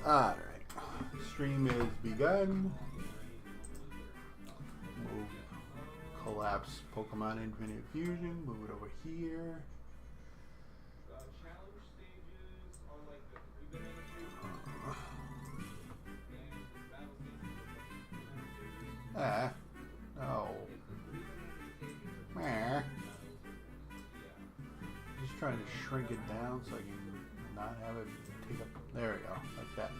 Alright. Stream is begun. Move, collapse Pokemon Infinite Fusion. Move it over here. No. Meh. Just trying to shrink it down so I can not have it take up. There we go, like that.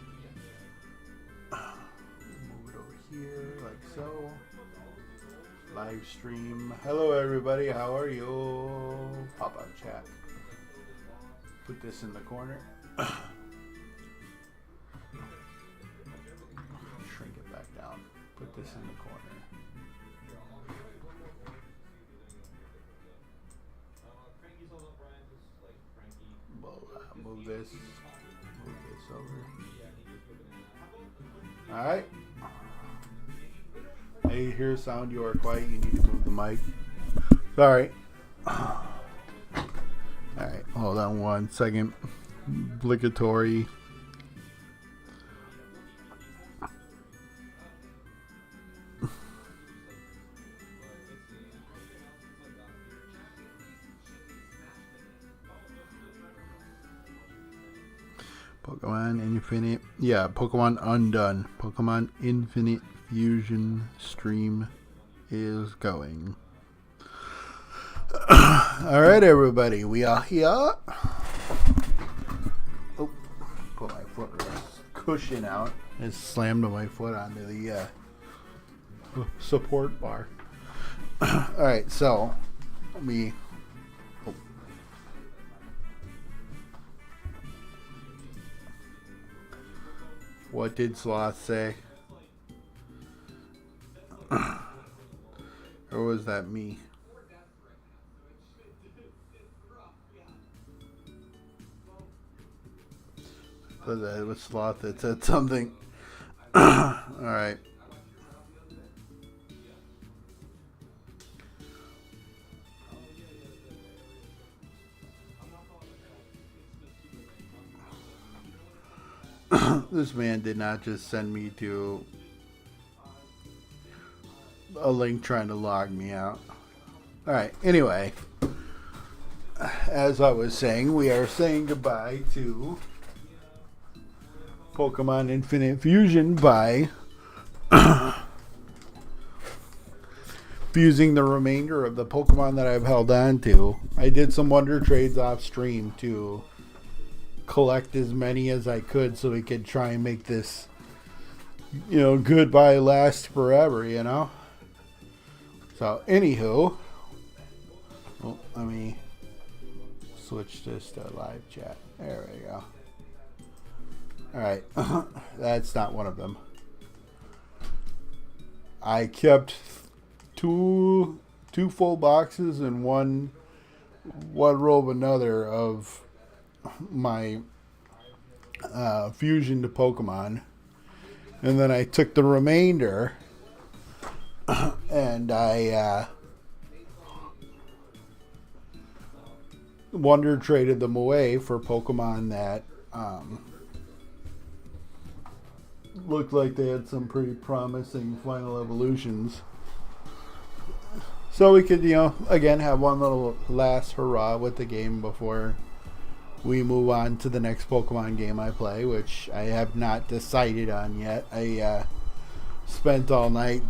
Move it over here, like so. Live stream. Hello, everybody. How are you? Pop out chat. Put this in the corner. Shrink it back down. Put this in the corner. We'll move this over. Alright. I hear a sound. You are quiet. You need to move the mic. Sorry. Alright, hold on one second. Obligatory. Pokemon Infinite. Yeah, Pokemon Undone. Pokemon Infinite Fusion stream is going. Alright, everybody. We are here. Oh, put my footrest cushion out. I slammed my foot onto the support bar. Alright, so let me. What did Sloth say? Or was that me? I thought that it was Sloth that said something. Alright. This man did not just send me to a link trying to log me out. Alright, anyway. As I was saying, we are saying goodbye to Pokemon Infinite Fusion by fusing the remainder of the Pokemon that I've held on to. I did some Wonder Trades off stream to collect as many as I could so we could try and make this, goodbye last forever, So, anywho, let me switch this to live chat. There we go. Alright, that's not one of them. I kept two full boxes and one row of another of my fusion to Pokemon, and then I took the remainder and I Wonder traded them away for Pokemon that looked like they had some pretty promising final evolutions, so we could again have one little last hurrah with the game before we move on to the next Pokemon game I play, which I have not decided on yet. I spent all night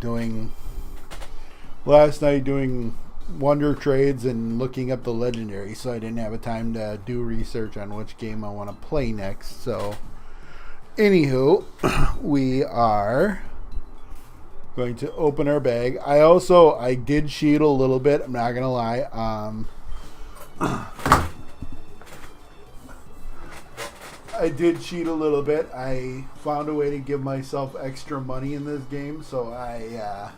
last night doing Wonder Trades and looking up the legendary, so I didn't have a time to do research on which game I want to play next. So, anywho, we are going to open our bag. I did cheat a little bit, I'm not going to lie. I did cheat a little bit. I found a way to give myself extra money in this game, so I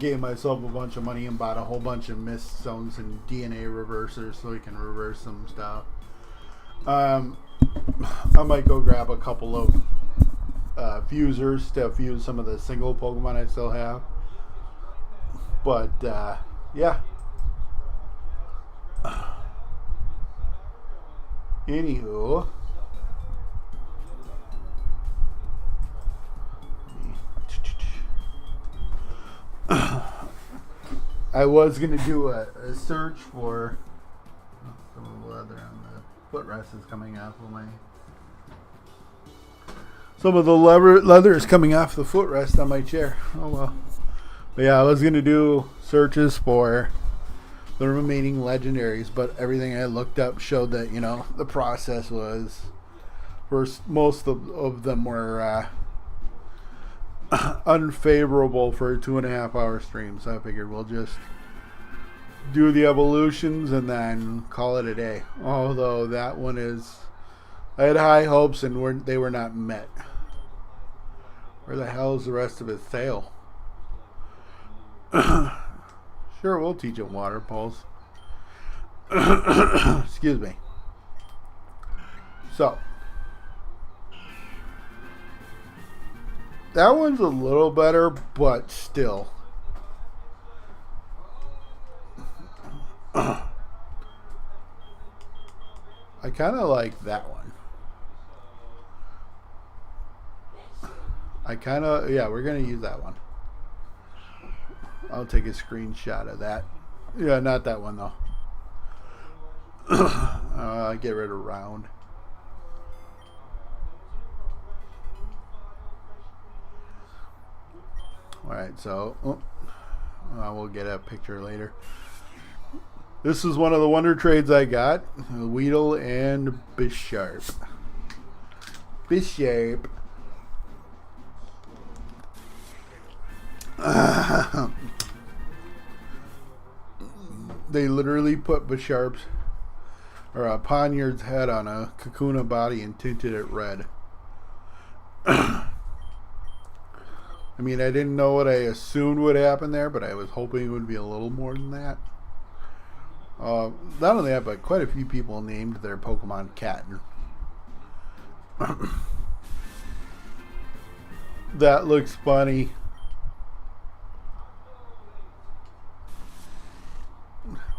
gave myself a bunch of money and bought a whole bunch of mist zones and DNA reversers so we can reverse some stuff. I might go grab a couple of fusers to fuse some of the single Pokemon I still have. But, yeah. Anywho, I was going to do a search for some of the leather on the footrest is coming off of my. Some of the leather is coming off the footrest on my chair. Oh well. But yeah, I was going to do searches for the remaining legendaries, but everything I looked up showed that, the process was, first, most of them were unfavorable for a 2.5 hour stream. So I figured we'll just do the evolutions and then call it a day. Although that one I had high hopes and they were not met. Where the hell is the rest of his tail? Sure, we'll teach it water pulse. Excuse me. So, that one's a little better, but still. I kind of like that one. We're going to use that one. I'll take a screenshot of that. Yeah, not that one though. Get rid of round. Alright, so we'll get a picture later. This is one of the wonder trades I got. Weedle and Bisharp. They literally put Bisharp's or Poniard's head on a Kakuna body and tinted it red. I mean, I didn't know what I assumed would happen there, but I was hoping it would be a little more than that. Not only that, but quite a few people named their Pokemon Cat. That looks funny.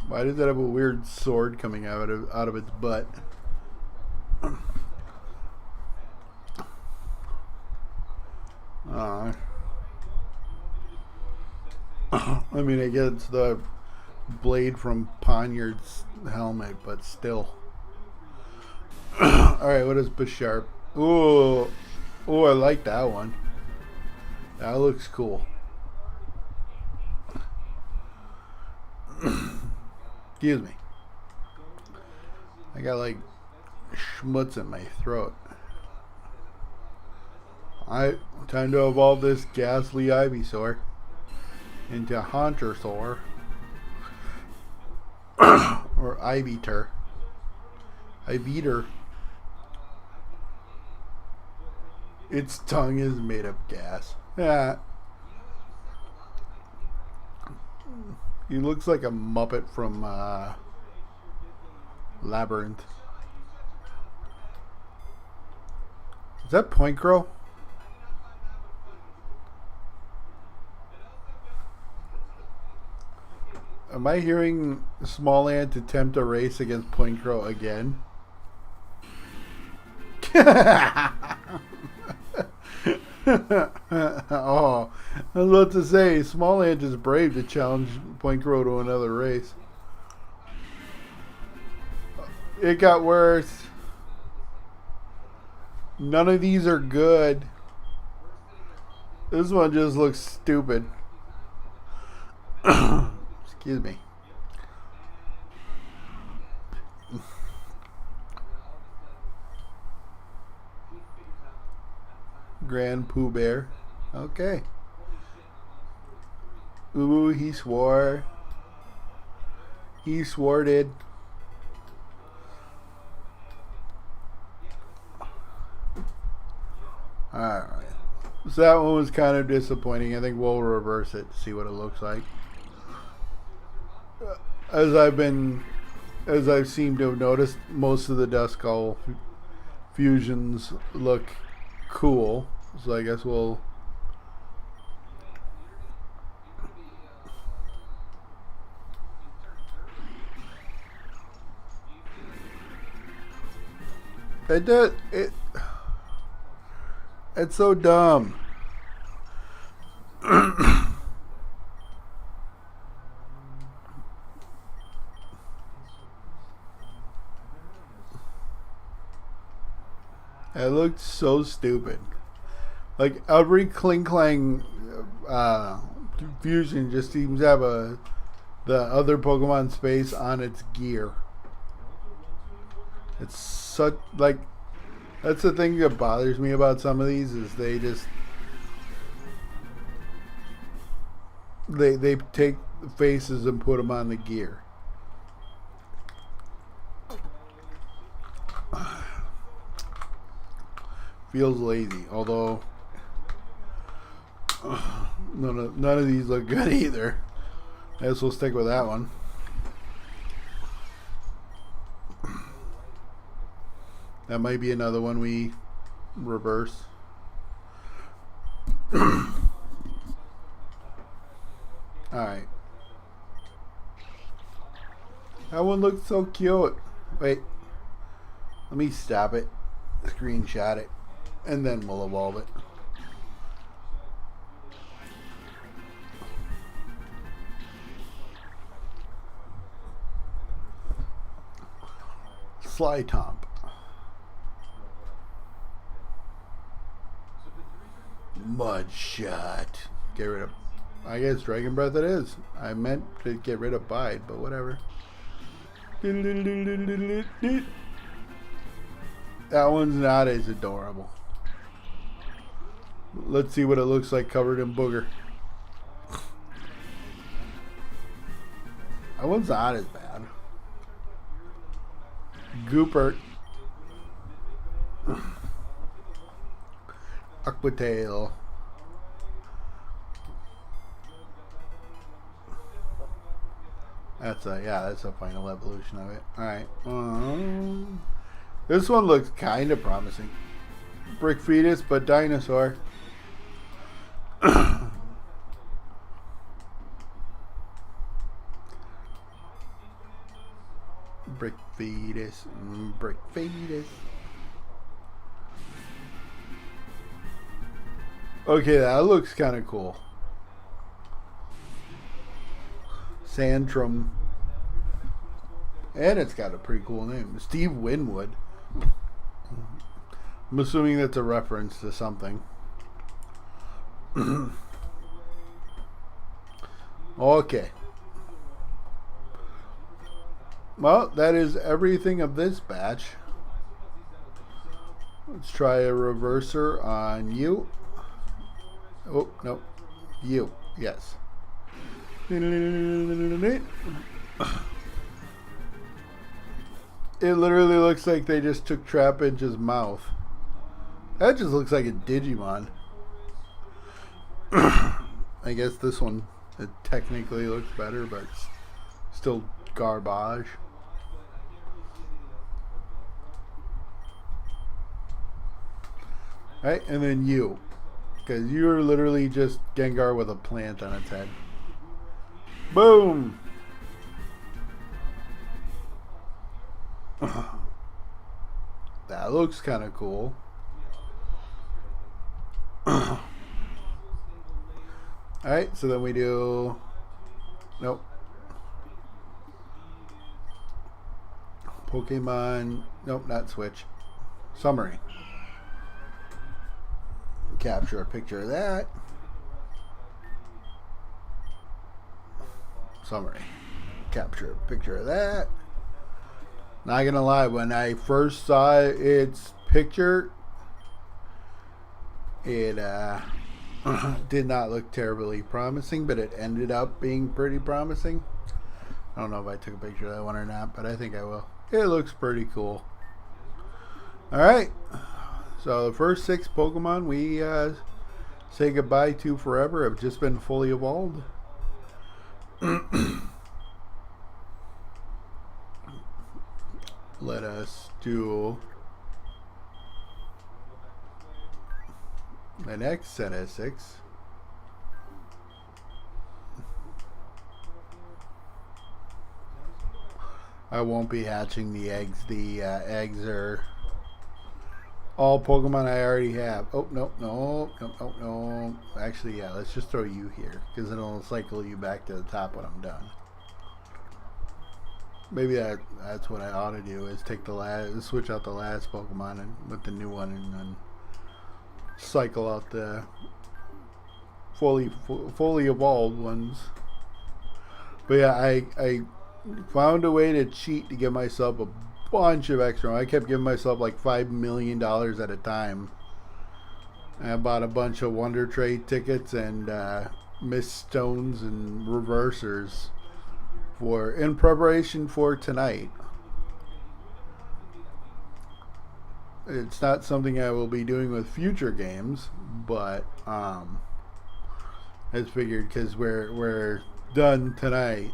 Why does that have a weird sword coming out of its butt? I mean, I guess it's the blade from Poniard's helmet, but still. Alright, what is Bisharp? Ooh, I like that one. That looks cool. Excuse me. I got like schmutz in my throat. Time to evolve this ghastly Ivysaur into Hauntersaur or Ivyter. Its tongue is made of gas. Yeah. He looks like a Muppet from Labyrinth. Is that Point Crow? Am I hearing Small Ant attempt a race against Point Crow again? Oh, I was about to say, Small Ant is brave to challenge Point Crow to another race. It got worse. None of these are good. This one just looks stupid. Excuse me. Grand Pooh Bear. Okay. Ooh, he swore. He sworted. Alright. So that one was kind of disappointing. I think we'll reverse it to see what it looks like. As I've seemed to have noticed, most of the Duskull fusions look cool. So I guess we'll It does. It's so dumb. It looked so stupid. Like every Kling Clang fusion just seems to have the other Pokemon space on its gear. It's such like that's the thing that bothers me about some of these is they just they take the faces and put them on the gear. Feels lazy, although none of these look good either. I guess we'll stick with that one. That might be another one we reverse. Alright. That one looks so cute. Wait. Let me stop it. Screenshot it. And then we'll evolve it. Slytomp. Mudshot. Get rid of... I guess Dragon Breath it is. I meant to get rid of Bide, but whatever. That one's not as adorable. Let's see what it looks like covered in booger. That one's not as bad. Goopert. Aquatail. That's a final evolution of it. Alright. This one looks kind of promising. Brick fetus, but dinosaur. Brick fetus. Brick fetus. Okay, that looks kind of cool. Sandtrum. And it's got a pretty cool name. Steve Winwood. I'm assuming that's a reference to something. Okay. Well, that is everything of this batch. Let's try a reverser on you. Oh, no. You. Yes. It literally looks like they just took Trapinch's mouth. That just looks like a Digimon. I guess this one it technically looks better, but it's still garbage. Right, and then you. Because you're literally just Gengar with a plant on its head. Boom! That looks kind of cool. Alright, so then we do... Nope. Pokemon... Nope, not Switch. Summary. Capture a picture of that. Summary. Capture a picture of that. Not gonna lie, when I first saw its picture, it did not look terribly promising, but it ended up being pretty promising. I don't know if I took a picture of that one or not, but I think I will. It looks pretty cool. Alright. So the first 6 Pokemon we say goodbye to forever have just been fully evolved. Let us do the next set of 6. I won't be hatching the eggs. The eggs are All Pokemon I already have. Oh, no, no, no, no, no. Actually, yeah, let's just throw you here, because it'll cycle you back to the top when I'm done. Maybe that's what I ought to do, is take the last, switch out the last Pokemon and with the new one, and then cycle out the fully evolved ones. But yeah, I found a way to cheat to give myself a bunch of extra. I kept giving myself like $5 million at a time. I bought a bunch of Wonder Trade tickets and missed stones and reversers in preparation for tonight. It's not something I will be doing with future games, but I figured because we're done tonight,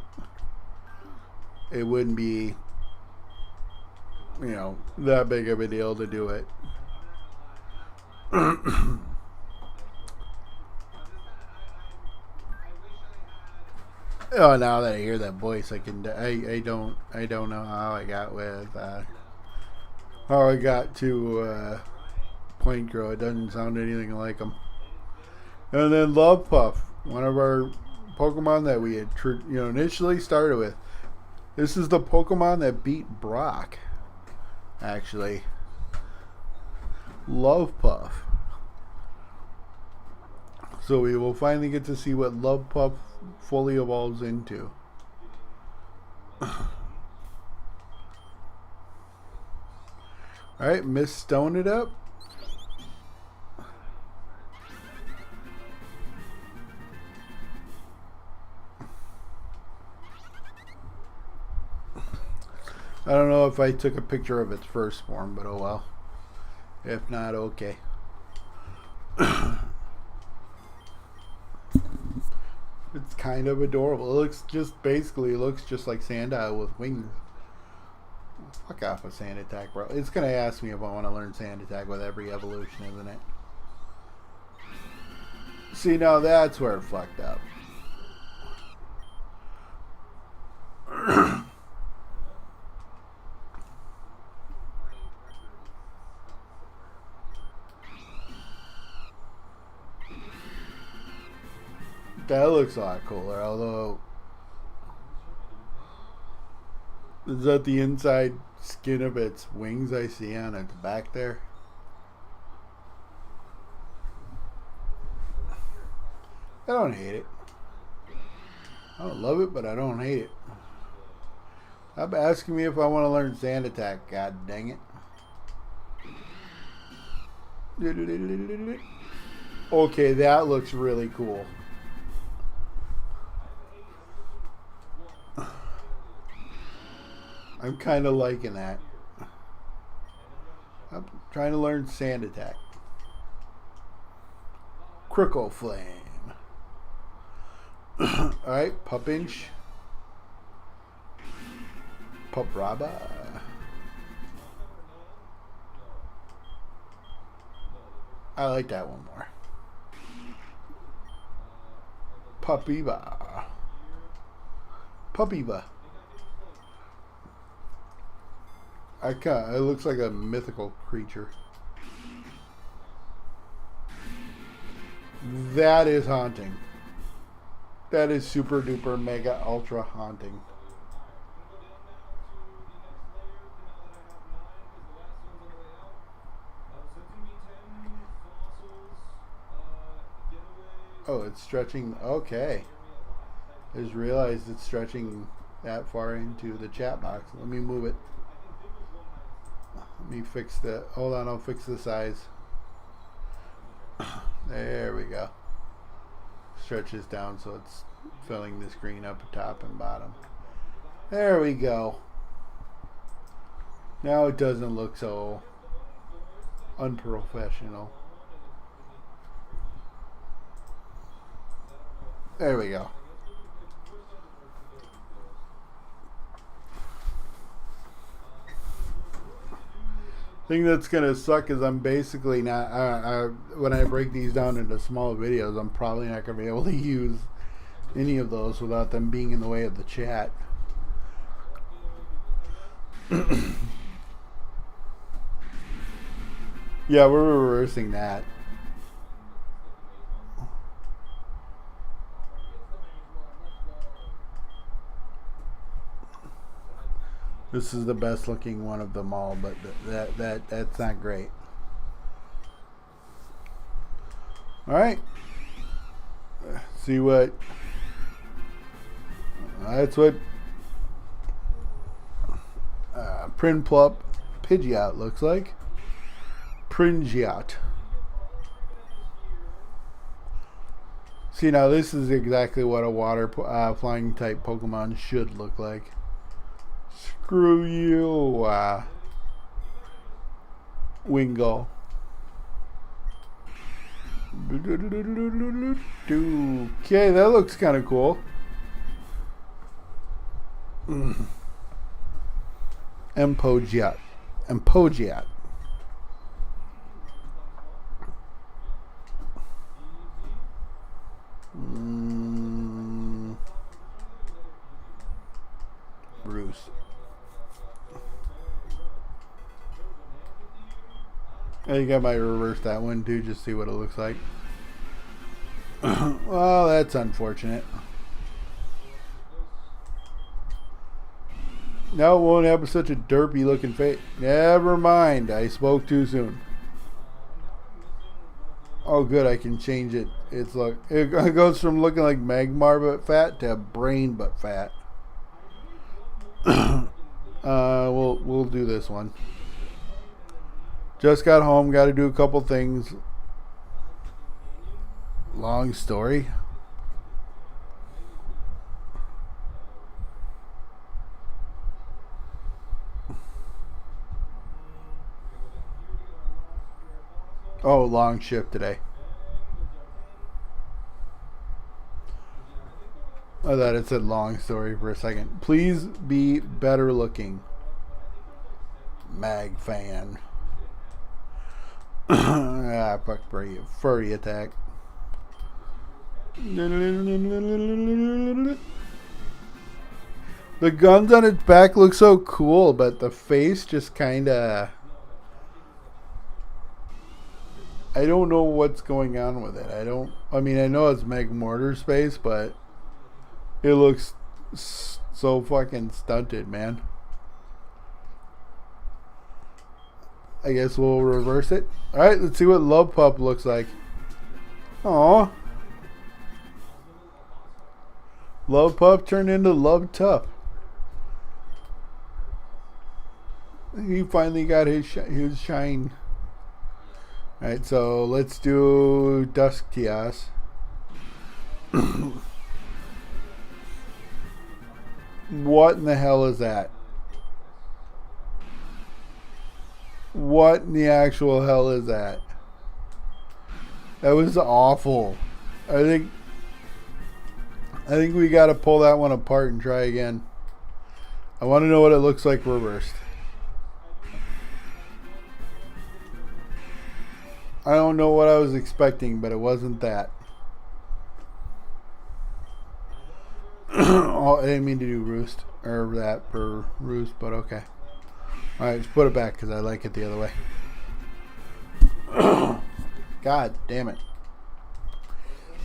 it wouldn't be, that big of a deal to do it. Oh, now that I hear that voice, I don't know how I got to Point Crow. It doesn't sound anything like him. And then Love Puff, one of our Pokemon that we had initially started with. This is the Pokemon that beat Brock, actually. Love Puff. So we will finally get to see what Love Puff fully evolves into. Alright, Miss Stone it up. I don't know if I took a picture of its first form, but oh well. If not, okay. It's kind of adorable. It looks just like Sandile with wings. Fuck off with Sand Attack, bro. It's gonna ask me if I want to learn Sand Attack with every evolution, isn't it? See, now that's where it fucked up. That looks a lot cooler, although... Is that the inside skin of its wings I see on its back there? I don't hate it. I don't love it, but I don't hate it. Stop asking me if I want to learn Sand Attack, god dang it. Okay, that looks really cool. I'm kind of liking that. I'm trying to learn Sand Attack. Crickle Flame. Alright, Pupinch. Pupraba. I like that one more. Puppyba. Puppyba. It looks like a mythical creature. That is haunting. That is super duper mega ultra haunting. Oh, it's stretching. Okay. I just realized it's stretching that far into the chat box. Let me move it. Let me fix the... Hold on, I'll fix the size. There we go. Stretches down so it's filling the screen up top and bottom. There we go. Now it doesn't look so unprofessional. There we go. Thing that's gonna suck is I'm basically not when I break these down into small videos, I'm probably not gonna be able to use any of those without them being in the way of the chat. Yeah, we're reversing that. This is the best looking one of them all, but that's not great. All right. See what? That's what Prinplup Pidgeot looks like. Pringiot. See, now this is exactly what a water flying type Pokemon should look like. Screw you, Wingull. Okay, that looks kind of cool. Empogiat. Bruce. I think I might reverse that one too, just see what it looks like. Well, that's unfortunate. Now it won't have such a derpy looking face. Never mind, I spoke too soon. Oh good, I can change it. It's like it goes from looking like Magmar but fat to Brain but fat. We'll do this one. Just got home, got to do a couple things. Long story. Oh, long shift today. I thought it said long story for a second. Please be better looking. Mag fan. Fuck furry attack. The guns on its back look so cool, but the face just kinda... I don't know what's going on with it. I mean, I know it's Magmortar space, but it looks so fucking stunted, man. I guess we'll reverse it. Alright, let's see what Love Pup looks like. Aww. Love Pup turned into Love Tough. He finally got his shine. Alright, so let's do Dusktias. What in the hell is that? What in the actual hell is that? That was awful. I think we got to pull that one apart and try again. I want to know what it looks like reversed. I don't know what I was expecting, but it wasn't that. Oh, I didn't mean to do roost or that per roost, but okay. All right, let's put it back because I like it the other way. God damn it!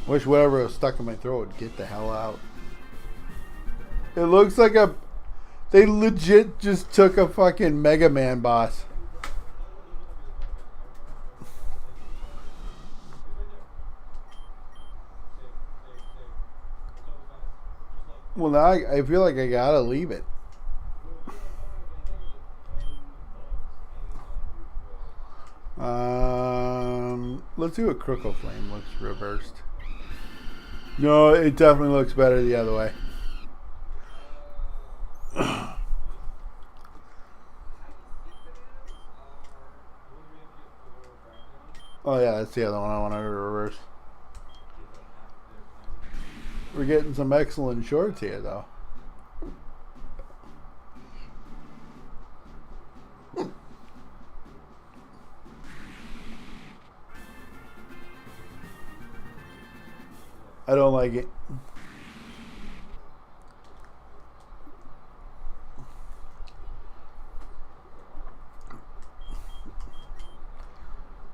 Wish whatever was stuck in my throat would get the hell out. It looks like they legit just took a fucking Mega Man boss. Well, now I feel like I gotta leave it. Let's see what Crookle Flame looks reversed. No, it definitely looks better the other way. Oh yeah, that's the other one I wanted to reverse. We're getting some excellent shorts here, though. I don't like it.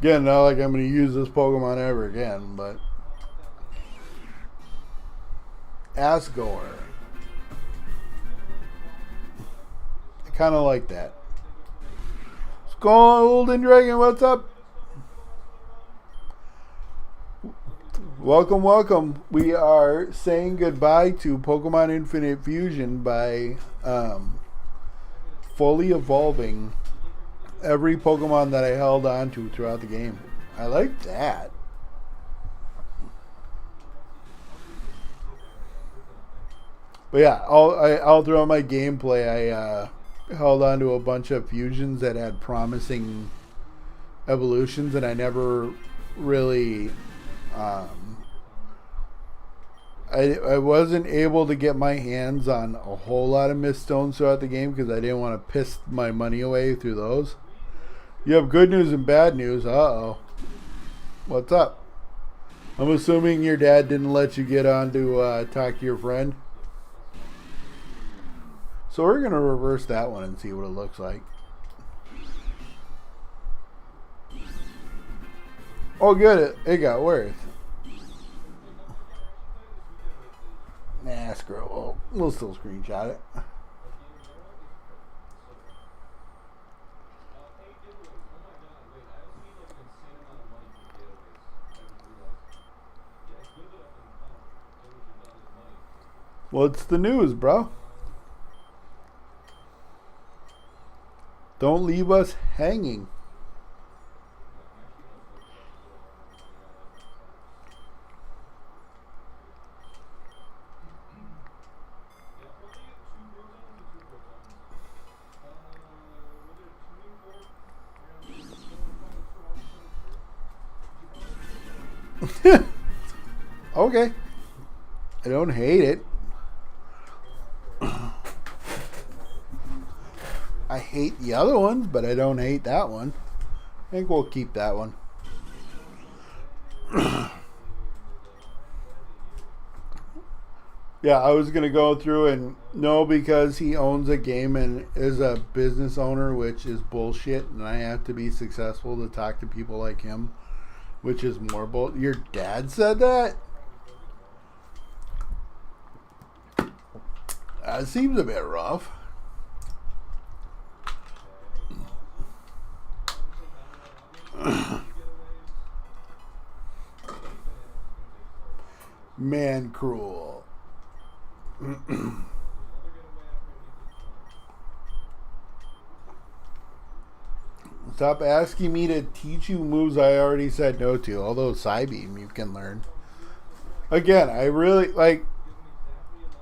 Again, not like I'm going to use this Pokemon ever again, but Asgore. I kind of like that. Golden Dragon, what's up? Welcome, welcome. We are saying goodbye to Pokemon Infinite Fusion by fully evolving every Pokemon that I held on to throughout the game. I like that. But yeah, all throughout my gameplay, I held on to a bunch of fusions that had promising evolutions, and I never really... I wasn't able to get my hands on a whole lot of Miststones throughout the game because I didn't want to piss my money away through those. You have good news and bad news. Uh-oh. What's up? I'm assuming your dad didn't let you get on to talk to your friend. So we're going to reverse that one and see what it looks like. Oh, good. It got worse. Nah, screw it. We'll still screenshot it. What's the news, bro? Don't leave us hanging. Okay. I don't hate it. I hate the other ones, but I don't hate that one. I think we'll keep that one. Yeah, I was going to go through and no, because he owns a game and is a business owner, which is bullshit, and I have to be successful to talk to people like him, which is more bull. Your dad said that? That seems a bit rough. Man cruel. Stop asking me to teach you moves I already said no to. Although Psybeam you can learn. Again, I really like.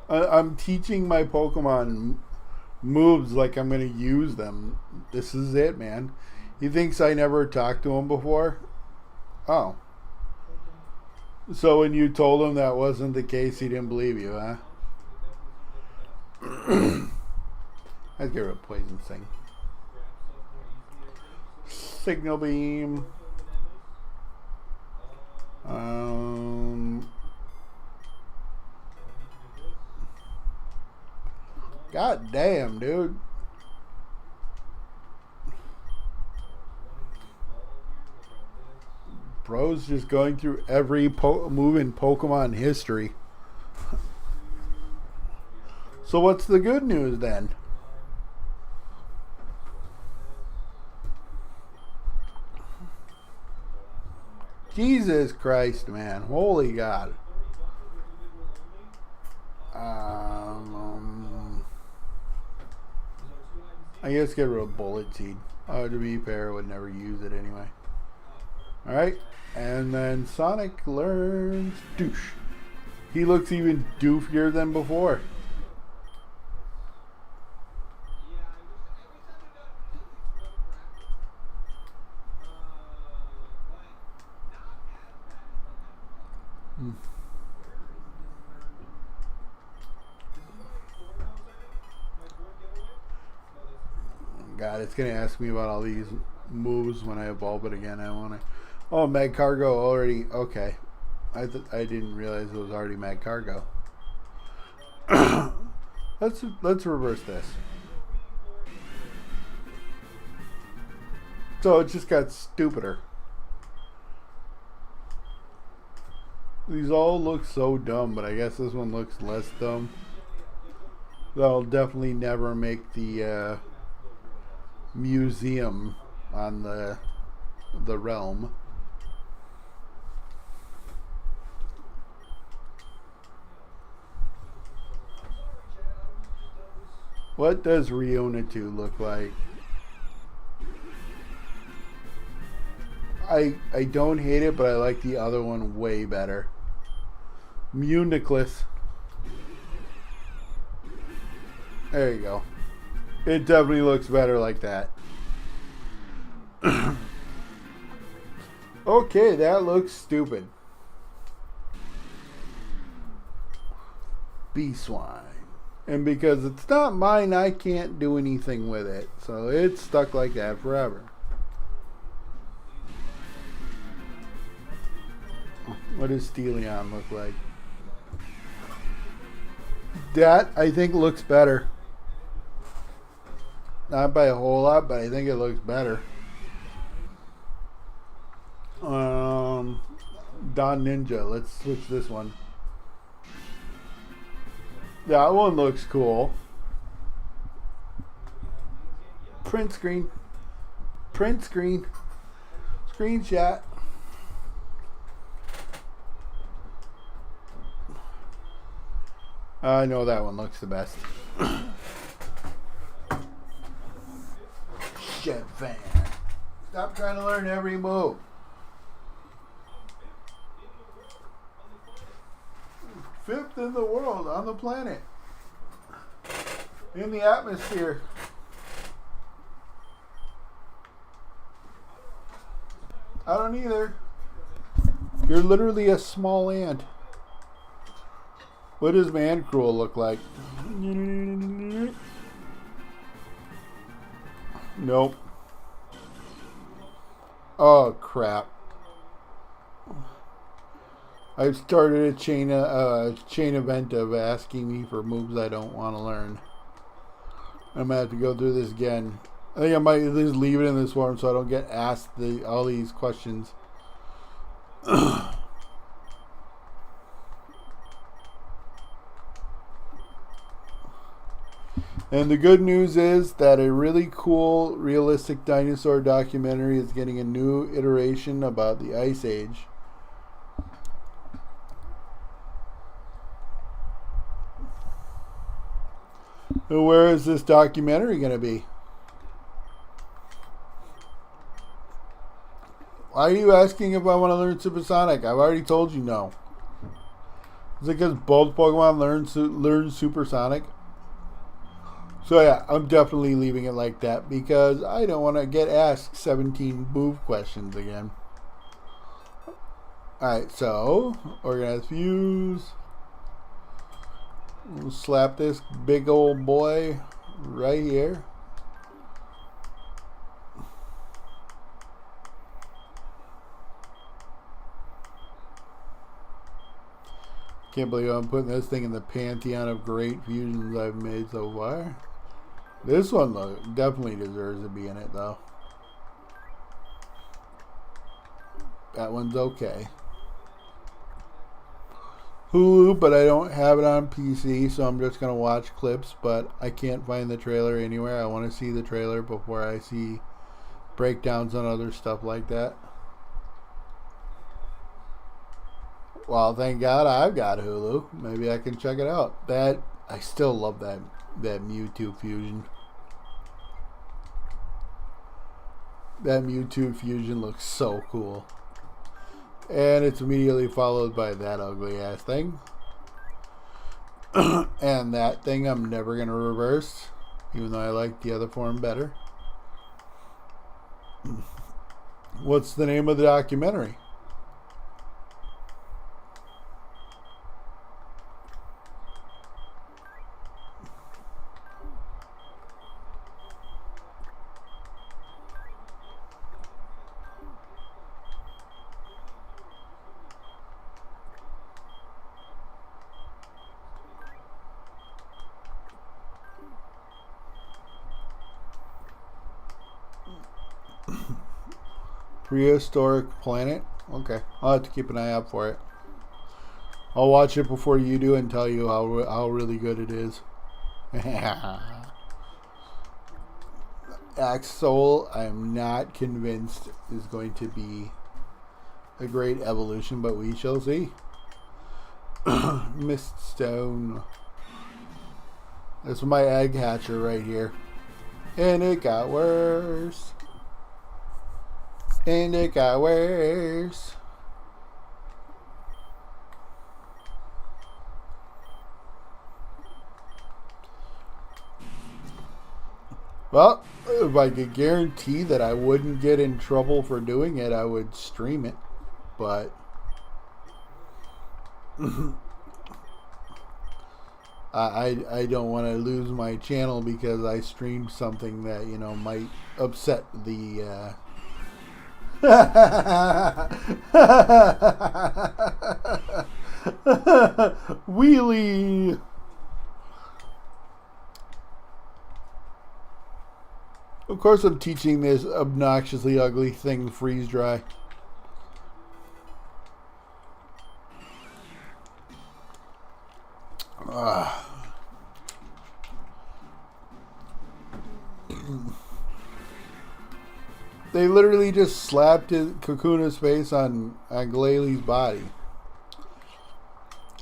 I'm teaching my Pokemon moves like I'm going to use them. This is it, man. He thinks I never talked to him before? Oh. So when you told him that wasn't the case, he didn't believe you, huh? I'd get rid of Poison Sting. Signal Beam. God damn, dude. Bro's just going through every move in Pokemon history. So what's the good news then? Jesus Christ, man. Holy God. I guess get rid of Bullet Seed. Oh, to be fair, I would never use it anyway. Alright. And then Sonic learns douche. He looks even doofier than before. God, it's going to ask me about all these moves when I evolve it again. I want to... Oh, Magcargo already... Okay. I didn't realize it was already Magcargo. Let's reverse this. So it just got stupider. These all look so dumb, but I guess this one looks less dumb. That'll definitely never make the museum on the realm. What does Riona 2 look like? I don't hate it, but I like the other one way better. Municlus. There you go. It definitely looks better like that. Okay, that looks stupid. Bee swine. And because it's not mine, I can't do anything with it. So it's stuck like that forever. What does Steleon look like? That, I think, looks better. Not by a whole lot, but I think it looks better. Don Ninja. Let's switch this one. That one looks cool. Print screen. Print screen. Screenshot. I know that one looks the best. Shit, fan. Stop trying to learn every move. Fifth in the world, on the planet, in the atmosphere. I don't either. You're literally a small ant. What does Man-Cruel look like? Nope. Oh crap. I've started a chain event of asking me for moves I don't want to learn. I'm gonna have to go through this again. I think I might at least leave it in this form so I don't get asked all these questions. And the good news is that a really cool, realistic dinosaur documentary is getting a new iteration about the Ice Age. So where is this documentary going to be? Why are you asking if I want to learn Supersonic? I've already told you no. Is it because both Pokemon learn Supersonic? So yeah, I'm definitely leaving it like that because I don't want to get asked 17 move questions again. Alright, so organize fuse. We'll slap this big old boy right here. Can't believe I'm putting this thing in the pantheon of great fusions I've made so far. This one definitely deserves to be in it though. That one's okay. Hulu, but I don't have it on PC, so I'm just going to watch clips, but I can't find the trailer anywhere. I want to see the trailer before I see breakdowns on other stuff like that. Well, thank God I've got Hulu. Maybe I can check it out. I still love that Mewtwo fusion. That Mewtwo fusion looks so cool. And it's immediately followed by that ugly ass thing. And that thing I'm never going to reverse, even though I like the other form better. What's the name of the documentary? Prehistoric planet? Okay. I'll have to keep an eye out for it. I'll watch it before you do and tell you how really good it is. Axel, I'm not convinced is going to be a great evolution, but we shall see. Miststone. That's my egg hatcher right here. And it got worse. And it got worse. Well, if I could guarantee that I wouldn't get in trouble for doing it, I would stream it. But I don't want to lose my channel because I streamed something that, you know, might upset the wheelie. Of course I'm teaching this obnoxiously ugly thing freeze dry. They literally just slapped Kakuna's face on Glalie body.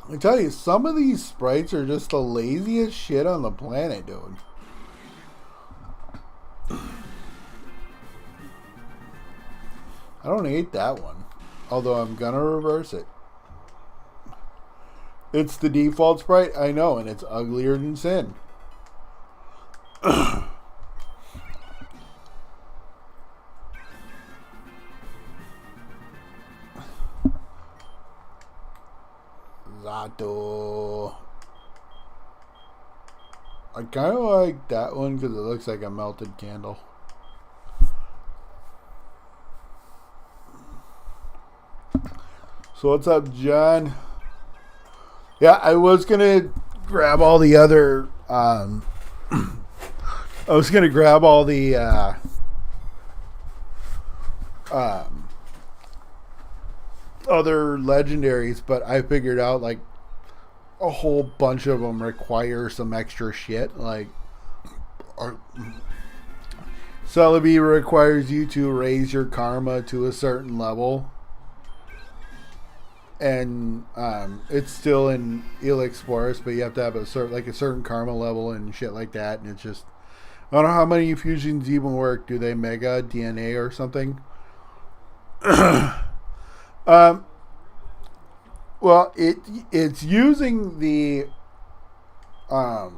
I tell you, some of these sprites are just the laziest shit on the planet, dude. I don't hate that one, although I'm gonna reverse it. It's the default sprite, I know, and it's uglier than sin. Zato. I kind of like that one because it looks like a melted candle. So what's up, John? Yeah, I was gonna grab all the other. I was gonna grab all the other legendaries, but I figured out like a whole bunch of them require some extra shit. Like, Celebi requires you to raise your karma to a certain level. And it's still in Elix Forest, but you have to have a certain karma level and shit like that. And it's just, I don't know how many fusions even work. Do they mega DNA or something? Well, it's using the I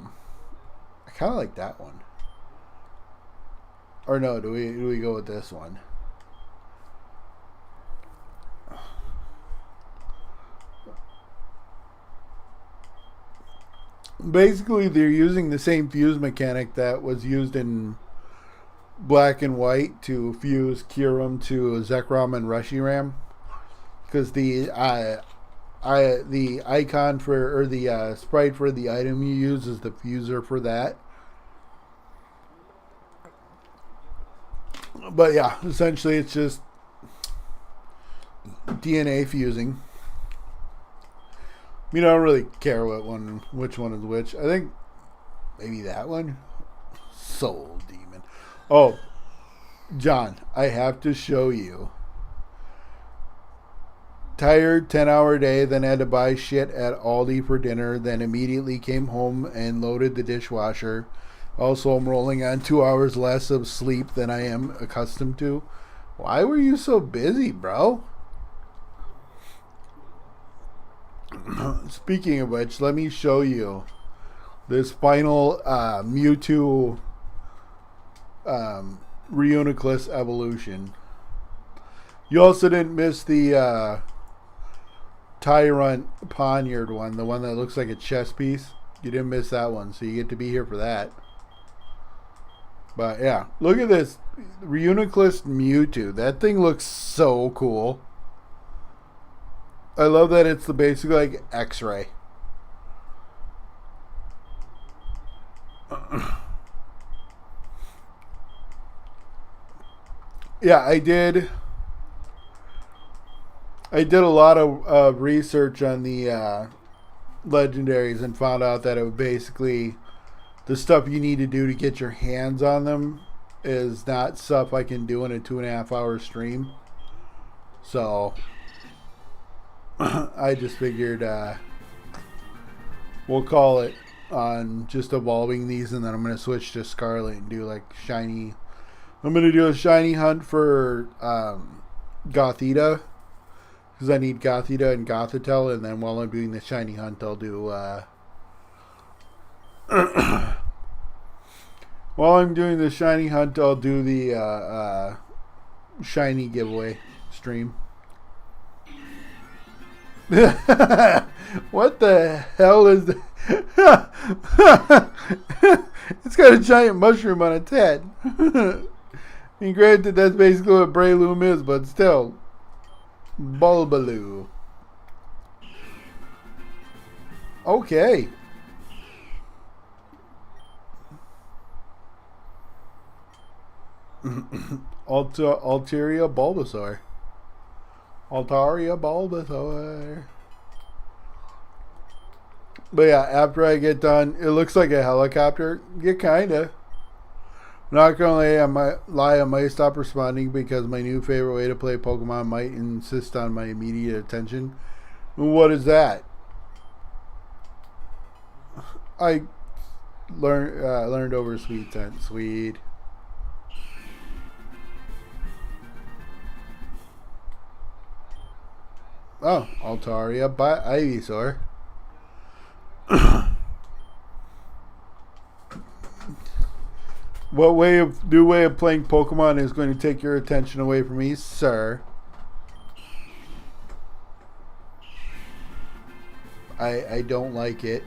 kind of like that one. Or no, do we go with this one? Basically, they're using the same fuse mechanic that was used in Black and White to fuse Kyurem to Zekrom and Reshiram, because the icon for, or the sprite for the item you use is the fuser for that. But yeah, essentially it's just DNA fusing. I don't really care which one is which. I think maybe that one. Soul Demon. Oh, John, I have to show you. Tired, 10-hour day, then had to buy shit at Aldi for dinner, then immediately came home and loaded the dishwasher. Also, I'm rolling on 2 hours less of sleep than I am accustomed to. Why were you so busy, bro? Speaking of which, let me show you this final Mewtwo Reuniclus evolution. You also didn't miss the Tyrant Poniard one, the one that looks like a chess piece. You didn't miss that one, so you get to be here for that. But yeah, look at this Reuniclus Mewtwo. That thing looks so cool. I love that it's basically like X-ray. Yeah, I did I did a lot of research on the legendaries and found out that it was basically the stuff you need to do to get your hands on them is not stuff I can do in a 2.5 hour stream. So I just figured we'll call it on just evolving these, and then I'm going to switch to Scarlet and do like shiny. I'm going to do a shiny hunt for Gothita, because I need Gothita and Gothitelle, and then while I'm doing the shiny hunt, I'll do while I'm doing the shiny hunt, I'll do the shiny giveaway stream. What the hell is that? It's got a giant mushroom on its head. And granted, that's basically what Breloom is, but still. Bulbaloo. Okay. Altaria Bulbasaur. Altaria Bulbasaur. But yeah, after I get done, it looks like a helicopter. Yeah, kinda. Not gonna lie, I might stop responding because my new favorite way to play Pokemon might insist on my immediate attention. What is that? I learned over Sweet Scent. Sweet. Oh, Altaria by Ivysaur. What new way of playing Pokemon is going to take your attention away from me, sir? I don't like it.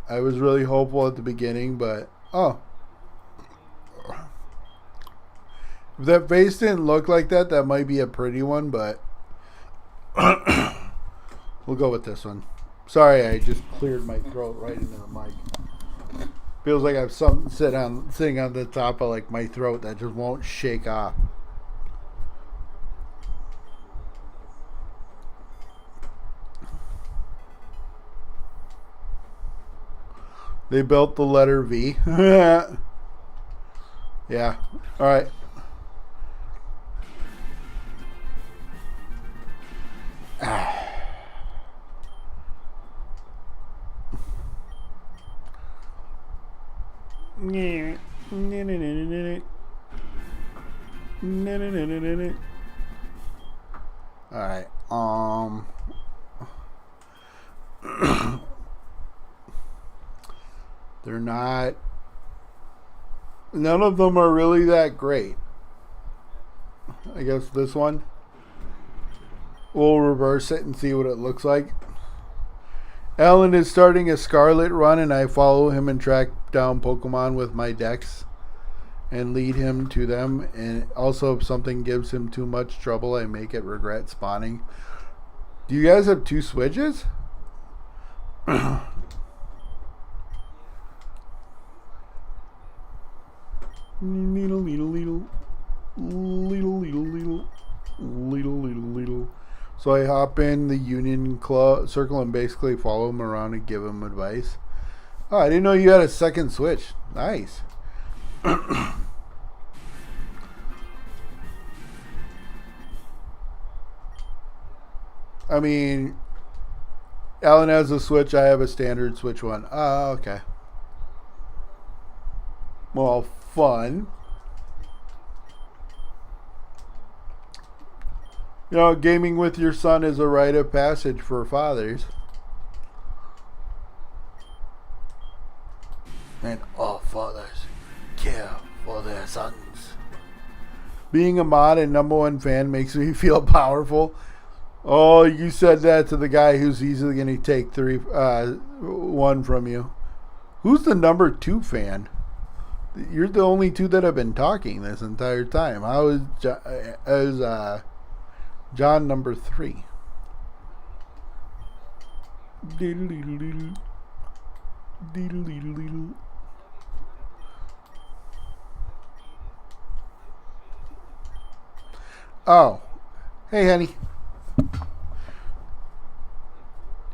I was really hopeful at the beginning, but oh. If that face didn't look like that, that might be a pretty one, but we'll go with this one. Sorry, I just cleared my throat right into the mic. Feels like I have something sitting on the top of like my throat that just won't shake off. They built the letter V. Yeah. All right. Alright, they're not, none of them are really that great. I guess this one, we'll reverse it and see what it looks like. Alan is starting a Scarlet run, and I follow him and track down Pokemon with my decks and lead him to them. And also, if something gives him too much trouble, I make it regret spawning. Do you guys have 2 switches? Little. So I hop in the Union Club circle and basically follow him around and give him advice. Oh, I didn't know you had a second switch. Nice. I mean, Alan has a Switch. I have a standard Switch one. Oh, okay. Well, fun. You know, gaming with your son is a rite of passage for fathers. And all fathers care for their sons. Being a mod and #1 fan makes me feel powerful. Oh, you said that to the guy who's easily going to take 1 from you. Who's the #2 fan? You're the only 2 that have been talking this entire time. How is John #3? Oh, hey, honey.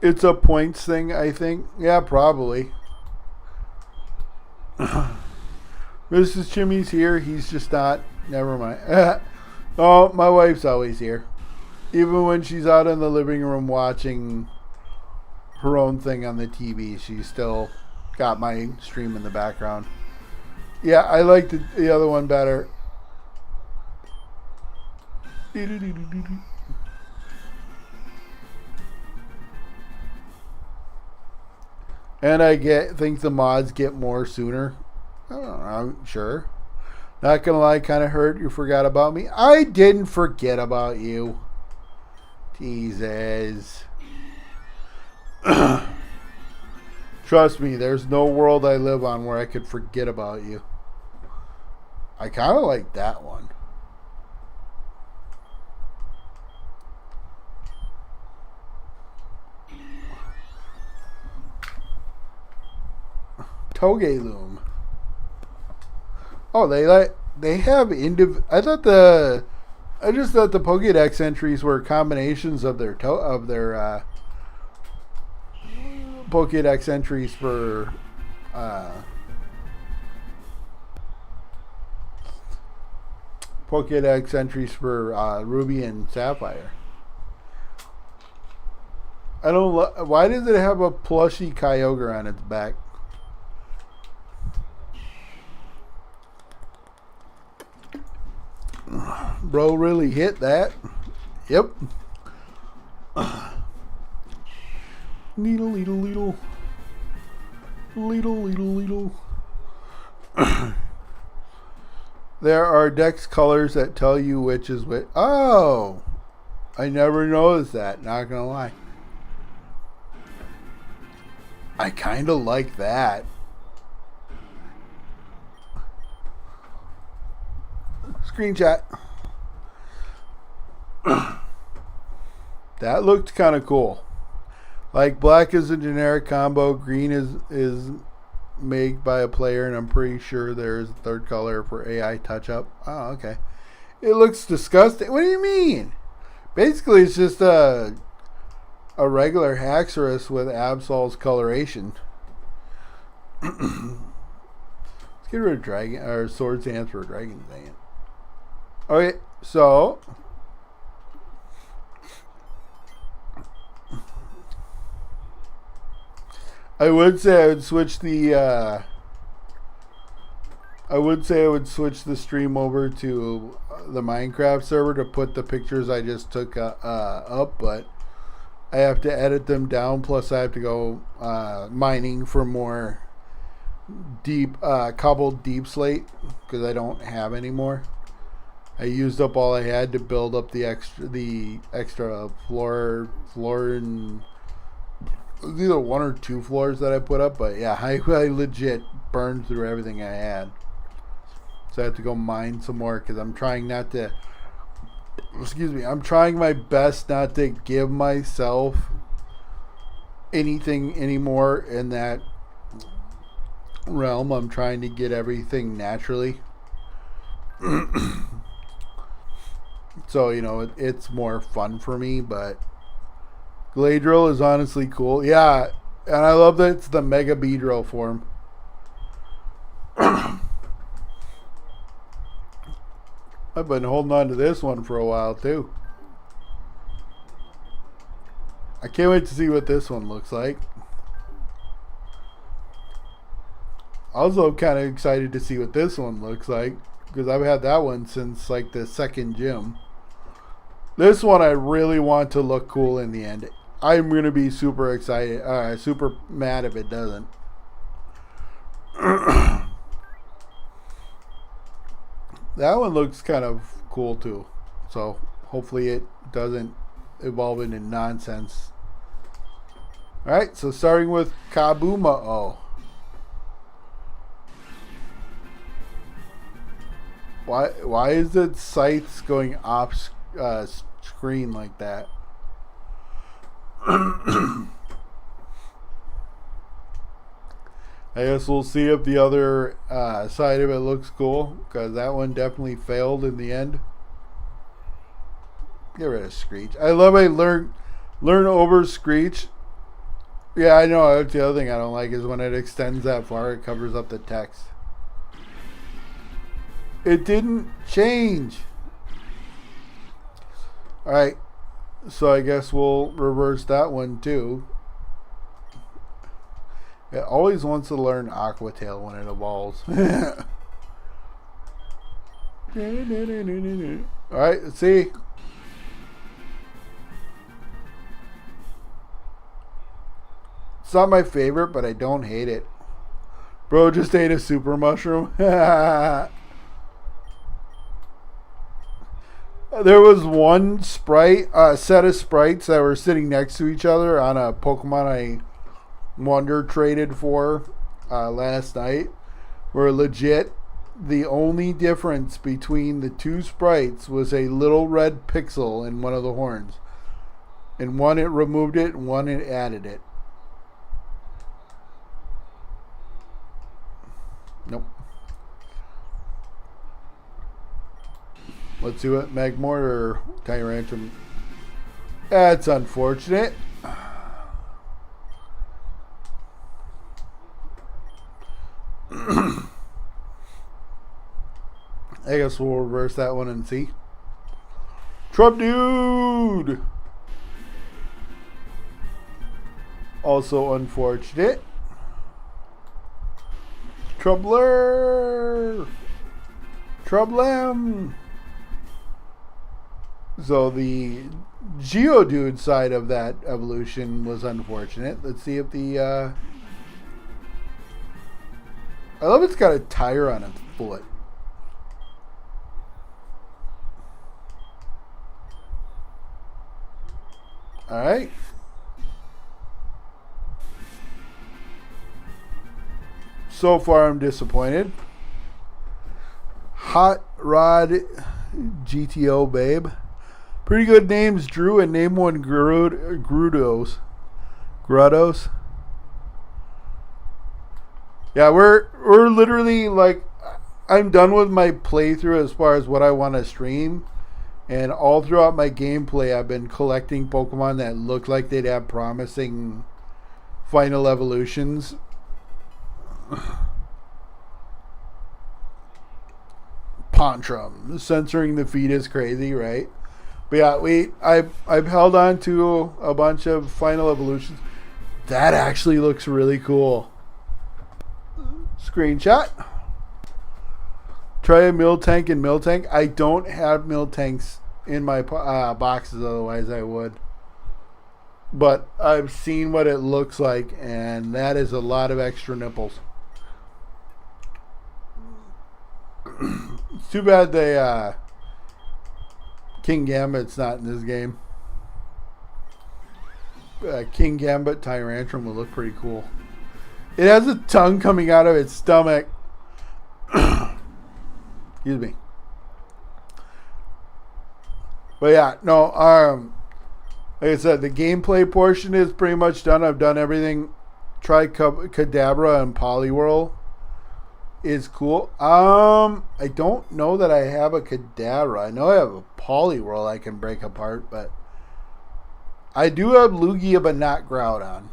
It's a points thing, I think. Yeah, probably. Mrs. Chimmy's here. He's just not. Never mind. Oh, my wife's always here. Even when she's out in the living room watching her own thing on the TV, she's still got my stream in the background. Yeah, I like the other one better. And I think the mods get more sooner. I don't know, I'm sure. Not gonna lie, kind of hurt you forgot about me. I didn't forget about you. Jesus. Trust me, there's no world I live on where I could forget about you. I kind of like that one. Togeloom. Oh, they have I just thought the Pokédex entries were combinations of their Pokédex entries for Ruby and Sapphire. I don't. Why does it have a plushy Kyogre on its back? Bro really hit that. Yep. Needle. There are Dex colors that tell you which is which. Oh! I never noticed that, not gonna lie. I kind of like that. Screenshot. That looked kind of cool. Like, black is a generic combo. Green is made by a player, and I'm pretty sure there's a third color for AI touch-up. Oh, okay. It looks disgusting. What do you mean? Basically, it's just a regular Haxorus with Absol's coloration. Let's get rid of Dragon or Sword Dance for Dragon Dance. Okay, so I would say I would switch the stream over to the Minecraft server to put the pictures I just took up, but I have to edit them down. Plus, I have to go mining for more deep cobbled deep slate because I don't have any more. I used up all I had to build up the extra floor and it was either 1 or 2 floors that I put up, but yeah, I legit burned through everything I had. So I have to go mine some more because I'm trying not to. I'm trying my best not to give myself anything anymore in that realm. I'm trying to get everything naturally. So, it's more fun for me, but Gladrill is honestly cool. Yeah, and I love that it's the Mega Beedrill form. I've been holding on to this one for a while, too. I can't wait to see what this one looks like. Also kind of excited to see what this one looks like, because I've had that one since, like, the second gym. This one I really want to look cool in the end. I'm going to be super excited, super mad if it doesn't. That one looks kind of cool too. So hopefully it doesn't evolve into nonsense. Alright, so starting with Kabuma-O. Why is the scythes going off screen like that? I guess we'll see if the other side of it looks cool, because that one definitely failed in the end. Get rid of Screech. I love I learn over Screech. Yeah, I know. That's the other thing I don't like is when it extends that far, it covers up the text. It didn't change. Alright. So I guess we'll reverse that one too. It always wants to learn Aqua Tail when it evolves. Alright, let's see. It's not my favorite, but I don't hate it. Bro just ate a super mushroom. There was one sprite, set of sprites that were sitting next to each other on a Pokemon I Wonder traded for last night. Where legit, the only difference between the two sprites was a little red pixel in one of the horns. In one it removed it, and one it added it. Nope. Let's see what Magmort or Tyrantrum. That's unfortunate. I guess we'll reverse that one and see. Trubdude! Also unfortunate. Troubler! Troublem! So the Geodude side of that evolution was unfortunate. Let's see if the... I love it's got a tire on its foot. Alright. So far I'm disappointed. Hot Rod GTO Babe. Pretty good names, Drew, and name one Grudos. Grottos. Yeah, we're literally like, I'm done with my playthrough as far as what I want to stream. And all throughout my gameplay, I've been collecting Pokemon that look like they'd have promising final evolutions. Pontrum. Censoring the feed is crazy, right? But yeah, I've held on to a bunch of final evolutions. That actually looks really cool. Screenshot. Try a Miltank and Miltank. I don't have Miltanks in my boxes, otherwise I would. But I've seen what it looks like, and that is a lot of extra nipples. It's too bad they King Gambit's not in this game. King Gambit Tyrantrum will look pretty cool. It has a tongue coming out of its stomach. Excuse me. But yeah, no, like I said, the gameplay portion is pretty much done. I've done everything. Try Kadabra and Poliwhirl is cool. I don't know that I have a Kadabra. I know I have a Poliwhirl I can break apart, but I do have Lugia, but not Groudon.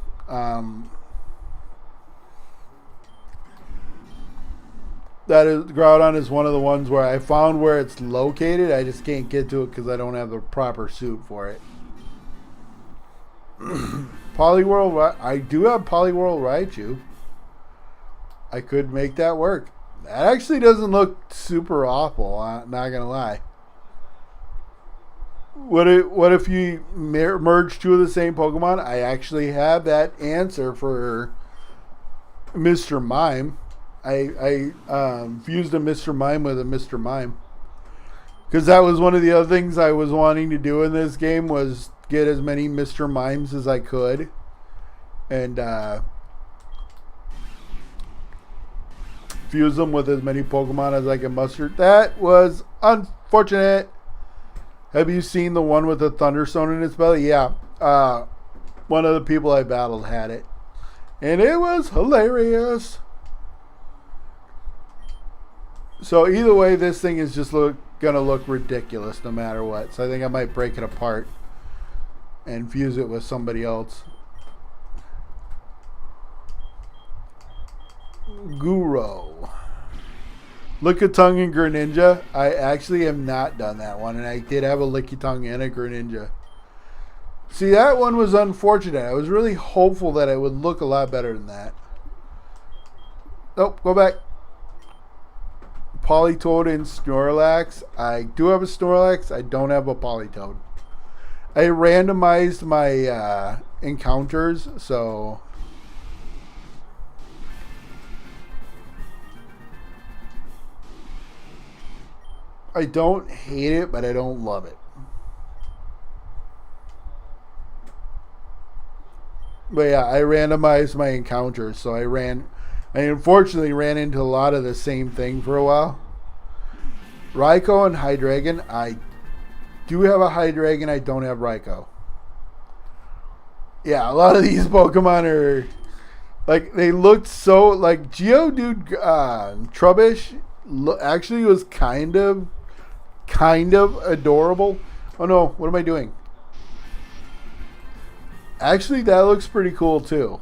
Groudon is one of the ones where I found where it's located. I just can't get to it because I don't have the proper suit for it. Poliwhirl, I do have Poliwhirl Raichu. I could make that work. That actually doesn't look super awful. I'm not gonna lie. What if you merge two of the same Pokemon? I actually have that answer for Mr. Mime. I fused a Mr. Mime with a Mr. Mime. Because that was one of the other things I was wanting to do in this game, was get as many Mr. Mimes as I could. And fuse them with as many Pokemon as I can muster. That was unfortunate. Have you seen the one with the Thunderstone in its belly? Yeah. One of the people I battled had it. And it was hilarious. So either way, this thing is just gonna look ridiculous no matter what. So I think I might break it apart and fuse it with somebody else. Guro. Lickitung and Greninja. I actually have not done that one, and I did have a Lickitung and a Greninja. See, that one was unfortunate. I was really hopeful that it would look a lot better than that. Nope, go back. Politoed and Snorlax. I do have a Snorlax. I don't have a Politoed. I randomized my encounters, so I don't hate it, but I don't love it. But yeah, I randomized my encounters, so I unfortunately ran into a lot of the same thing for a while. Raikou and Hydreigon. I do have a Hydreigon. I don't have Raikou. Yeah, a lot of these Pokemon are like, they looked so like Geodude. Trubbish actually was kind of adorable. Oh no, what am I doing? Actually, that looks pretty cool too.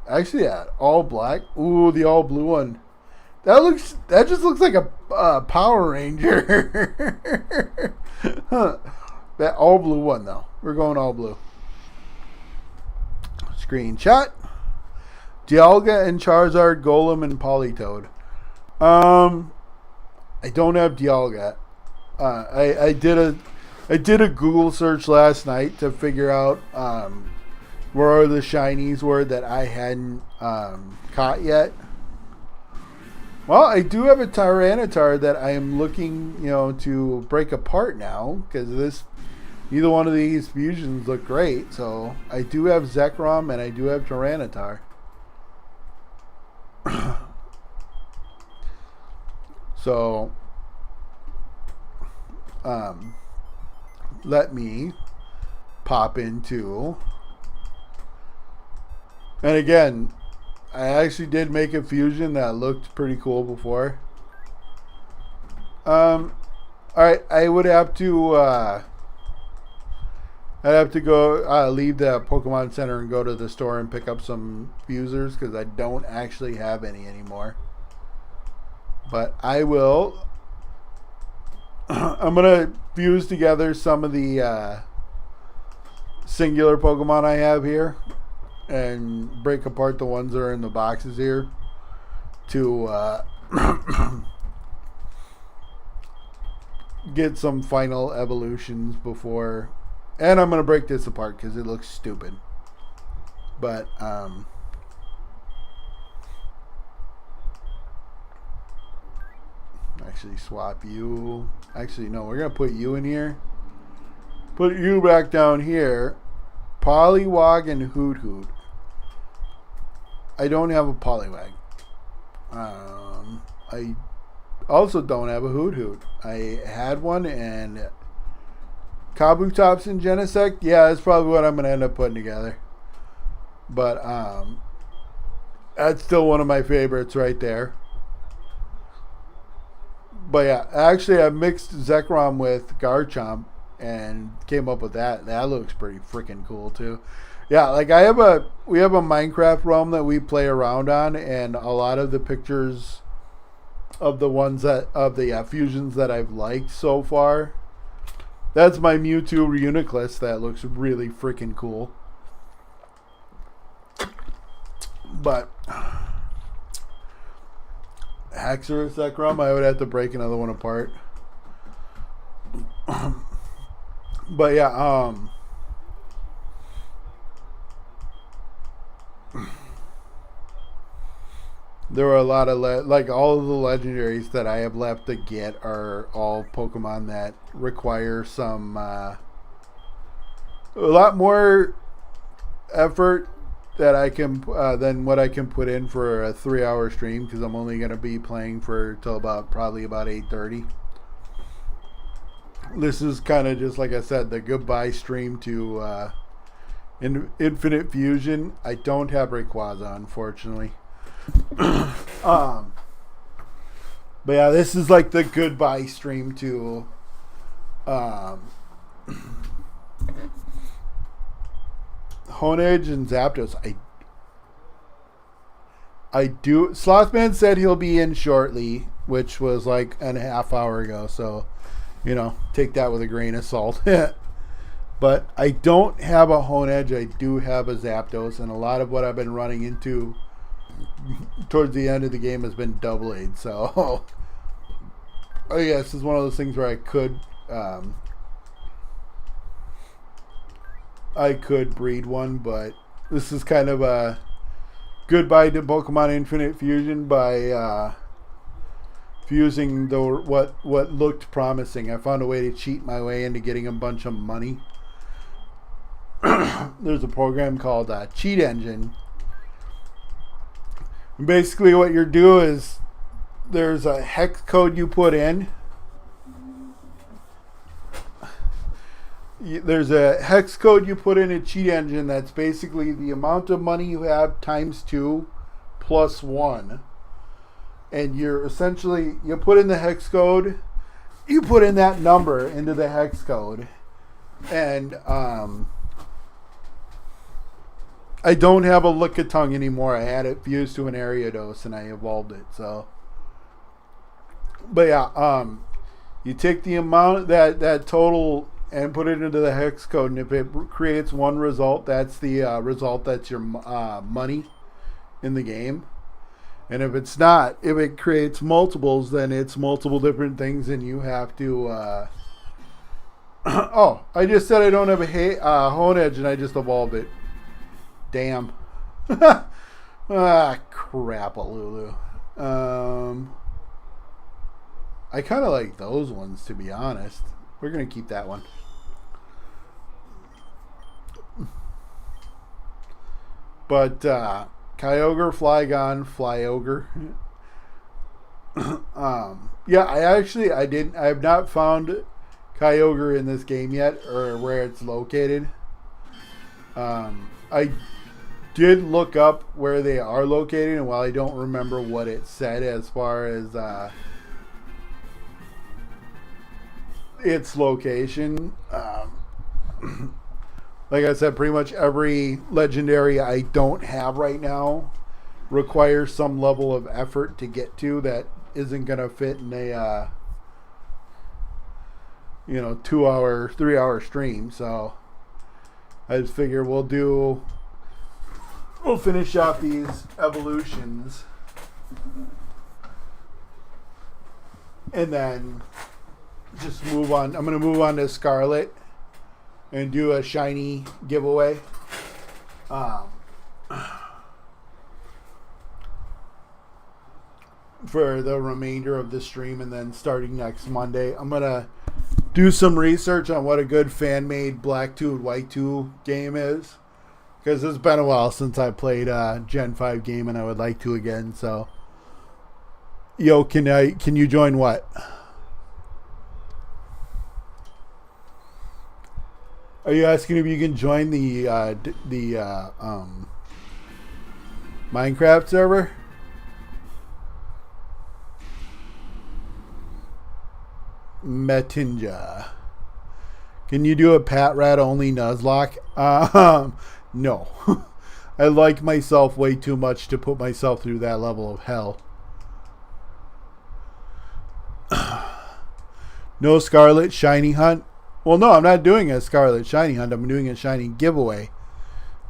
Actually, yeah, all black. Ooh, the all blue one. That just looks like a Power Ranger. Huh. That all blue one though. We're going all blue. Screenshot. Dialga and Charizard, Golem and Politoed. I don't have Dialga. I did a Google search last night to figure out where the shinies were that I hadn't caught yet. Well, I do have a Tyranitar that I am looking, to break apart now, because either one of these fusions look great. So I do have Zekrom and I do have Tyranitar. So let me pop into, and again, I actually did make a fusion that looked pretty cool before. Alright, I would have to I'd have to go leave the Pokemon Center and go to the store and pick up some fusers, because I don't actually have any anymore. But I will. I'm going to fuse together some of the singular Pokemon I have here and break apart the ones that are in the boxes here to get some final evolutions before. And I'm going to break this apart because it looks stupid. But actually swap you. Actually, no, we're going to put you in here. Put you back down here. Poliwag and Hoot Hoot. I don't have a Poliwag. I also don't have a Hoot Hoot. I had one, and Kabutops and Genesect. Yeah, that's probably what I'm going to end up putting together. But that's still one of my favorites right there. But yeah, actually I mixed Zekrom with Garchomp and came up with that. That looks pretty freaking cool too. Yeah, like we have a Minecraft realm that we play around on, and a lot of the pictures of the ones of the fusions that I've liked so far. That's my Mewtwo Reuniclus that looks really freaking cool. But Haxorus Zekrom, I would have to break another one apart. But yeah, there were a lot of like all of the legendaries that I have left to get are all Pokemon that require some a lot more effort that I can than what I can put in for a 3-hour stream, because I'm only going to be playing till probably about 8:30. This is kind of just, like I said, the goodbye stream to Infinite Fusion. I don't have Rayquaza, unfortunately. But yeah, this is like the goodbye stream to Honedge and Zapdos. I do. Slothman said he'll be in shortly, which was like a half hour ago. So, take that with a grain of salt. But I don't have a Honedge. I do have a Zapdos, and a lot of what I've been running into towards the end of the game has been double-A'd. So, oh yeah, this is one of those things where I could breed one, but this is kind of a goodbye to Pokemon Infinite Fusion by fusing what looked promising. I found a way to cheat my way into getting a bunch of money. There's a program called Cheat Engine. And basically what you do is there's a hex code you put in. There's a hex code you put in a Cheat Engine that's basically the amount of money you have times 2 plus 1. And you put in the hex code, you put in that number into the hex code. And I don't have a Lickitung anymore. I had it fused to an Ariados and I evolved it. So, but yeah, you take the amount that total and put it into the hex code, and if it creates one result, that's the result that's your money in the game. And if it's not, if it creates multiples, then it's multiple different things, and you have to. Oh, I just said I don't have a Honedge, and I just evolved it. Damn. Crap-a-lulu. I kind of like those ones, to be honest. We're going to keep that one. But, Kyogre, Flygon, Flyogre. Yeah, I have not found Kyogre in this game yet, or where it's located. I did look up where they are located, and while I don't remember what it said as far as its location, like I said, pretty much every legendary I don't have right now requires some level of effort to get to that isn't going to fit in a 2-hour, 3-hour stream. So I just figure we'll finish off these evolutions and then just move on. I'm going to move on to Scarlet and do a shiny giveaway. For the remainder of the stream, and then starting next Monday, I'm going to do some research on what a good fan-made Black 2 and White 2 game is. Because it's been a while since I played a Gen 5 game, and I would like to again. So, yo, can you join what? Are you asking if you can join the Minecraft server? Metinja. Can you do a Pat Rat only Nuzlocke? No. I like myself way too much to put myself through that level of hell. No Scarlet Shiny Hunt? Well, no, I'm not doing a Scarlet Shiny Hunt. I'm doing a Shiny giveaway.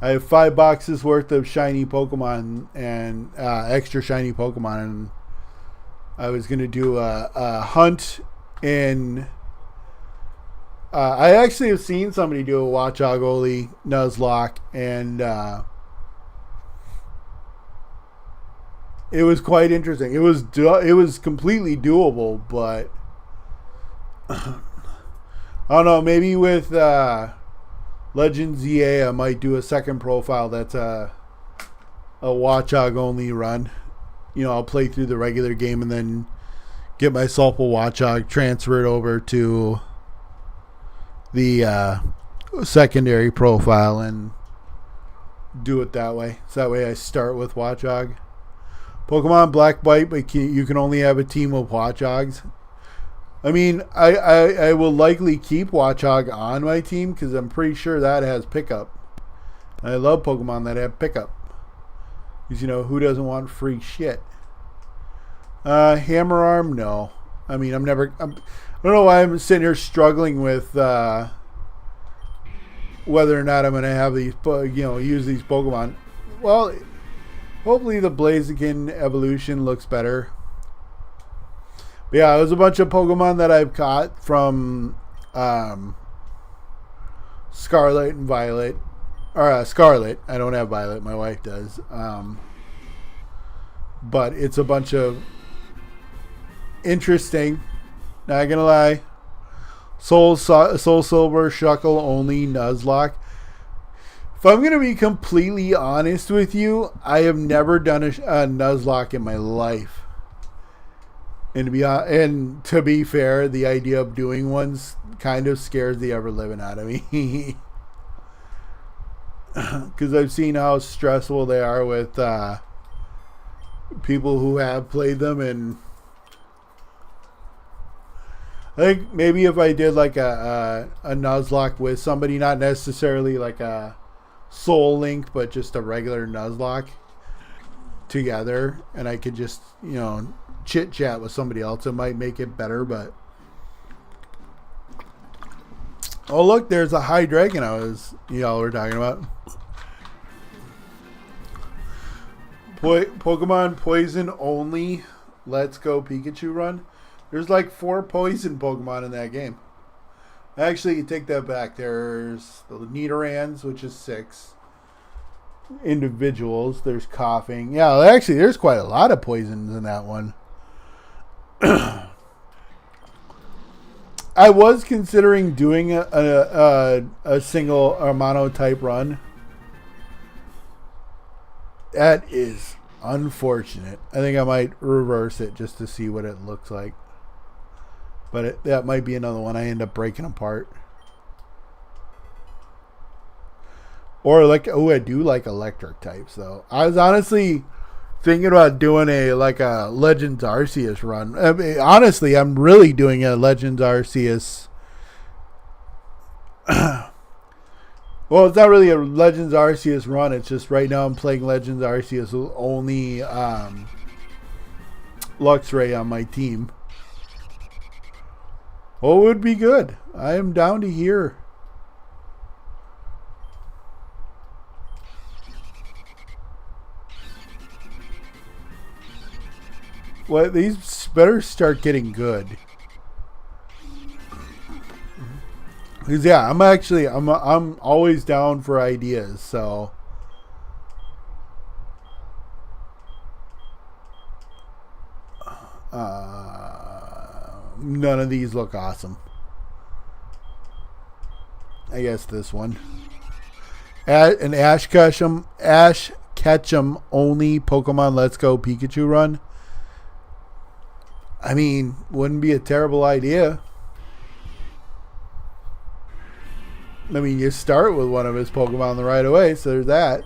I have 5 boxes worth of Shiny Pokemon and extra Shiny Pokemon. And I was going to do a hunt in... I actually have seen somebody do a Watchog Nuzlocke, and it was quite interesting. It was completely doable, but I don't know. Maybe with Legends EA, I might do a second profile that's a Watchog only run. I'll play through the regular game and then get myself a Watchog, transfer it over to the secondary profile and do it that way. So that way I start with Watchog. Pokemon Black White, but you can only have a team of Watchogs. I mean, I will likely keep Watchog on my team because I'm pretty sure that has pickup. I love Pokemon that have pickup. Because, who doesn't want free shit? Hammer Arm, no. I mean, I don't know why I'm sitting here struggling with whether or not I'm going to have these, use these Pokemon. Well, hopefully the Blaziken evolution looks better. But yeah, it was a bunch of Pokemon that I've caught from Scarlet and Violet. Or Scarlet. I don't have Violet. My wife does. But it's a bunch of interesting. Not going to lie. Soul Silver, Shuckle only, Nuzlocke. If I'm going to be completely honest with you, I have never done a Nuzlocke in my life. And to be fair, the idea of doing ones kind of scares the ever living out of me. Because I've seen how stressful they are with people who have played them. And I think maybe if I did like a Nuzlocke with somebody, not necessarily like a Soul Link, but just a regular Nuzlocke together, and I could just, chit chat with somebody else, it might make it better. But oh, look, there's a high dragon y'all were talking about. Pokemon Poison only. Let's Go Pikachu run. There's like 4 poison Pokemon in that game. Actually, you take that back. There's the Nidorans, which is 6 individuals. There's Coughing. Yeah, actually, there's quite a lot of poisons in that one. I was considering doing a single or mono type run. That is unfortunate. I think I might reverse it just to see what it looks like. But that might be another one I end up breaking apart. Or I do like electric types though. I was honestly thinking about doing a Legends Arceus run. I mean, honestly, I'm really doing a Legends Arceus. Well, it's not really a Legends Arceus run. It's just right now I'm playing Legends Arceus with only Luxray on my team. What would be good? I am down to hear. Well, these better start getting good. Because yeah, I'm always down for ideas. So none of these look awesome. I guess this one. An Ash Ketchum only Pokemon Let's Go Pikachu run. I mean, wouldn't be a terrible idea. I mean, you start with one of his Pokemon right away, so there's that.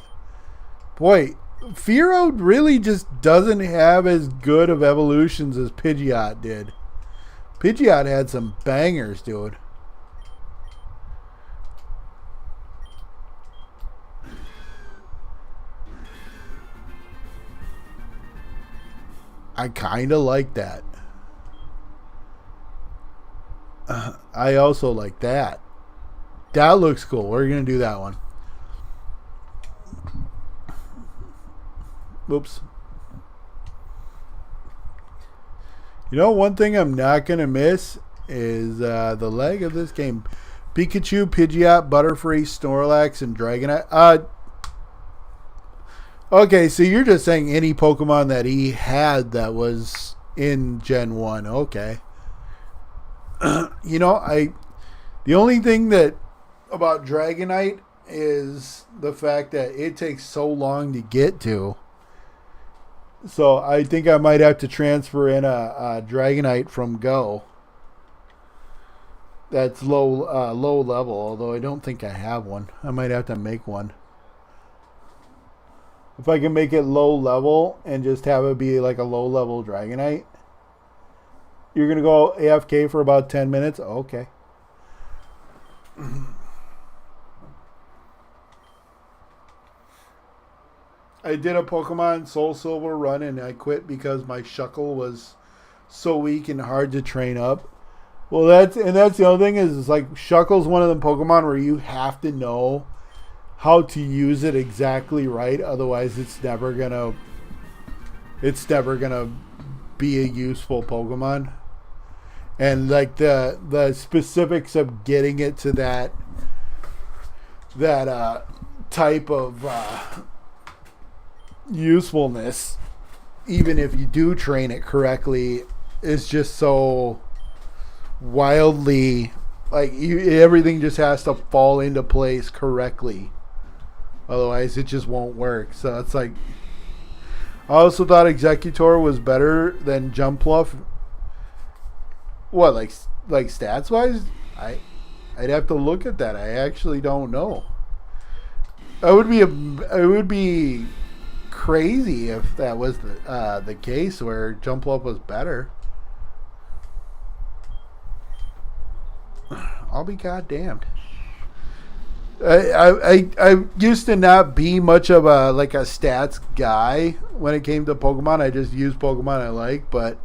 Boy, Fearow really just doesn't have as good of evolutions as Pidgeot did. Pidgeot had some bangers, dude. I kind of like that. I also like that. That looks cool. We're going to do that one. Oops. One thing I'm not going to miss is the leg of this game. Pikachu, Pidgeot, Butterfree, Snorlax, and Dragonite. Okay, so you're just saying any Pokemon that he had that was in Gen 1. Okay. The only thing that about Dragonite is the fact that it takes so long to get to. So I think I might have to transfer in a Dragonite from Go. That's low level, although I don't think I have one. I might have to make one. If I can make it low level and just have it be like a low level Dragonite. You're going to go AFK for about 10 minutes? Okay. I did a Pokemon Soul Silver run and I quit because my Shuckle was so weak and hard to train up. Well, that's the other thing is like Shuckle's one of them Pokemon where you have to know how to use it exactly right. Otherwise, it's never gonna be a useful Pokemon. And like the specifics of getting it to that type of usefulness, even if you do train it correctly, is just so wildly like everything just has to fall into place correctly. Otherwise, it just won't work. So it's like I also thought Executor was better than Jumpluff. What, like stats wise? I'd have to look at that. I actually don't know. It would be crazy if that was the case where Jumpluff was better. I'll be goddamned. I used to not be much of a stats guy when it came to Pokemon. I just used Pokemon I like, but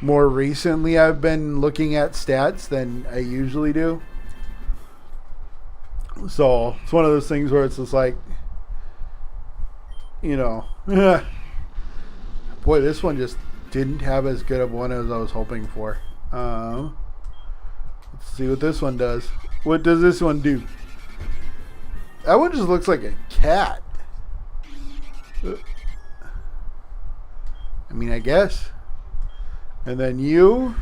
more recently I've been looking at stats than I usually do. So it's one of those things where it's just like, you know, boy, this one just didn't have as good of one as I was hoping for. Let's see what this one does. What does this one do? That one just looks like a cat. I mean, I guess. And then you.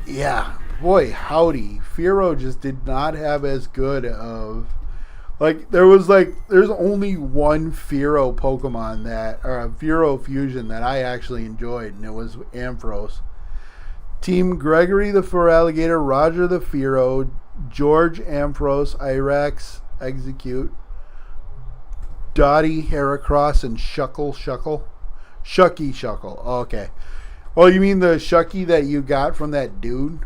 Yeah. Boy, howdy. Fearow just did not have as good of... there's only one Fearow Pokemon or a Fearow fusion that I actually enjoyed, and it was Ampharos. Team Gregory the Feraligatr, Roger the Fearow, George Ampharos, Irax Execute, Dottie Heracross, and Shucky Shuckle. Oh, okay. Oh, you mean the Shucky that you got from that dude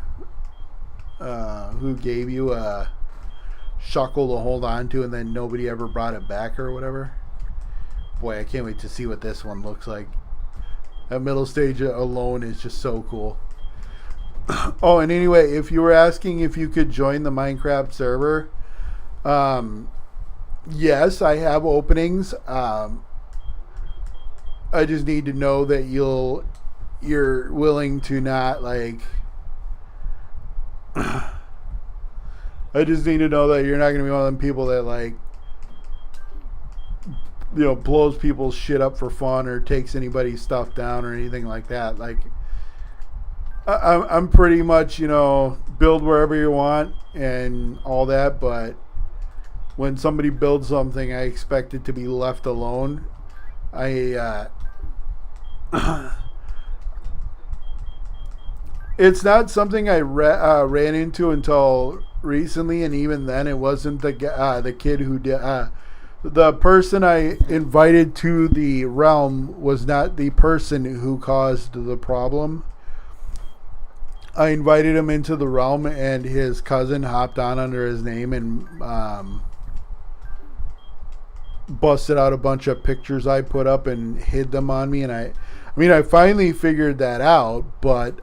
who gave you a Shuckle to hold on to and then nobody ever brought it back or whatever? Boy, I can't wait to see what this one looks like. That middle stage alone is just so cool. Oh, and anyway, if you were asking if you could join the Minecraft server, yes, I have openings. I just need to know that you're willing to not I just need to know that you're not going to be one of them people that blows people's shit up for fun or takes anybody's stuff down or anything like that. I'm pretty much, build wherever you want and all that, but when somebody builds something, I expect it to be left alone. It's not something I ran into until recently, and even then, it wasn't the kid who did. The person I invited to the realm was not the person who caused the problem. I invited him into the realm, and his cousin hopped on under his name and busted out a bunch of pictures I put up and hid them on me. And I finally figured that out, but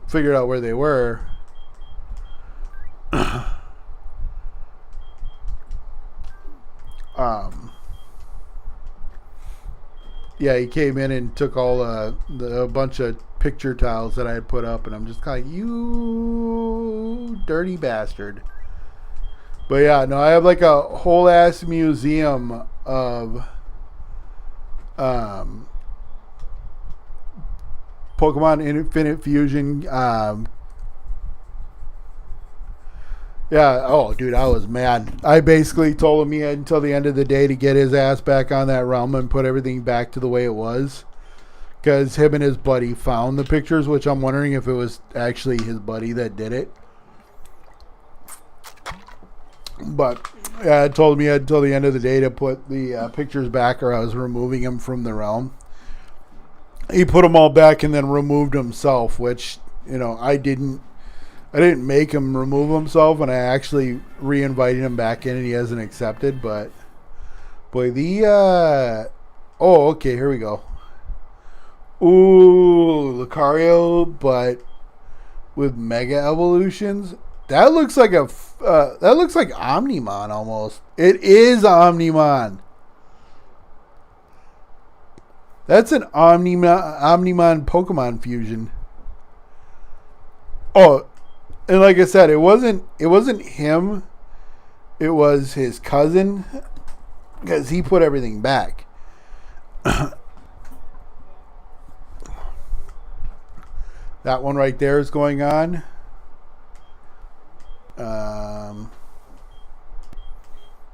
figured out where they were. Yeah, he came in and took all a bunch of picture tiles that I had put up, and I'm just kind of you dirty bastard. But yeah, no, I have a whole ass museum of Pokemon Infinite Fusion. Yeah, oh dude, I was mad. I basically told him he had until the end of the day to get his ass back on that realm and put everything back to the way it was. Because him and his buddy found the pictures, which I'm wondering if it was actually his buddy that did it. But Yeah, it told me until the end of the day to put the pictures back, or I was removing them from the realm. He put them all back and then removed himself, which, I didn't make him remove himself, and I actually re-invited him back in, and he hasn't accepted. But boy, okay, here we go. Ooh, Lucario, but with Mega Evolutions. That looks like Omnimon almost. It is Omnimon. That's an Omnimon Pokemon fusion. Oh, and like I said, it wasn't him. It was his cousin, because he put everything back. That one right there is going on.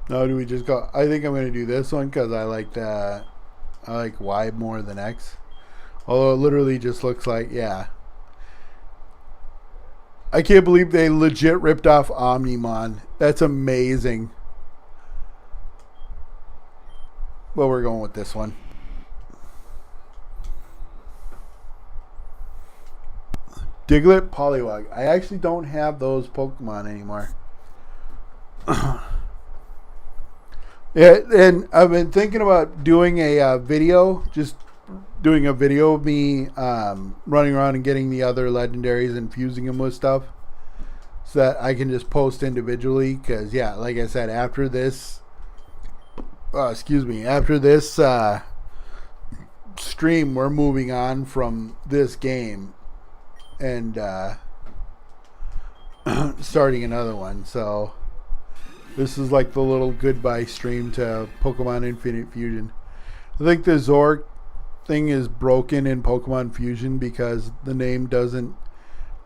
No, do we just go? I think I'm going to do this one because I like Y more than X. Although it literally just looks like, yeah. I can't believe they legit ripped off Omnimon. That's amazing. Well, we're going with this one. Diglett, Poliwag. I actually don't have those Pokemon anymore. Yeah, and I've been thinking about doing a video, just doing a video of me running around and getting the other legendaries and fusing them with stuff, so that I can just post individually. Because, yeah, like I said, after this, after this stream, we're moving on from this game and starting another one. So this is like the little goodbye stream to Pokemon Infinite Fusion. I think the Zork thing is broken in Pokemon Fusion because the name doesn't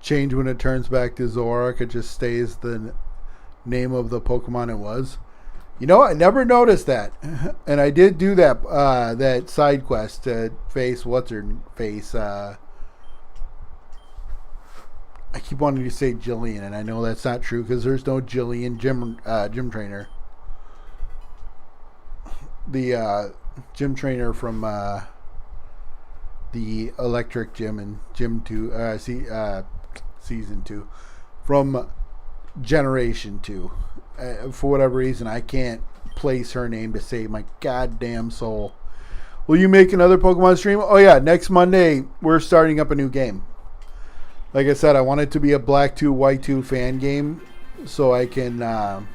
change when it turns back to Zoroark. It just stays the name of the Pokemon it was. I never noticed that. And I did do that that side quest to face what's-her-face. I keep wanting to say Jillian, and I know that's not true because there's no Jillian gym trainer. The gym trainer from the Electric Gym and Gym 2, Season 2, from Generation 2. For whatever reason, I can't place her name to save my goddamn soul. Will you make another Pokemon stream? Oh yeah, next Monday we're starting up a new game. Like I said, I want it to be a Black 2, White 2 fan game, so I can.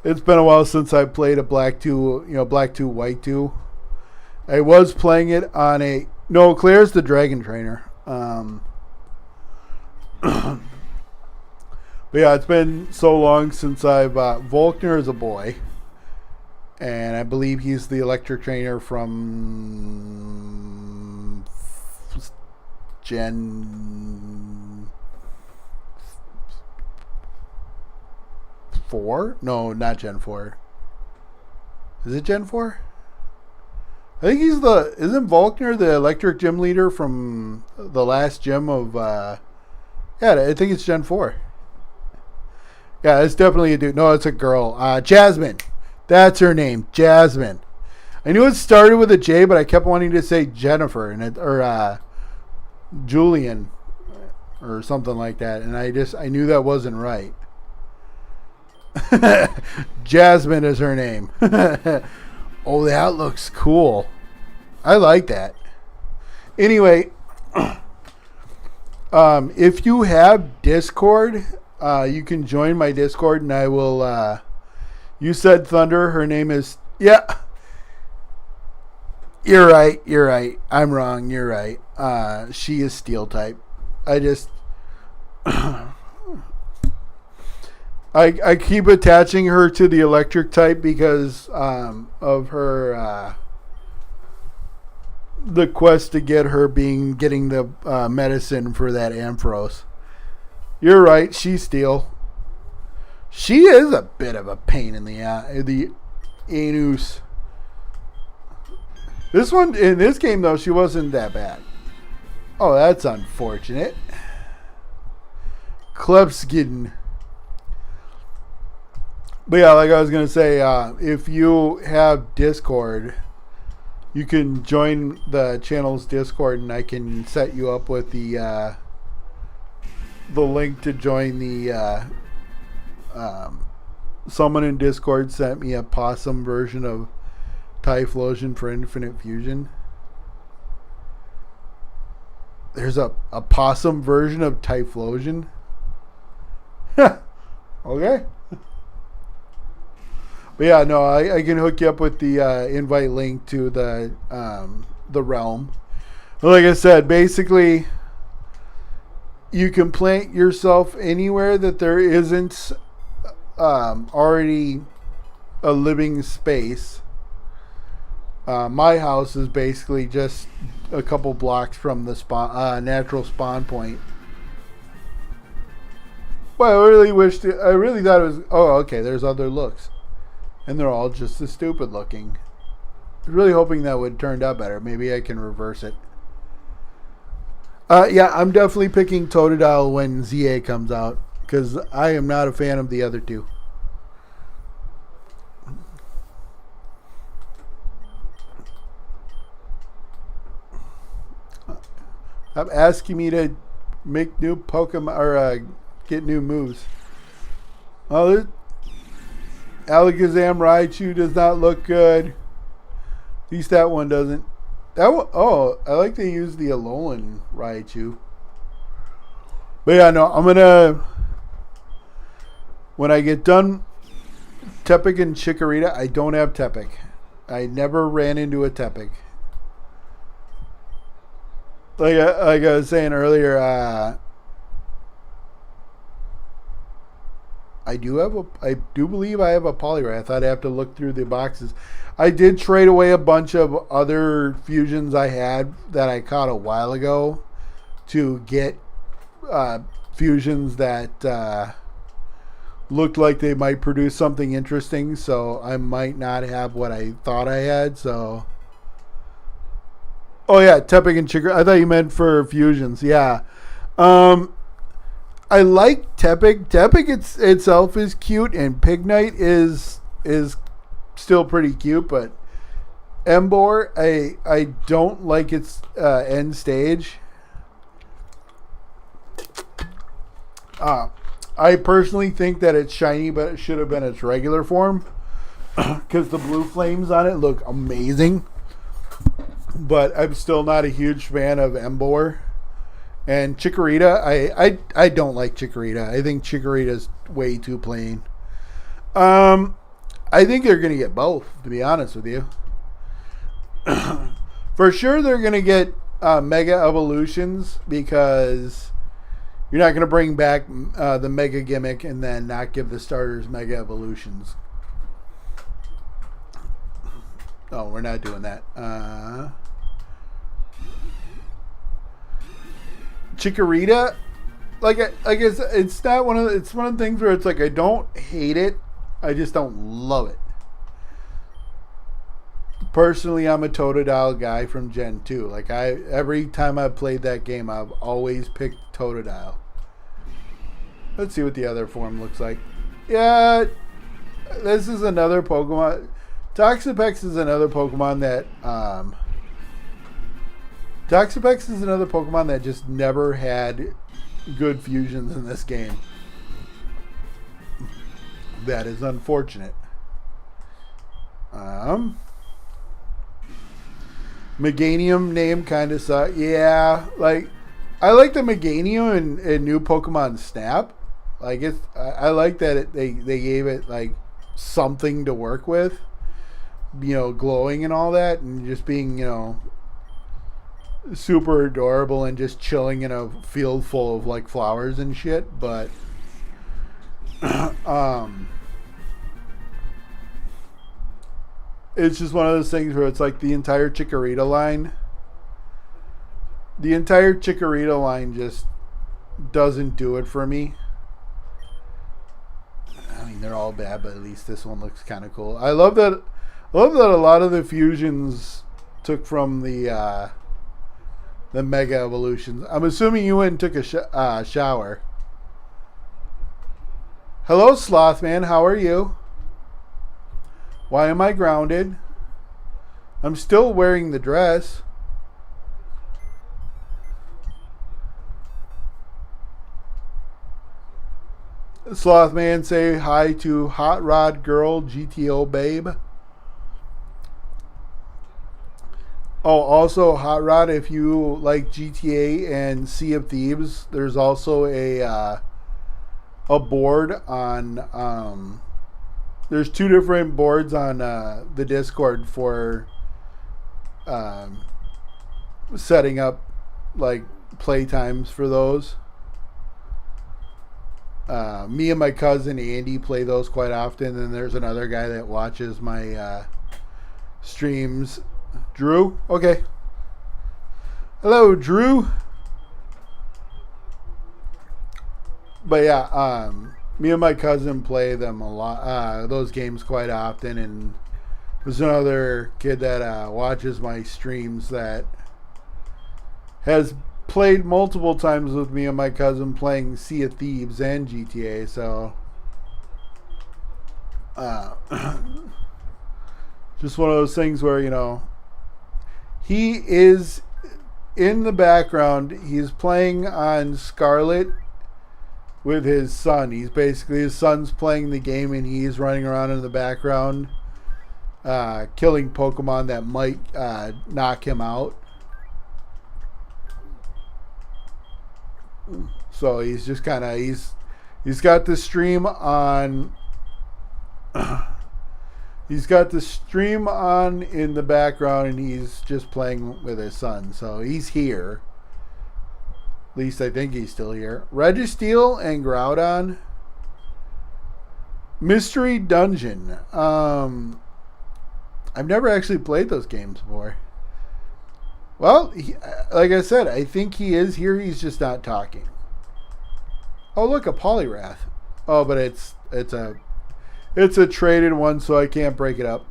It's been a while since I played a Black 2, Black 2, White 2. I was playing it on a. No, Claire's the Dragon Trainer. But yeah, it's been so long since I've. Volkner is a boy, and I believe he's the Electric Trainer from Gen 4? No, not Gen 4. Is it Gen 4? I think he's isn't Volkner the Electric Gym leader from the last gym of, yeah, I think it's Gen 4. Yeah, it's definitely a dude. No, it's a girl. Jasmine. That's her name. Jasmine. I knew it started with a J, but I kept wanting to say Jennifer, or Julian, or something like that, and I knew that wasn't right. Jasmine is her name. Oh, that looks cool. I like that. Anyway, if you have Discord, you can join my Discord, and I will. You said Thunder. Her name is. Yeah. You're right. I'm wrong. You're right. She is Steel type. I just. I keep attaching her to the electric type because of her the quest to get her getting the medicine for that Ampharos. You're right, she's Steel. She is a bit of a pain in the anus. This one in this game though, she wasn't that bad. Oh, that's unfortunate. Klebskin. But yeah, like I was gonna say, if you have Discord, you can join the channel's Discord, and I can set you up with the link to join the. Someone in Discord sent me a possum version of Typhlosion for Infinite Fusion. There's a possum version of Typhlosion. Okay. But yeah, no, I can hook you up with the invite link to the realm. But like I said, basically, you can plant yourself anywhere that there isn't already a living space. My house is basically just a couple blocks from the natural spawn point. Well, I really thought it was. Oh, okay. There's other looks, and they're all just as stupid looking. I was really hoping that would turn out better. Maybe I can reverse it. Yeah, I'm definitely picking Totodile when ZA comes out, because I am not a fan of the other two. Stop asking me to make new Pokemon or get new moves. Oh, this Alakazam Raichu does not look good. At least that one doesn't. That one, oh, I like they use the Alolan Raichu. But yeah, no, I'm gonna, when I get done Tepig and Chikorita, I don't have Tepig. I never ran into a Tepig. Like I was saying earlier, I do believe I have a Poliwrath. I'd have to look through the boxes. I did trade away a bunch of other fusions I had that I caught a while ago to get fusions that looked like they might produce something interesting. So I might not have what I thought I had. So, oh yeah, Tepig and Chikorita. I thought you meant for fusions. Yeah. I like Tepig. Tepig itself is cute, and Pignite is still pretty cute, but Emboar, I don't like its end stage. I personally think that it's shiny, but it should have been its regular form, because the blue flames on it look amazing. But I'm still not a huge fan of Emboar. And Chikorita, I don't like Chikorita. I think Chikorita's way too plain. I think they're going to get both, to be honest with you. For sure they're going to get Mega Evolutions, because you're not going to bring back the Mega gimmick and then not give the starters Mega Evolutions. Oh, we're not doing that. Chikorita, like I guess it's not one of the things where it's like I don't hate it, I just don't love it. Personally, I'm a Totodile guy from Gen 2. Like every time I've played that game, I've always picked Totodile. Let's see what the other form looks like. Yeah, this is another Pokemon. Toxapex is another Pokemon that Toxapex is another Pokemon that just never had good fusions in this game. That is unfortunate. Meganium name kind of sucks. Yeah, like I like the Meganium in new Pokemon Snap. Like I like that they gave it like something to work with. You know, glowing and all that, and just being, you know, super adorable and just chilling in a field full of like flowers and shit. But it's just one of those things where it's like the entire Chikorita line just doesn't do it for me. I mean, they're all bad, but at least this one looks kind of cool. I love that a lot of the fusions took from the Mega Evolutions. I'm assuming you went and took a shower. Hello, Slothman. How are you? Why am I grounded? I'm still wearing the dress. Slothman, say hi to Hot Rod Girl GTO Babe. Oh, also Hot Rod, if you like GTA and Sea of Thieves, there's also a board on there's two different boards on the Discord for setting up like play times for those. Me and my cousin Andy play those quite often, and there's another guy that watches my streams. Drew? Okay. Hello, Drew. But yeah, me and my cousin play them a lot, those games quite often, and there's another kid that watches my streams that has played multiple times with me and my cousin playing Sea of Thieves and GTA, so just one of those things where, you know, he is in the background. He's playing on Scarlet with his son. He's basically, his son's playing the game and he's running around in the background killing Pokemon that might knock him out. So he's just kind of, he's got the stream on he's got the stream on in the background and he's just playing with his son. So he's here. At least I think he's still here. Registeel and Groudon. Mystery Dungeon. I've never actually played those games before. Well, like I said, I think he is here. He's just not talking. Oh, look, a Poliwrath. Oh, but it's a traded one, so I can't break it up.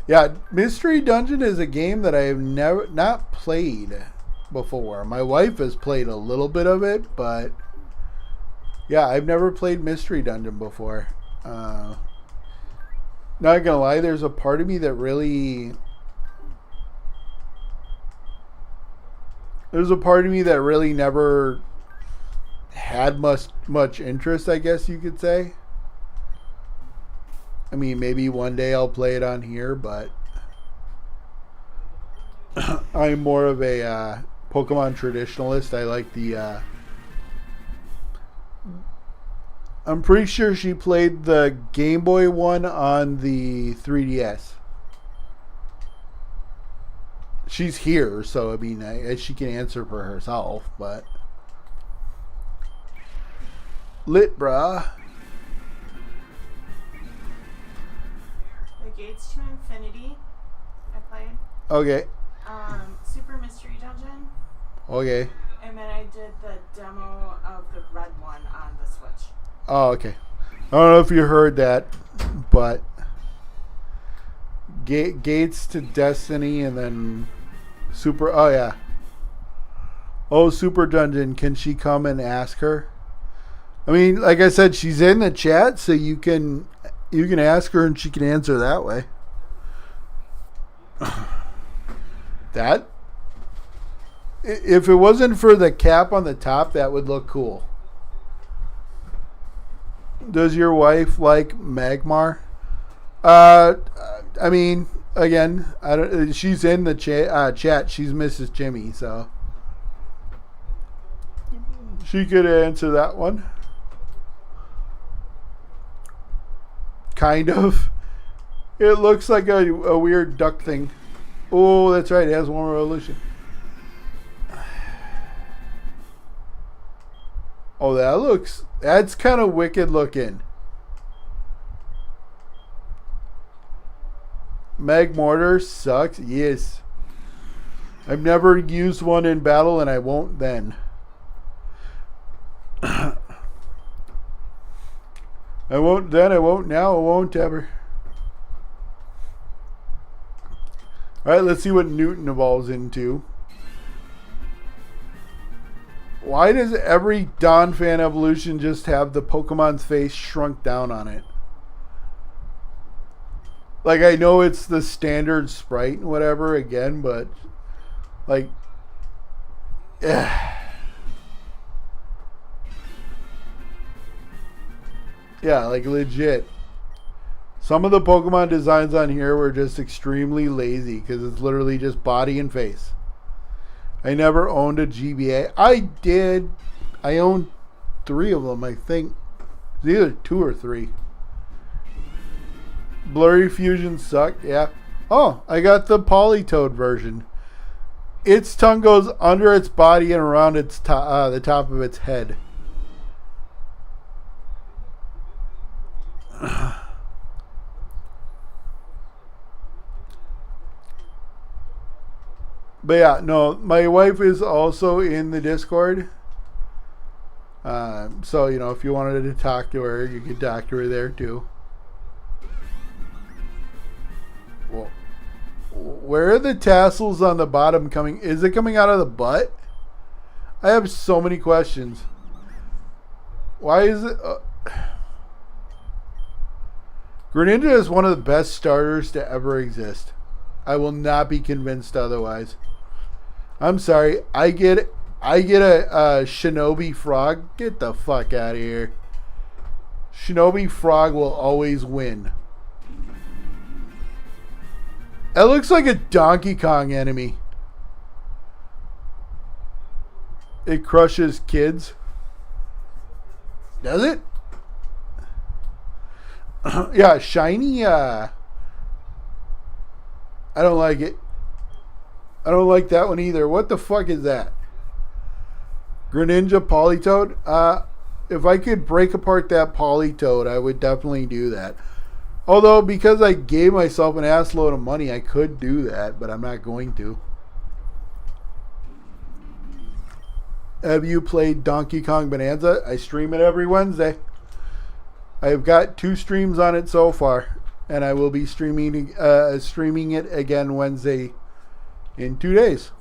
Yeah, Mystery Dungeon is a game that I have not played before. My wife has played a little bit of it, but yeah, I've never played Mystery Dungeon before. Not gonna lie, there's a part of me that really never had much interest, I guess you could say. I mean, maybe one day I'll play it on here, but I'm more of a Pokemon traditionalist. I like the I'm pretty sure she played the Game Boy one on the 3DS. She's here, so I mean, she can answer for herself, but lit, bruh. The Gates to Infinity, I played. Okay. Super Mystery Dungeon. Okay. And then I did the demo of the red one on the Switch. Oh, okay. I don't know if you heard that, but Gates to Destiny and then Super. Oh, yeah. Oh, Super Dungeon. Can she come and ask her? I mean, like I said, she's in the chat, so you can ask her and she can answer that way. That, if it wasn't for the cap on the top, that would look cool. Does your wife like Magmar? I mean, again, I don't. She's in the chat. She's Mrs. Jimmy, so she could answer that one. Kind of. It looks like a weird duck thing. Oh, that's right. It has one revolution. Oh, that's kind of wicked looking. Magmortar sucks. Yes. I've never used one in battle and I won't then. I won't then, I won't now, I won't ever. Alright, let's see what Newton evolves into. Why does every Donphan evolution just have the Pokemon's face shrunk down on it? Like, I know it's the standard sprite and whatever again, but like, yeah, like legit. Some of the Pokemon designs on here were just extremely lazy because it's literally just body and face. I never owned a GBA. I did. I owned 3 of them, I think. It's either 2 or 3. Blurry Fusion sucked, yeah. Oh, I got the Politoed version. Its tongue goes under its body and around its the top of its head. But yeah, no, my wife is also in the Discord. So, you know, if you wanted to talk to her, you could talk to her there too. Well, where are the tassels on the bottom coming? Is it coming out of the butt? I have so many questions. Why is it... Greninja is one of the best starters to ever exist. I will not be convinced otherwise. I'm sorry. I get a Shinobi Frog. Get the fuck out of here. Shinobi Frog will always win. It looks like a Donkey Kong enemy. It crushes kids. Does it? Yeah, shiny. I don't like it. I don't like that one either. What the fuck is that? Greninja Politoed? If I could break apart that Politoed, I would definitely do that. Although, because I gave myself an ass load of money, I could do that, but I'm not going to. Have you played Donkey Kong Bonanza? I stream it every Wednesday. I've got 2 streams on it so far, and I will be streaming it again Wednesday in 2 days.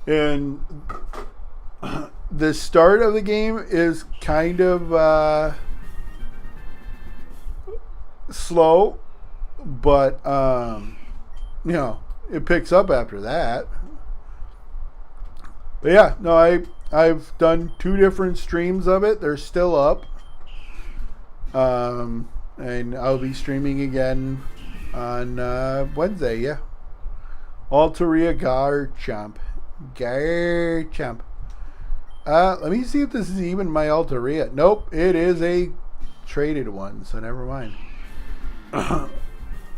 And the start of the game is kind of slow, but you know, it picks up after that. But yeah, no, I've done 2 different streams of it. They're still up. And I'll be streaming again on Wednesday, yeah. Altaria Garchomp. Let me see if this is even my Altaria. Nope, it is a traded one, so never mind.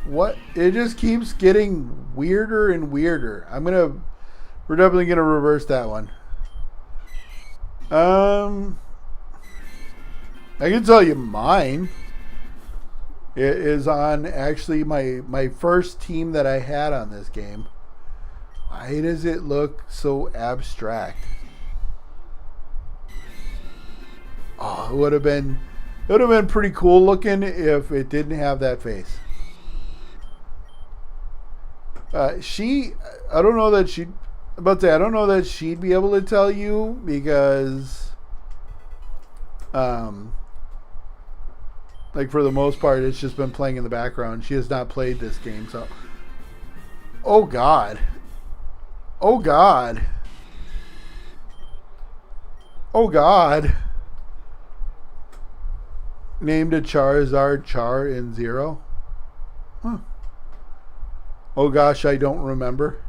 What? It just keeps getting weirder and weirder. We're definitely gonna reverse that one. I can tell you mine. It is on actually my first team that I had on this game. Why does it look so abstract? Oh, it would have been pretty cool looking if it didn't have that face. I don't know that she'd be able to tell you because, like for the most part, it's just been playing in the background. She has not played this game, so. Oh God. Oh God. Oh God. Named a Charizard Char in 0. Huh. Oh gosh, I don't remember.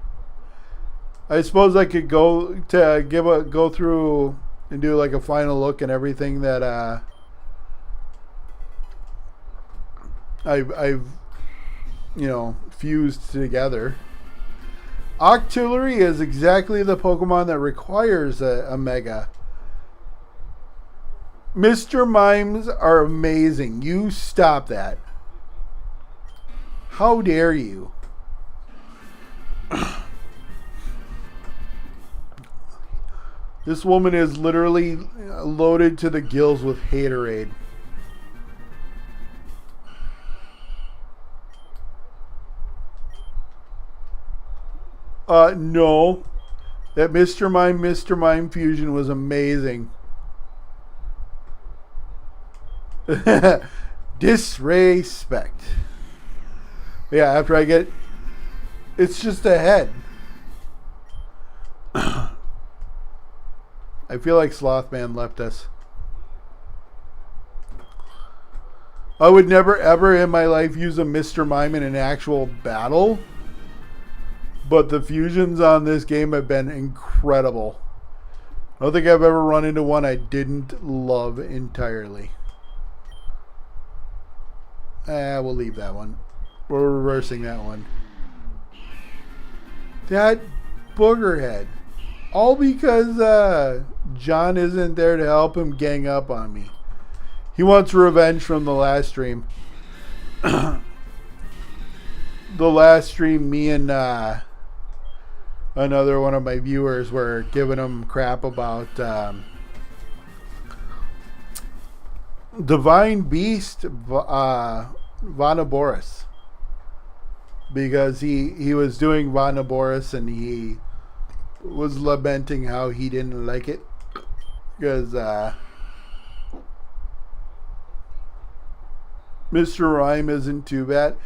I suppose I could go through and do like a final look and everything that I've fused together. Octillery is exactly the Pokemon that requires a Mega. Mr. Mimes are amazing. You stop that. How dare you? This woman is literally loaded to the gills with haterade. No. That Mr. Mime fusion was amazing. Disrespect. Yeah, after I get... It's just a head. I feel like Slothman left us. I would never ever in my life use a Mr. Mime in an actual battle. But the fusions on this game have been incredible. I don't think I've ever run into one I didn't love entirely. We'll leave that one. We're reversing that one. That booger head. All because John isn't there to help him gang up on me. He wants revenge from the last stream. The last stream, me and another one of my viewers were giving him crap about Divine Beast Vanaboris. Because he was doing Vanaboris and he was lamenting how he didn't like it. Because Mr. Rhyme isn't too bad.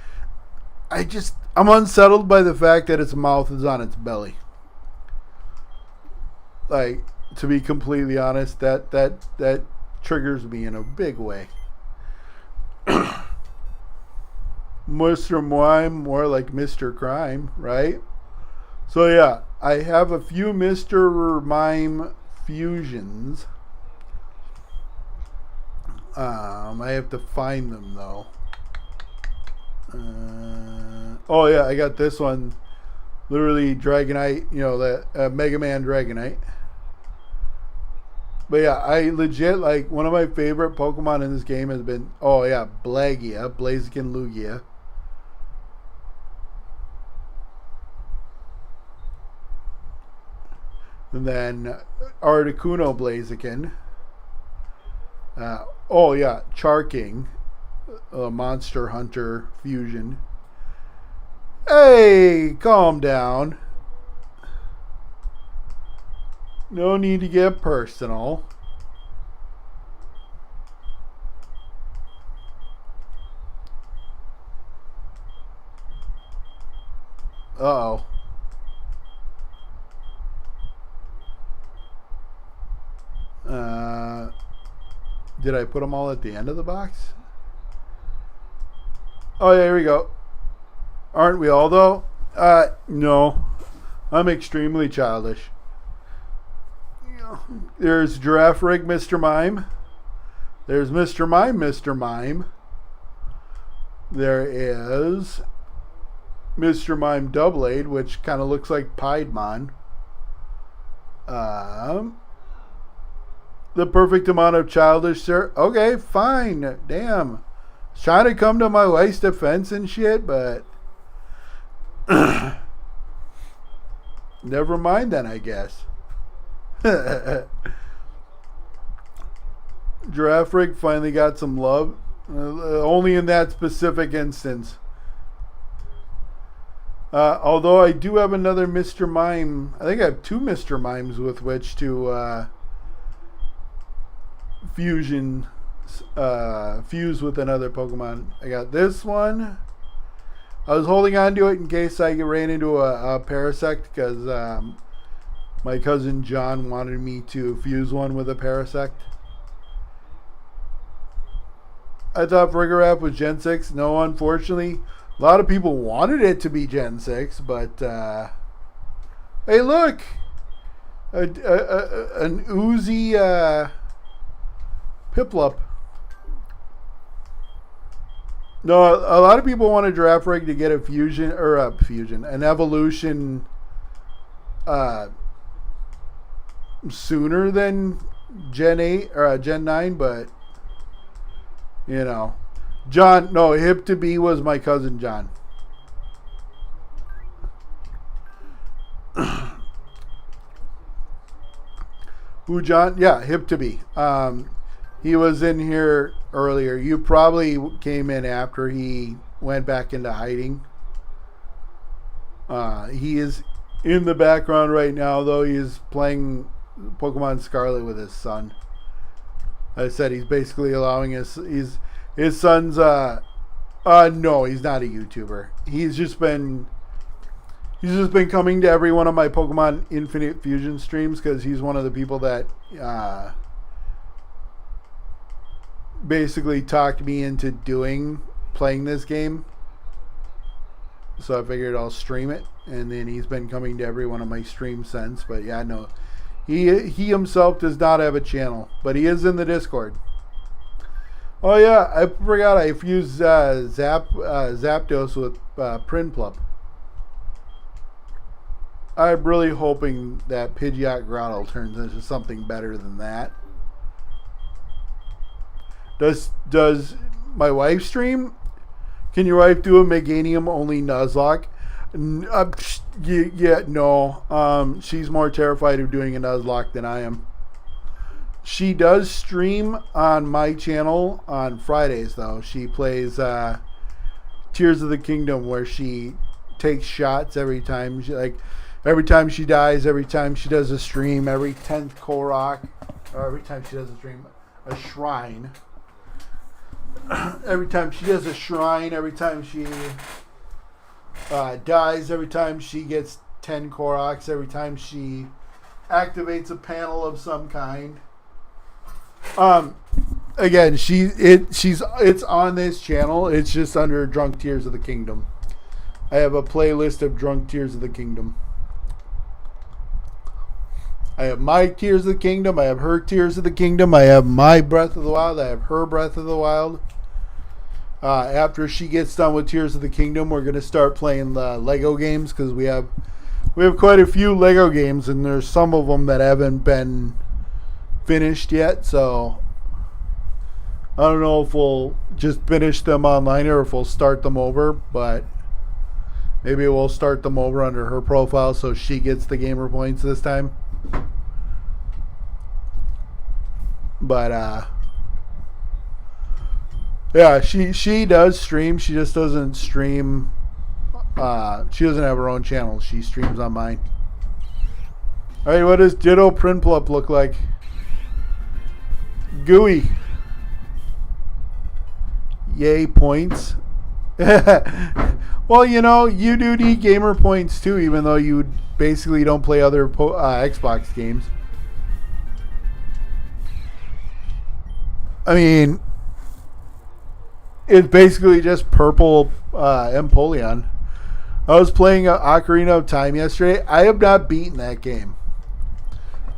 I'm unsettled by the fact that its mouth is on its belly. Like, to be completely honest, that triggers me in a big way. Mr. Mime, more like Mr. Crime, right? So yeah, I have a few Mr. Mime fusions. I have to find them though. Oh yeah, I got this one. Literally Dragonite, the Mega Man Dragonite. But yeah, I legit, like, one of my favorite Pokemon in this game has been, Blaziken Lugia. And then Articuno Blaziken. Charking. Monster Hunter fusion. Hey, calm down. No need to get personal. Uh-oh. Did I put them all at the end of the box? Oh, yeah, here we go. Aren't we all, though? No. I'm extremely childish. There's Giraffe Rig Mr. Mime. There's Mr. Mime, Mr. Mime. There is Mr. Mime Doublade, which kind of looks like Piedmon. The perfect amount of childish, sir. Okay, fine. Damn. I was trying to come to my wife's defense and shit, but never mind then, I guess. Giraffe Rig finally got some love. Only in that specific instance. Although I do have another Mr. Mime. I think I have two Mr. Mimes with which to fuse with another Pokemon. I got this one. I was holding on to it in case I ran into a Parasect because my cousin John wanted me to fuse one with a Parasect. I thought Frigoraph was Gen 6. No, unfortunately. A lot of people wanted it to be Gen 6, but hey, look! An oozy Piplup. No, a lot of people want a Giraffe Rig to get a fusion, or an evolution sooner than Gen 8 or Gen 9, but John, no, Hip to Be was my cousin John. Who, John? Yeah, Hip to Be. He was in here earlier. You probably came in after he went back into hiding. He is in the background right now, though. He is playing Pokemon Scarlet with his son. I said he's basically allowing his son's no, he's not a YouTuber. He's just been coming to every one of my Pokemon Infinite Fusion streams because he's one of the people that basically talked me into playing this game. So I figured I'll stream it, and then he's been coming to every one of my streams since. But yeah, no, he himself does not have a channel, but he is in the Discord. Oh yeah, I forgot I used Zapdos with Prinplup. I'm really hoping that Pidgeot Grotto turns into something better than that. Does my wife stream? Can your wife do a Meganium only Nuzlocke? Yeah, no. She's more terrified of doing a Nuzlocke than I am. She does stream on my channel on Fridays, though. She plays Tears of the Kingdom, where she takes shots every time. Every time she dies, every time she does a stream, every 10th Korok, or every time she does a stream, a shrine. Every time she does a shrine, every time she dies, every time she gets 10 Koroks, every time she activates a panel of some kind. Again, it's on this channel. It's just under Drunk Tears of the Kingdom. I have a playlist of Drunk Tears of the Kingdom. I have my Tears of the Kingdom. I have her Tears of the Kingdom. I have my Breath of the Wild. I have her Breath of the Wild. After she gets done with Tears of the Kingdom, we're going to start playing the Lego games because we have quite a few Lego games, and there's some of them that haven't been finished yet. So I don't know if we'll just finish them online or if we'll start them over, but maybe we'll start them over under her profile so she gets the gamer points this time. But yeah, she does stream. She just doesn't stream. She doesn't have her own channel. She streams on mine. All right, what does Ditto Prinplup look like? Gooey. Yay, points. Well, you do need gamer points too, even though you basically don't play other Xbox games. I mean, it's basically just purple Empoleon. I was playing Ocarina of Time yesterday. I have not beaten that game.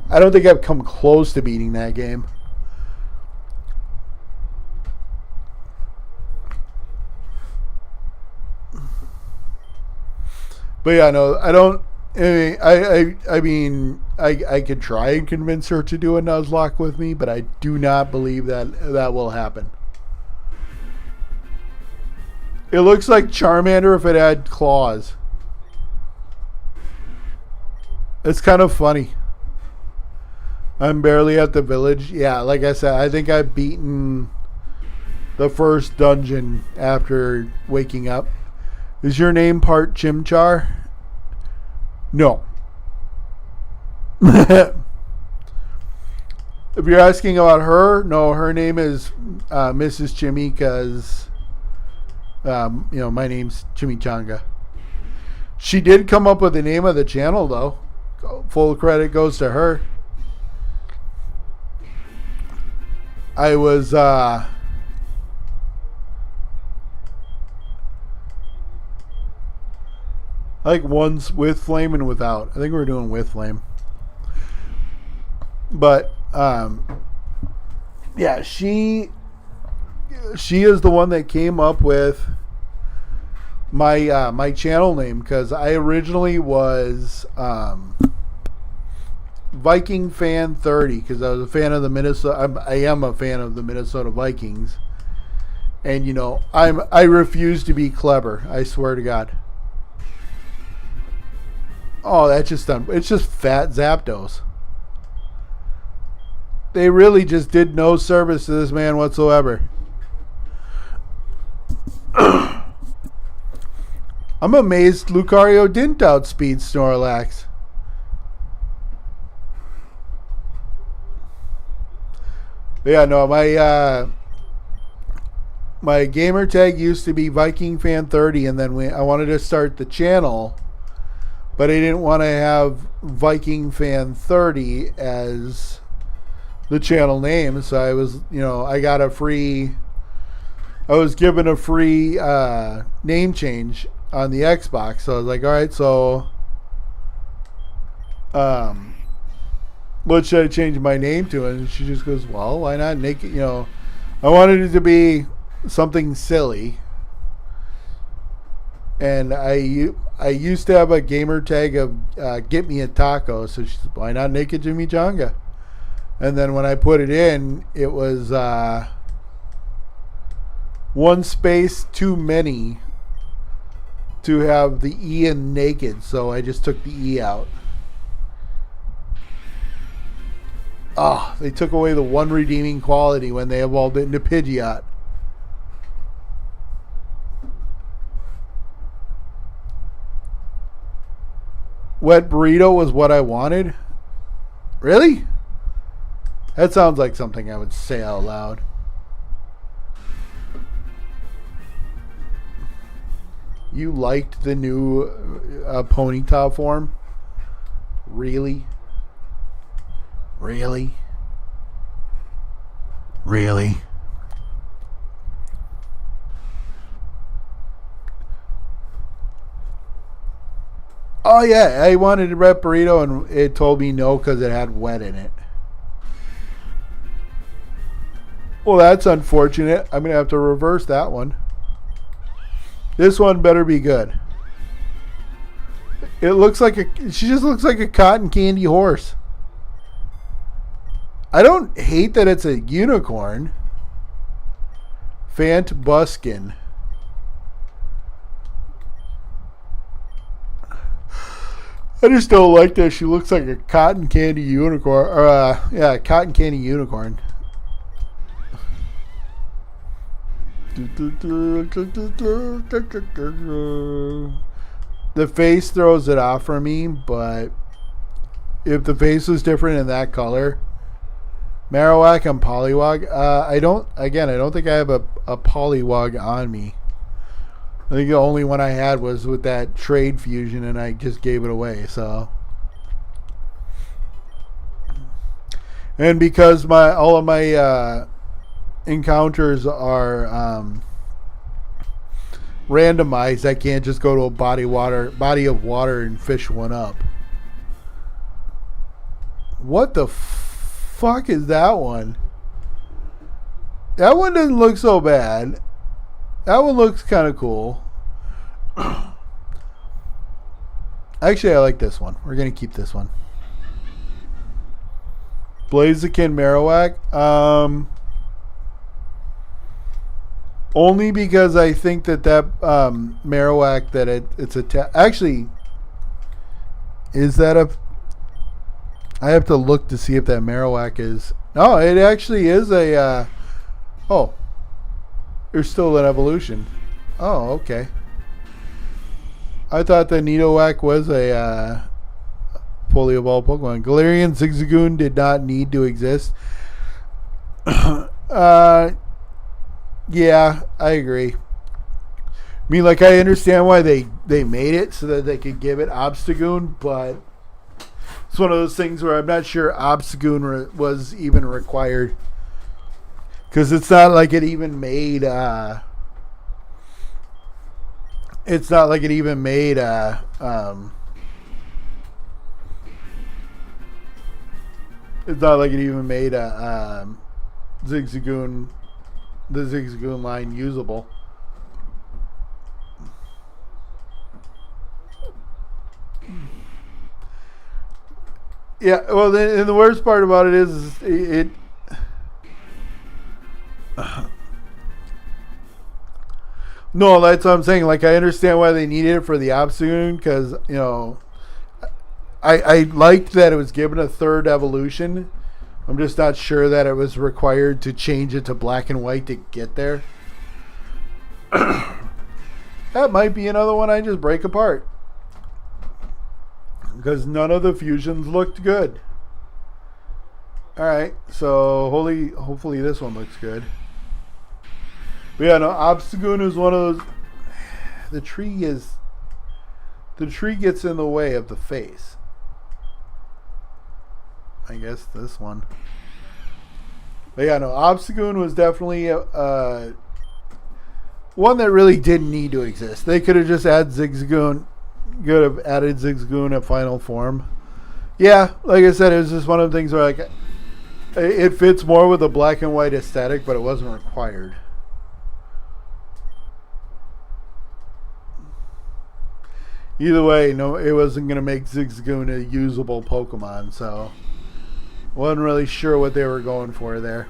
I don't think I've come close to beating that game. But yeah, no, I don't. I mean, I could try and convince her to do a Nuzlocke with me, but I do not believe that will happen. It looks like Charmander if it had claws. It's kind of funny. I'm barely at the village. Yeah, like I said, I think I've beaten the first dungeon after waking up. Is your name part Chimchar? No. If you're asking about her, no, her name is Mrs. Chimmy because, my name's Chimichanga. She did come up with the name of the channel, though. Full credit goes to her. I was, like one's with flame and without. I think we're doing with flame. But, yeah, she is the one that came up with my channel name because I originally was Viking Fan 30 because I was a fan of the Minnesota. I am a fan of the Minnesota Vikings, and I refuse to be clever. I swear to God. Oh, that's just done. It's just fat Zapdos. They really just did no service to this man whatsoever. I'm amazed Lucario didn't outspeed Snorlax. Yeah, no, my gamer tag used to be Viking Fan 30, and then I wanted to start the channel, but I didn't want to have Viking Fan 30 as the channel name, so I was, I was given a free name change on the Xbox. So I was like, all right, so what should I change my name to? And she just goes, well, why not Naked? I wanted it to be something silly. And I used to have a gamer tag of get me a taco. So she said, why not NakdChimichanga? And then when I put it in, it was one space too many to have the E in naked, so I just took the E out. Oh, they took away the one redeeming quality when they evolved it into Pidgeot. Wet burrito was what I wanted? Really? That sounds like something I would say out loud. You liked the new ponytail form? Really? Really? Really? Oh yeah, I wanted a red burrito and it told me no because it had wet in it. Well, that's unfortunate. I'm going to have to reverse that one. This one better be good. It looks like she just looks like a cotton candy horse. I don't hate that it's a unicorn. Fant Buskin. I just don't like that she looks like a cotton candy unicorn. Or, cotton candy unicorn. The face throws it off for me, but if the face was different in that color, Marowak and Poliwag, I don't think I have a Poliwag on me. I think the only one I had was with that trade fusion, and I just gave it away. So, and because all of my encounters are randomized, I can't just go to a body of water and fish one up. What the fuck is that one? That one doesn't look so bad. That one looks kind of cool. Actually, I like this one. We're going to keep this one. Blaziken Marowak. Only because I think that Marowak, that it's a... Actually, is that a... I have to look to see if that Marowak is... No, it actually is a... oh. There's still an evolution. Oh, okay. I thought the Nidoquack was a fully evolved Pokemon. Galarian Zigzagoon did not need to exist. Yeah, I agree. I mean, like, I understand why they made it so that they could give it Obstagoon, but it's one of those things where I'm not sure Obstagoon was even required. Because it's not like it even made... it's not like it even made... it's not like it even made Zigzagoon... the Zigzagoon line usable. Yeah, well, and the worst part about it is it no, that's what I'm saying. Like, I understand why they needed it for the Obstagoon, because, you know, I liked that it was given a third evolution. I'm just not sure that it was required to change it to black and white to get there. That might be another one I just break apart, because none of the fusions looked good. Alright, so hopefully this one looks good. But yeah, no, Obstagoon is one of those. The tree gets in the way of the face. I guess this one. But yeah, no, Obstagoon was definitely one that really didn't need to exist. They could have just added Zigzagoon. Could have added Zigzagoon at final form. Yeah, like I said, it was just one of the things where like it fits more with a black and white aesthetic, but it wasn't required. Either way, no, it wasn't going to make Zigzagoon a usable Pokemon, so wasn't really sure what they were going for there.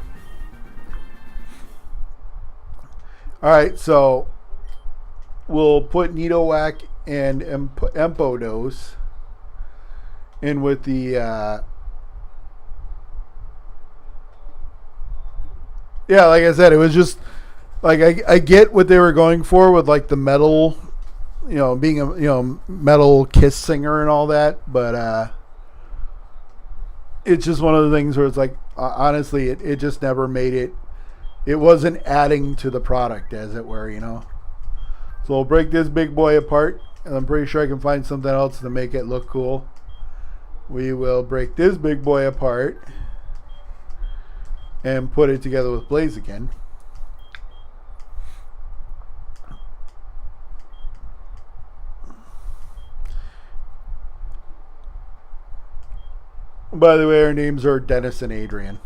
Alright, so we'll put Nidoquack and Empodos in with the yeah, like I said, it was just like I get what they were going for with like the metal, you know, being a metal kiss singer and all that, but it's just one of the things where it's like honestly, it just never made it. It wasn't adding to the product, as it were, you know. So we'll break this big boy apart, and I'm pretty sure I can find something else to make it look cool. We will break this big boy apart and put it together with Blaziken. By the way, our names are Dennis and Adrian.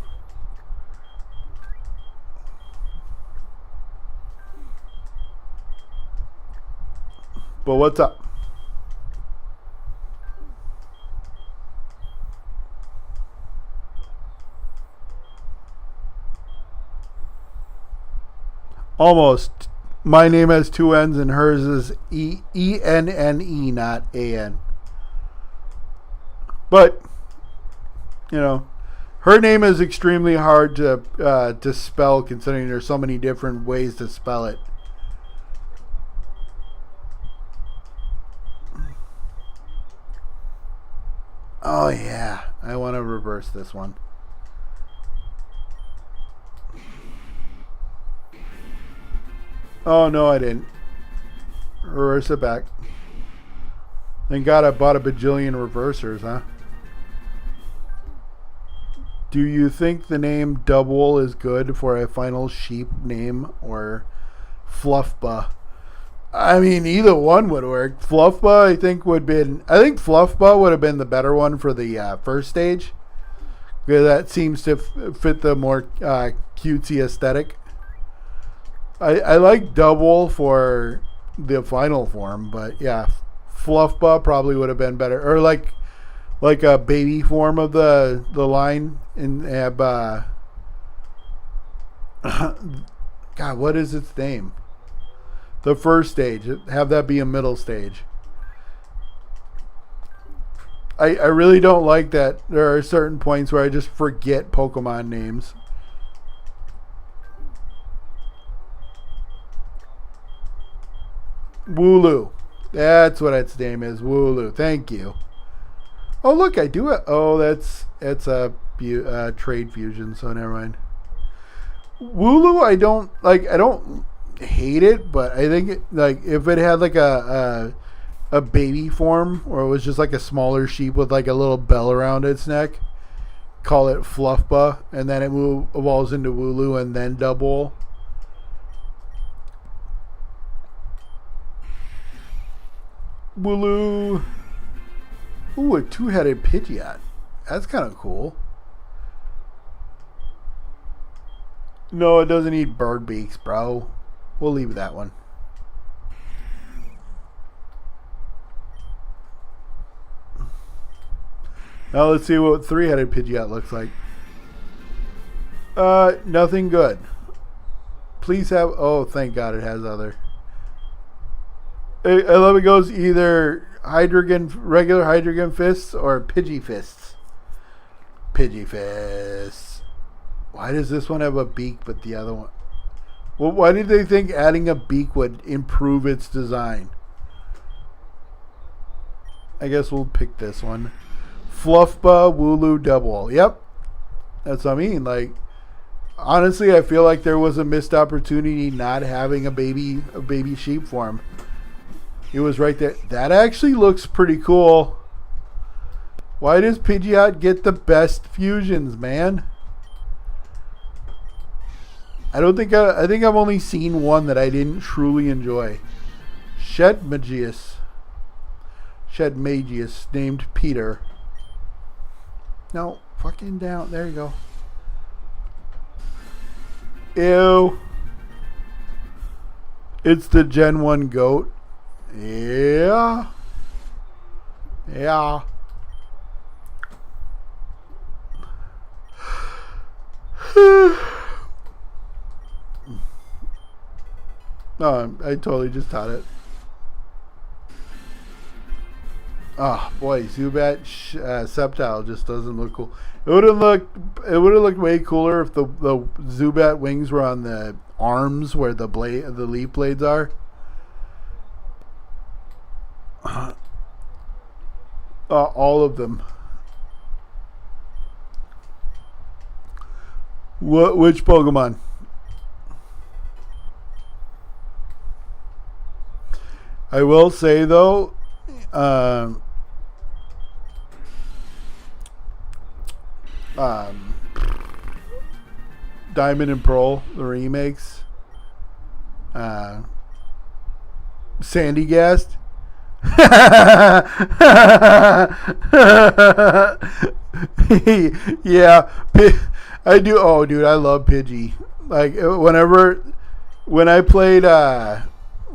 But what's up? Almost. My name has two N's and hers is E-N-N-E, not A-N. But, you know, her name is extremely hard to spell, considering there's so many different ways to spell it. Oh yeah, I want to reverse this one. Oh no, I didn't. Reverse it back. Thank God I bought a bajillion reversers, huh? Do you think the name Double is good for a final sheep name, or Fluffba? I mean, either one would work. Fluffba, I think Fluffba would have been the better one for the first stage, because that seems to fit the more cutesy aesthetic. I like Double for the final form, but yeah, Fluffba probably would have been better, or like a baby form of the line, and have God, what is its name? The first stage. Have that be a middle stage. I really don't like that. There are certain points where I just forget Pokemon names. Wooloo. That's what its name is. Wooloo. Thank you. Oh, look, I do it. Oh, that's a trade fusion, so never mind. Wooloo, I don't hate it, but I think if it had like a baby form, or it was just like a smaller sheep with like a little bell around its neck, call it Fluffba, and then it evolves into Wooloo and then Double. Wooloo. Ooh, a two-headed Pidgeot. That's kind of cool. No, it doesn't eat bird beaks, bro. We'll leave that one. Now let's see what three-headed Pidgeot looks like. Nothing good. Please have... Oh, thank God it has other. I love it goes either regular Hydreigon fists or Pidgeyfists. Pidgeyfists. Why does this one have a beak but the other one... Well, why did they think adding a beak would improve its design? I guess we'll pick this one. Fluffba, Wooloo, Double. Yep. That's what I mean. Like, honestly, I feel like there was a missed opportunity not having a baby sheep form. It was right there. That actually looks pretty cool. Why does Pidgeot get the best fusions, man? I think I've only seen one that I didn't truly enjoy. Shedmagius, named Peter. No, fucking down. There you go. Ew. It's the Gen 1 goat. Yeah. Yeah. No, I totally just taught it. Oh boy, Zubat Sceptile just doesn't look cool. It would have looked way cooler if the Zubat wings were on the arms where the leaf blades are. All of them. Which Pokemon? I will say though, Diamond and Pearl, the remakes, Sandygast. Yeah, I do. Oh, dude, I love Pidgey. Like when I played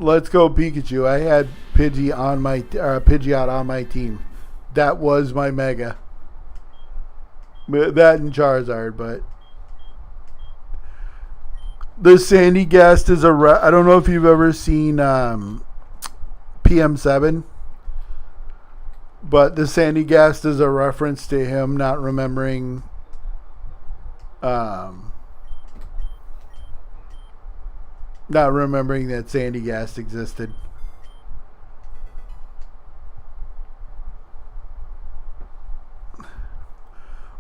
Let's Go Pikachu, I had Pidgeot on my team. That was my mega. That and Charizard, but the Sandygast is I don't know if you've ever seen PM7, but the Sandygast is a reference to him not remembering that Sandygast existed.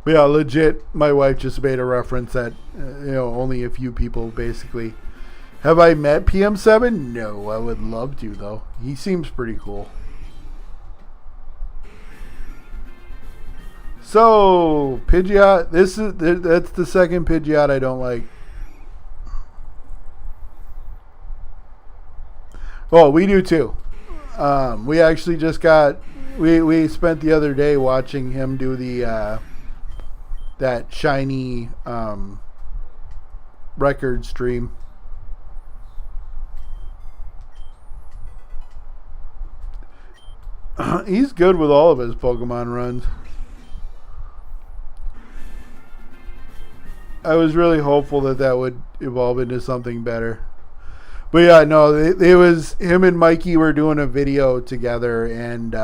But yeah, legit, my wife just made a reference that only a few people basically. Have I met PM7? No, I would love to though. He seems pretty cool. So Pidgeot, that's the second Pidgeot I don't like. Oh, we do too. We actually just we spent the other day watching him do the that shiny record stream. He's good with all of his Pokemon runs. I was really hopeful that would evolve into something better. But yeah, no, it was him and Mikey were doing a video together, and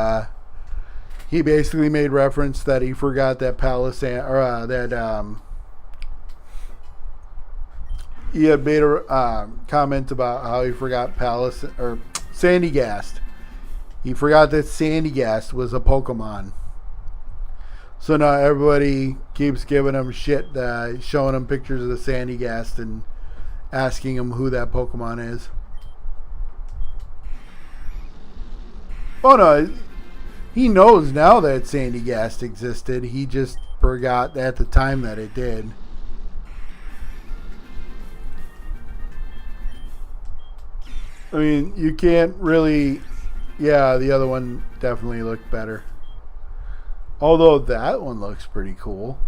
he basically made reference that he forgot that he had made a comment about how he forgot Sandygast. He forgot that Sandygast was a Pokemon. So now everybody keeps giving him shit, showing him pictures of the Sandygast and asking him who that Pokemon is. Oh no, he knows now that Sandygast existed. He just forgot at the time that it did. I mean, you can't really... Yeah, the other one definitely looked better. Although that one looks pretty cool.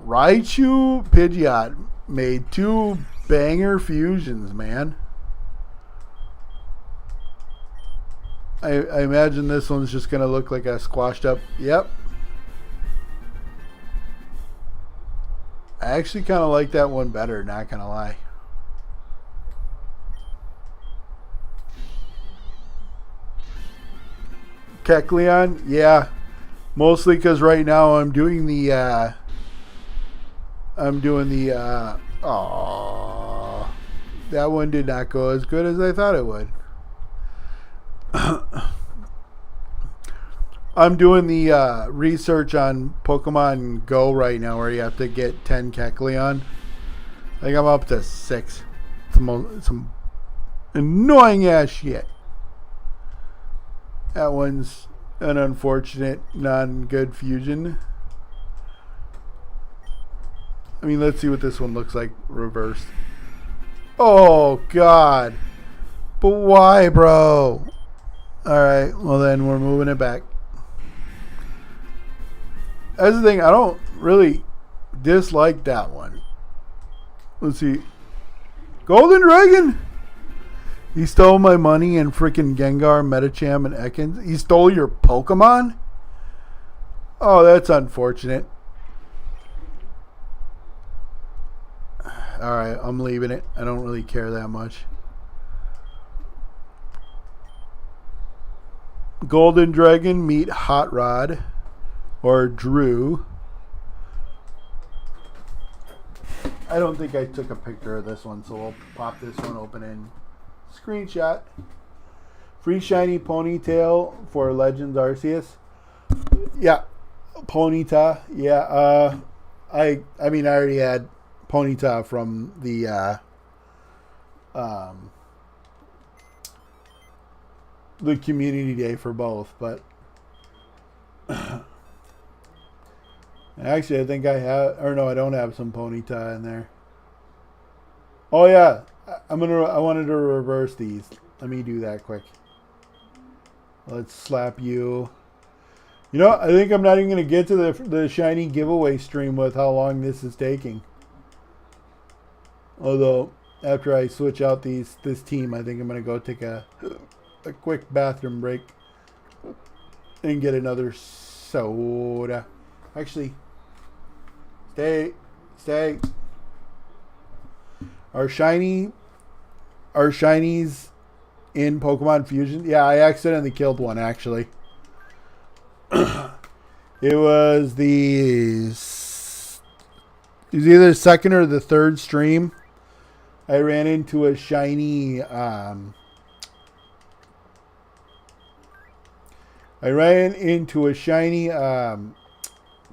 Raichu Pidgeot made 2 banger fusions, man. I imagine this one's just going to look like a squashed up... Yep. I actually kind of like that one better, not going to lie. Kecleon, yeah, mostly because right now I'm doing the that one did not go as good as I thought it would. I'm doing the research on Pokemon Go right now, where you have to get 10 Kecleon. I think I'm up to 6. Some annoying ass shit. That one's an unfortunate, non-good fusion. I mean, let's see what this one looks like reversed. Oh, God. But why, bro? Alright, well then we're moving it back. That's the thing, I don't really dislike that one. Let's see. Golden Dragon! He stole my money and freaking Gengar, Medicham, and Ekans. He stole your Pokemon? Oh, that's unfortunate. Alright, I'm leaving it. I don't really care that much. Golden Dragon meet Hot Rod or Drew. I don't think I took a picture of this one, so we'll pop this one open and screenshot. Free shiny Ponytail for Legends Arceus. Yeah, Ponyta. Yeah, I mean I already had Ponyta from the community day for both, but actually I think I have, or no, I don't have some Ponyta in there. Oh yeah, I wanted to reverse these. Let me do that quick. Let's slap you. You know, I think I'm not even going to get to the shiny giveaway stream with how long this is taking. Although after I switch out this team, I think I'm going to go take a quick bathroom break and get another soda. Actually, stay. Our shinies in Pokemon Fusion. Yeah, I accidentally killed one actually. It was either the second or the third stream. I ran into a shiny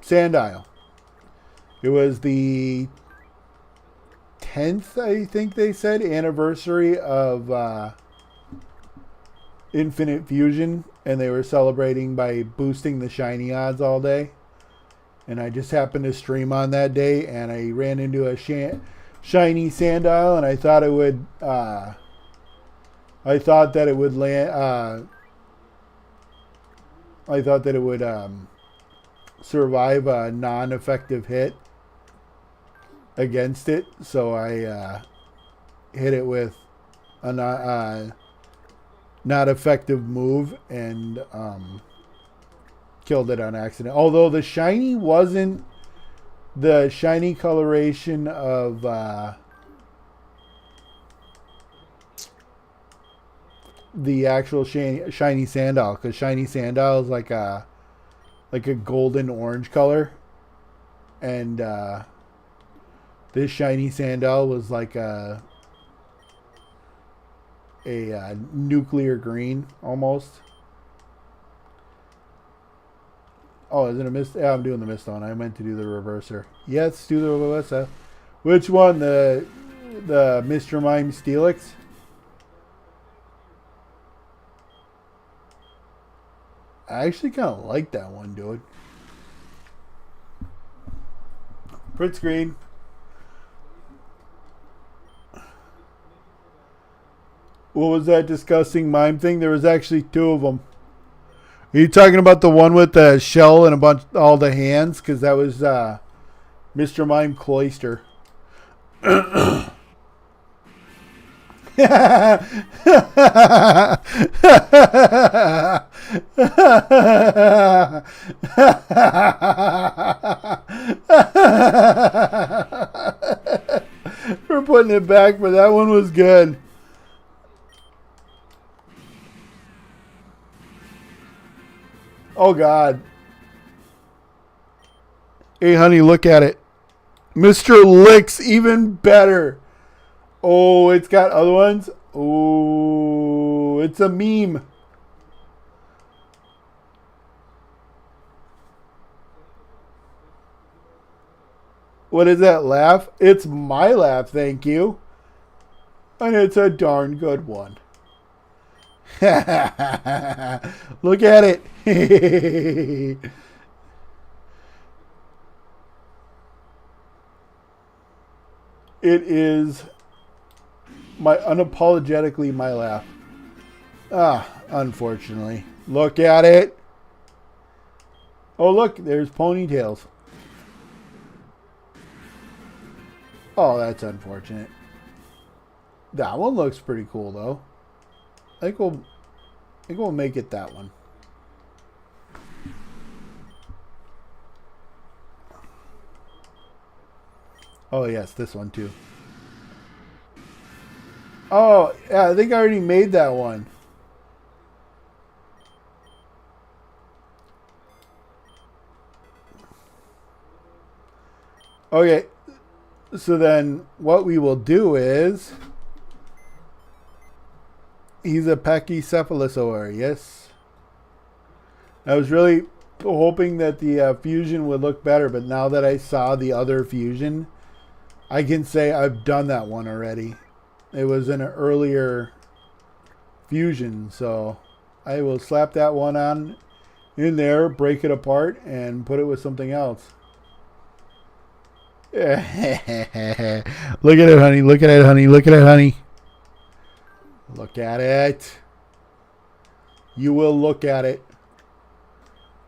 Sandile. It was the 10th, I think they said, anniversary of Infinite Fusion, and they were celebrating by boosting the shiny odds all day. And I just happened to stream on that day, and I ran into a shiny Sandile, and I thought it would survive a non-effective hit against it, so I hit it with a not effective move and killed it on accident. Although the shiny wasn't the shiny coloration of the actual shiny Sandile, because shiny Sandile is like a golden orange color, and this shiny Sandile was like a nuclear green almost. Oh, is it a mist? Yeah, I'm doing the mist on. I meant to do the reverser. Yes, do the reverser. Which one? The Mr. Mime Steelix? I actually kind of like that one, dude. Print screen. What was that disgusting mime thing? There was actually 2 of them. Are you talking about the one with the shell and all the hands? Because that was Mr. Mime Cloyster. We're putting it back, but that one was good. Oh, God. Hey, honey, look at it. Mr. Lick's even better. Oh, it's got other ones. Oh, it's a meme. What is that laugh? It's my laugh, thank you. And it's a darn good one. Look at it. It is unapologetically my laugh. Unfortunately. Look at it. Oh, look, there's ponytails. Oh, that's unfortunate. That one looks pretty cool, though. I think we'll make it that one. Oh, yes, this one, too. Oh, yeah, I think I already made that one. Okay, so then what we will do is... He's a Pachycephalosaur, yes. I was really hoping that the fusion would look better, but now that I saw the other fusion, I can say I've done that one already. It was an earlier fusion, so I will slap that one on in there, break it apart, and put it with something else. Look at it, honey. Look at it, honey. Look at it, honey. Look at it. You will look at it.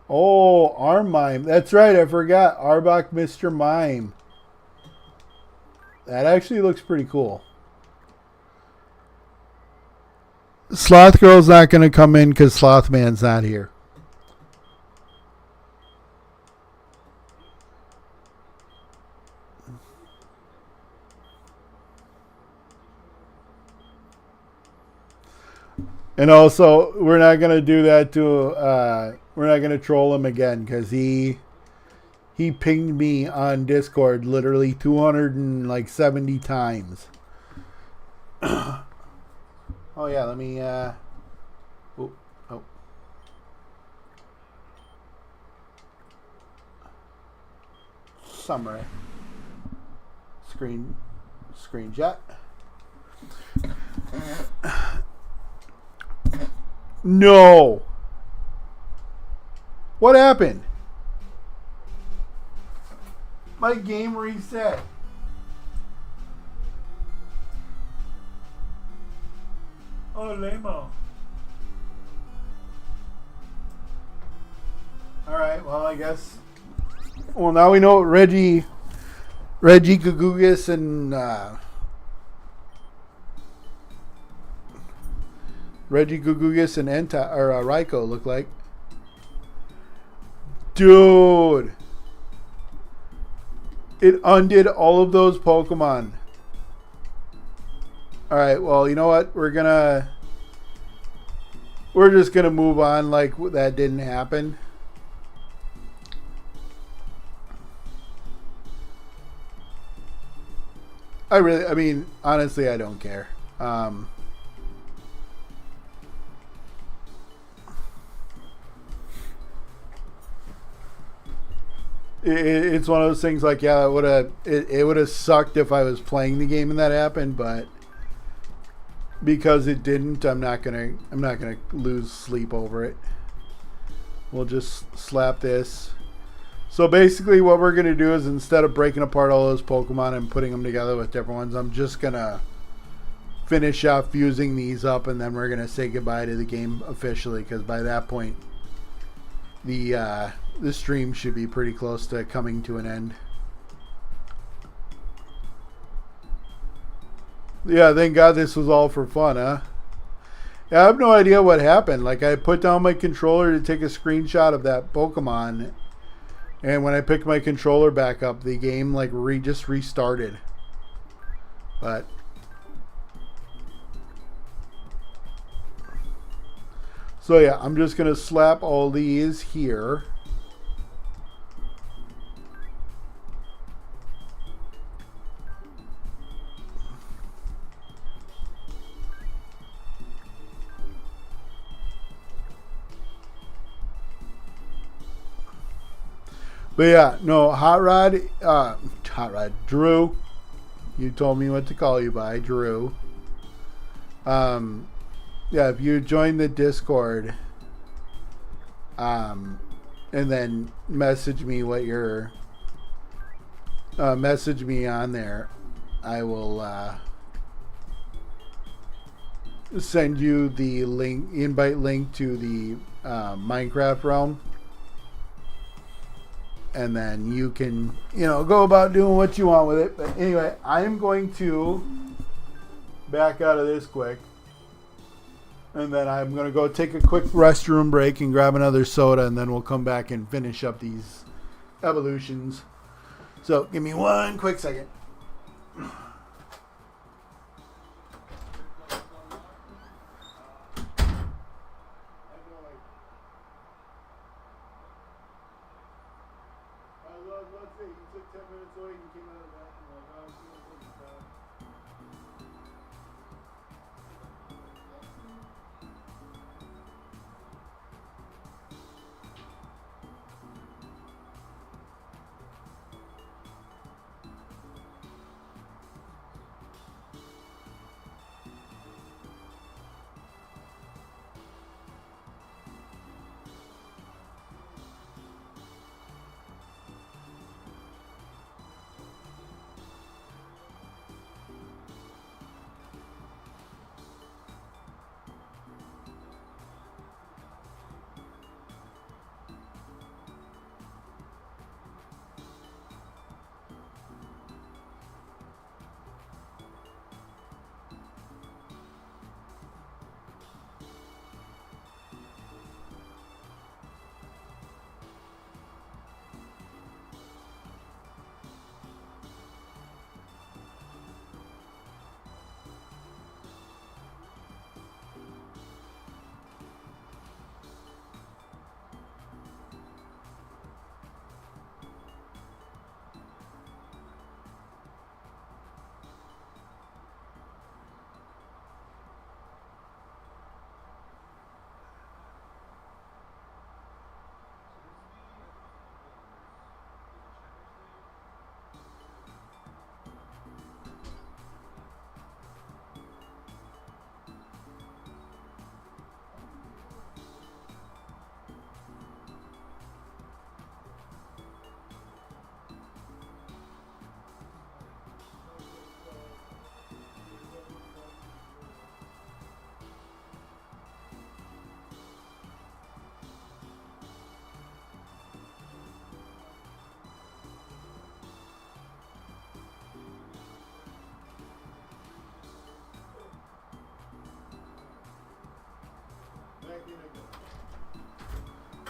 Oh, Arm Mime. That's right. I forgot. Arbok Mr. Mime. That actually looks pretty cool. Sloth Girl's not going to come in because Sloth Man's not here. And also, we're not going to do that to, we're not going to troll him again because he pinged me on Discord literally 270 times. Oh, yeah, let me, Summary. Screenshot. No. What happened? My game reset. Oh, lame-o. Alright, well, I guess. Well, now we know what Reggie Gugugas and Raikou look like. Dude. It undid all of those Pokemon. Alright, well, you know what? We're just gonna move on like that didn't happen. I mean, honestly, I don't care. It's one of those things like, yeah, it would have sucked if I was playing the game and that happened, but because it didn't, I'm not gonna lose sleep over it. We'll just slap this. So basically what we're going to do is instead of breaking apart all those Pokemon and putting them together with different ones, I'm just going to finish off fusing these up, and then we're going to say goodbye to the game officially, because by that point the stream should be pretty close to coming to an end. Yeah, thank God this was all for fun, huh? Yeah, I have no idea what happened. Like, I put down my controller to take a screenshot of that Pokemon, and when I picked my controller back up, the game like just restarted. But so yeah, I'm just gonna slap all these here. But yeah, no, Hot Rod, Hot Rod. Drew. You told me what to call you by. Drew. Yeah, if you join the Discord, and then message me what your message me on there, I will send you the invite link to the Minecraft realm, and then you can go about doing what you want with it. But anyway, I am going to back out of this quick. And then I'm going to go take a quick restroom break and grab another soda, and then we'll come back and finish up these evolutions. So give me one quick second.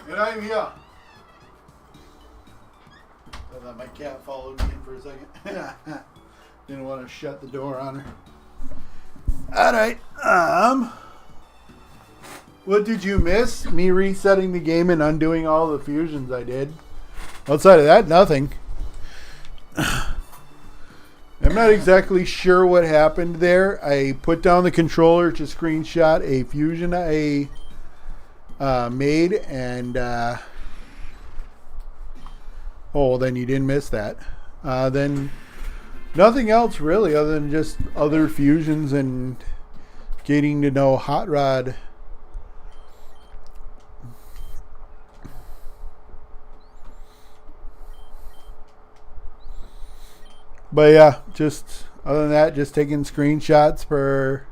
And I'm here. I thought my cat followed me in for a second. Didn't want to shut the door on her. Alright. What did you miss? Me resetting the game and undoing all the fusions I did. Outside of that, nothing. I'm not exactly sure what happened there. I put down the controller to screenshot a fusion I made, and then you didn't miss that. Then nothing else really, other than just other fusions and getting to know Hot Rod. But yeah, just other than that, just taking screenshots for.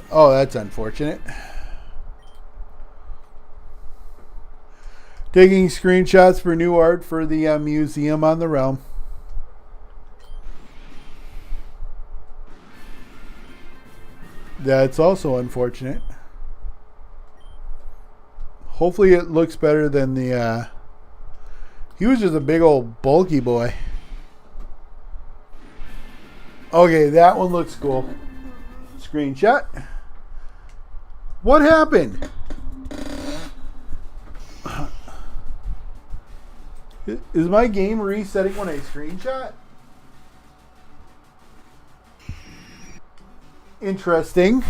Oh, that's unfortunate. Taking screenshots for new art for the museum on the realm. That's also unfortunate. Hopefully it looks better than the... he was just a big old bulky boy. Okay, that one looks cool. Screenshot. What happened? Is my game resetting when I screenshot? Interesting.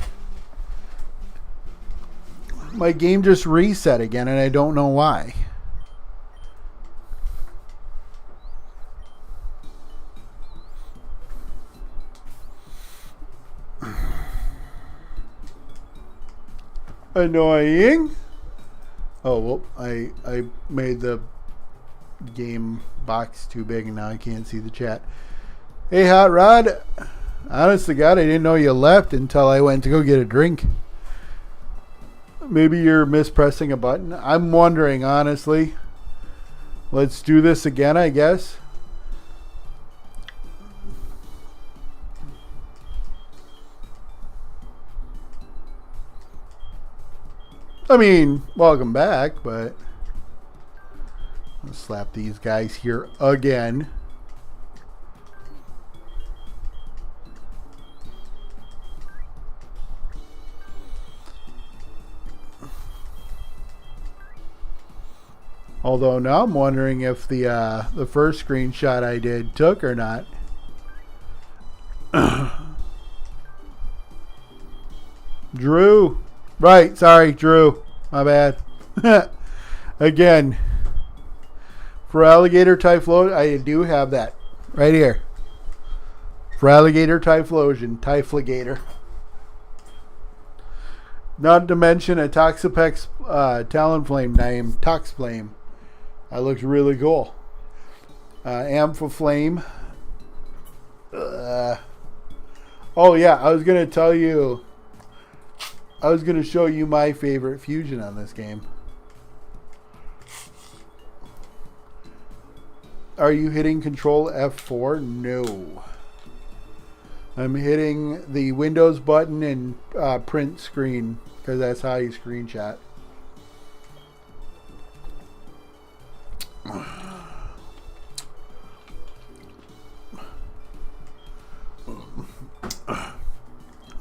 My game just reset again and I don't know why. Annoying. Oh, well, I made the game box too big and now I can't see the chat. Hey, Hot Rod. Honest to God, I didn't know you left until I went to go get a drink. Maybe you're mispressing a button. I'm wondering, honestly. Let's do this again, I guess. I mean, welcome back, but I'll slap these guys here again. Although now I'm wondering if the first screenshot I did took or not. Drew. Right, sorry, Drew. My bad. Again, for alligator typhlosion, I do have that right here. For alligator typhlosion, typhligator. Not to mention a Toxapex Talonflame named Toxflame. That looks really cool. Amphiflame. Oh yeah, I was going to tell you. I was going to show you my favorite fusion on this game. Are you hitting Control F4? No. I'm hitting the Windows button and print screen because that's how you screenshot.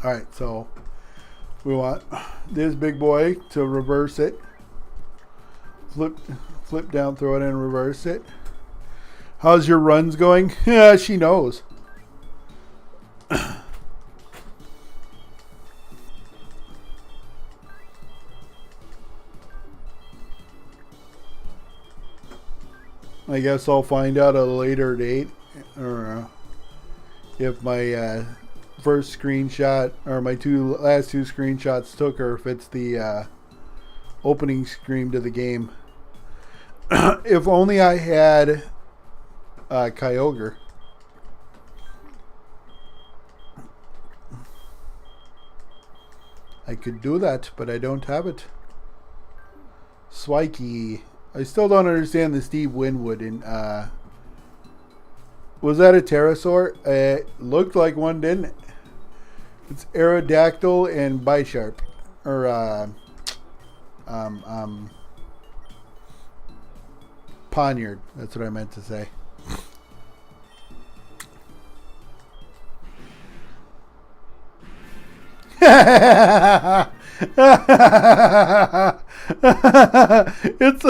Alright, so we want this big boy to reverse it. Flip down, throw it in, reverse it. How's your runs going? Yeah, she knows. I guess I'll find out at a later date, or if my first screenshot or my last two screenshots took, or if it's the opening screen to the game. If only I had Kyogre. I could do that, but I don't have it. Swikey. I still don't understand the Steve Winwood. Was that a pterosaur? It looked like one, didn't it? It's Aerodactyl and Bisharp. Or, Poniard. That's what I meant to say. It's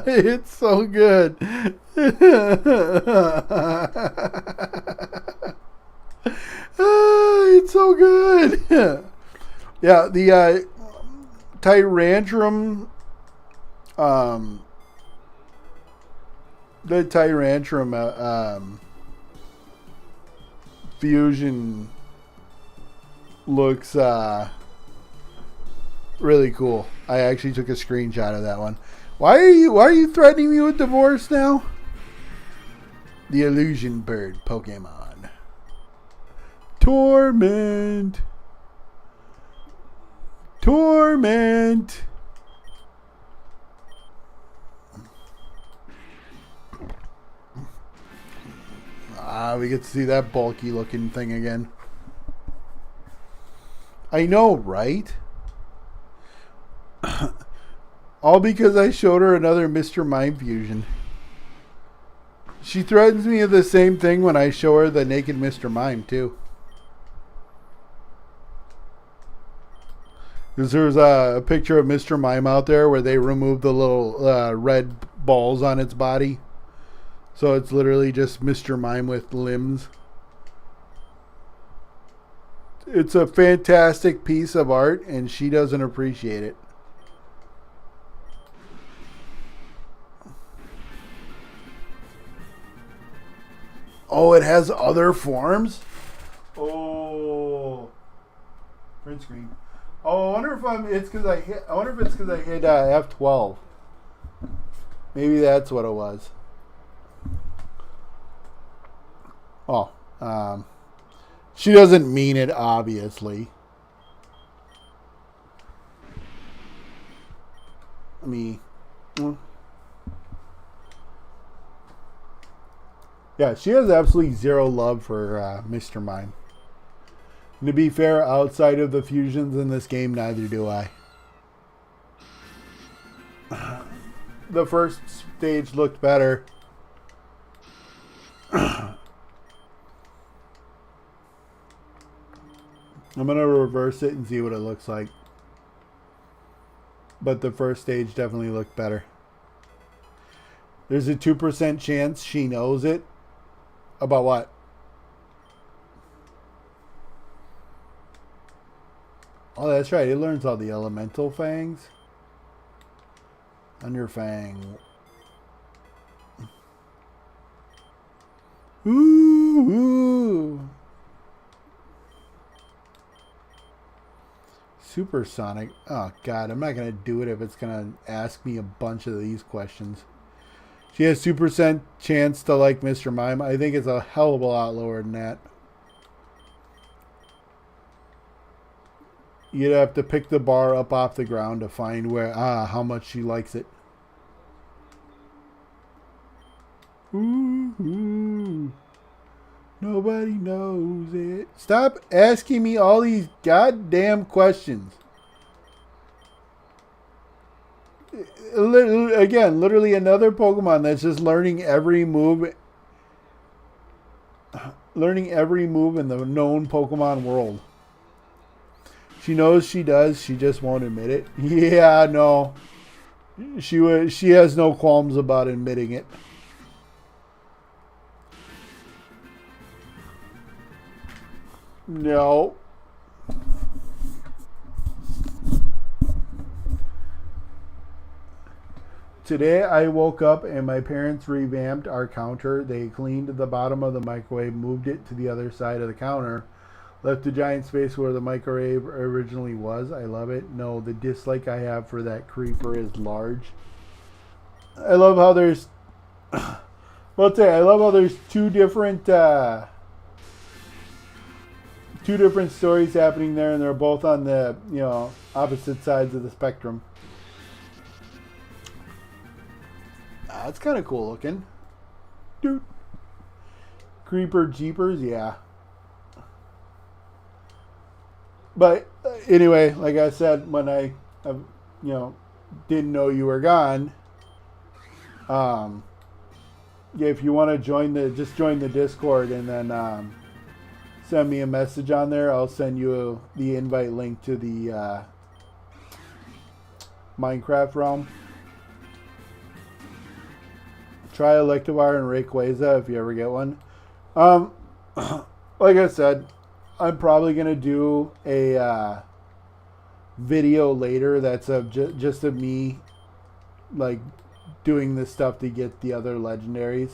it's so good. It's so good. Yeah, the Tyrantrum, fusion looks really cool. I actually took a screenshot of that one. Why are you threatening me with divorce now? The Illusion Bird Pokemon. Torment. We get to see that bulky looking thing again. I know, right? All because I showed her another Mr. Mime fusion. She threatens me with the same thing when I show her the naked Mr. Mime, too. Because there's a picture of Mr. Mime out there where they removed the little red balls on its body. So it's literally just Mr. Mime with limbs. It's a fantastic piece of art, and she doesn't appreciate it. Oh, it has other forms? Oh. Print screen. Oh, I wonder if it's because I hit F12. Maybe that's what it was. Oh, she doesn't mean it, obviously. Yeah, she has absolutely zero love for Mr. Mime. And to be fair, outside of the fusions in this game, neither do I. The first stage looked better. I'm going to reverse it and see what it looks like. But the first stage definitely looked better. There's a 2% chance she knows it. About what? Oh, that's right. It learns all the elemental fangs. Underfang. Ooh, ooh. Supersonic. Oh, God. I'm not going to do it if it's going to ask me a bunch of these questions. She has 2% chance to like Mr. Mime. I think it's a hell of a lot lower than that. You'd have to pick the bar up off the ground to find where how much she likes it. Ooh, ooh. Nobody knows it. Stop asking me all these goddamn questions. Again, literally another Pokemon that's just learning every move. Learning every move in the known Pokemon world. She knows she does. She just won't admit it. Yeah, no. She has no qualms about admitting it. No. Today I woke up and my parents revamped our counter. They cleaned the bottom of the microwave, moved it to the other side of the counter, left a giant space where the microwave originally was. I love it. No, the dislike I have for that creeper is large. I love how there's I love how there's two different stories happening there, and they're both on the, opposite sides of the spectrum. That's kind of cool looking. Dude. Creeper Jeepers, yeah. But anyway, like I said, when I didn't know you were gone, if you want to just join the Discord and then send me a message on there. I'll send you the invite link to the Minecraft realm. Try Electivire and Rayquaza if you ever get one. Like I said, I'm probably going to do a video later that's just of me like doing this stuff to get the other legendaries.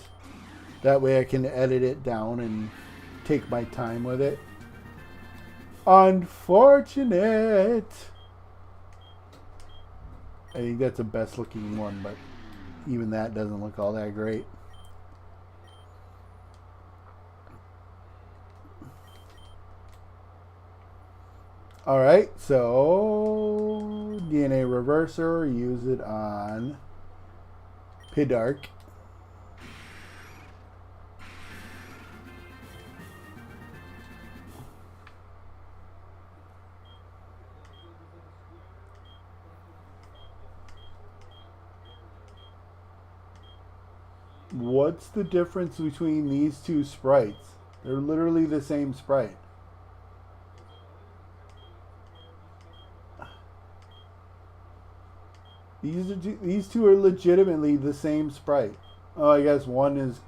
That way I can edit it down and take my time with it. Unfortunate. I think that's the best looking one, but even that doesn't look all that great. Alright, so DNA Reverser, use it on Pidark. What's the difference between these two sprites? They're literally the same sprite. These two are legitimately the same sprite. Oh, I guess one is...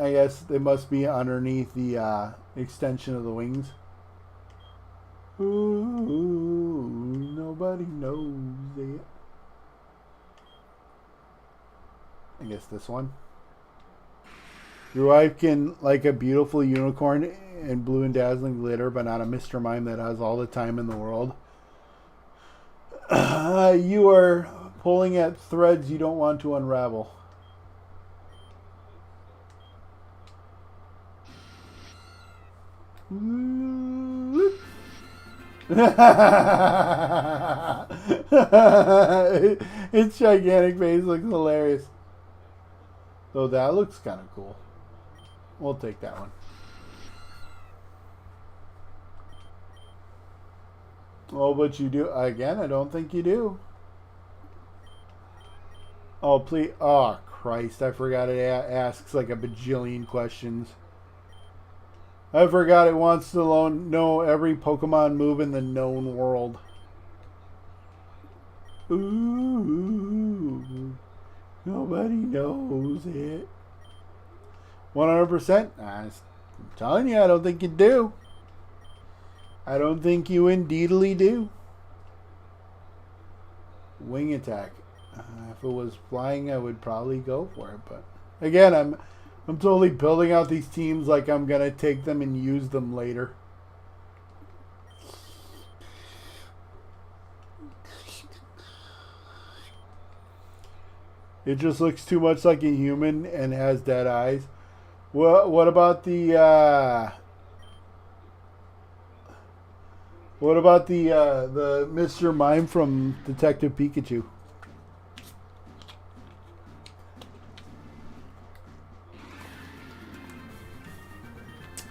I guess they must be underneath the extension of the wings. Ooh, nobody knows it. I guess this one. Your wife can like a beautiful unicorn and blue and dazzling glitter, but not a Mr. Mime that has all the time in the world. You are pulling at threads you don't want to unravel. Its gigantic face looks hilarious. Though that looks kind of cool. We'll take that one. Oh, but you do. Again, I don't think you do. Oh, please. Oh, Christ. I forgot it asks like a bajillion questions. I forgot it wants to know every Pokemon move in the known world. Ooh. Nobody knows it. 100%? I'm telling you, I don't think you do. I don't think you indeedly do. Wing attack. If it was flying, I would probably go for it. But again, I'm totally building out these teams like I'm going to take them and use them later. It just looks too much like a human and has dead eyes. What about the the Mr. Mime from Detective Pikachu?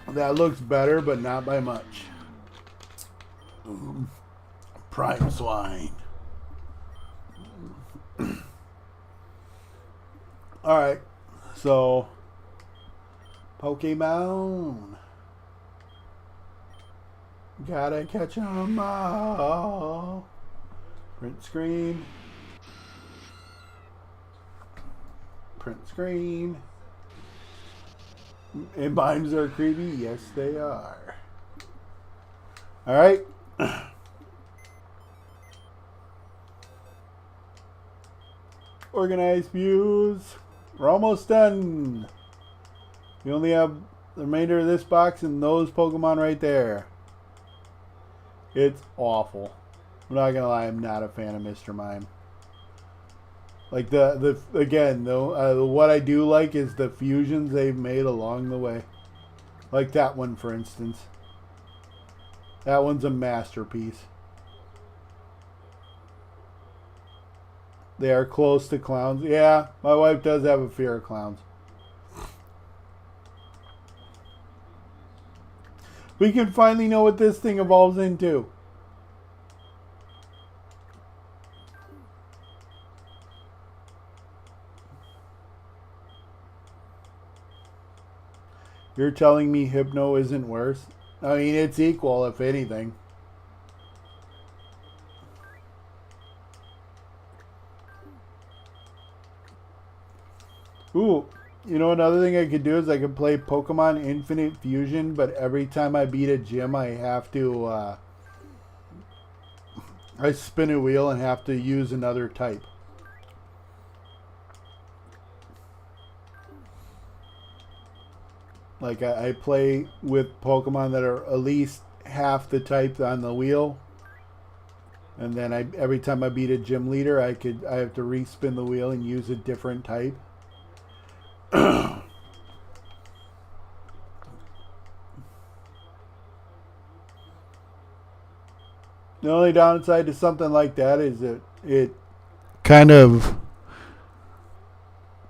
That looks better, but not by much. Prime swine. Alright, so Pokemon. Gotta catch 'em all. Print screen. Print screen. And mimes are creepy? Yes, they are. Alright. Organized views. We're almost done. We only have the remainder of this box and those Pokemon right there. It's awful. I'm not gonna lie, I'm not a fan of Mr. Mime. Like again though, what I do like is the fusions they've made along the way. Like that one, for instance. That one's a masterpiece. They are close to clowns. Yeah, my wife does have a fear of clowns. We can finally know what this thing evolves into. You're telling me Hypno isn't worse? I mean, it's equal, if anything. Ooh, you know, another thing I could do is I could play Pokemon Infinite Fusion, but every time I beat a gym, I have to, I spin a wheel and have to use another type. Like, I play with Pokemon that are at least half the type on the wheel. And then every time I beat a gym leader, I have to respin the wheel and use a different type. The only downside to something like that is that it kind of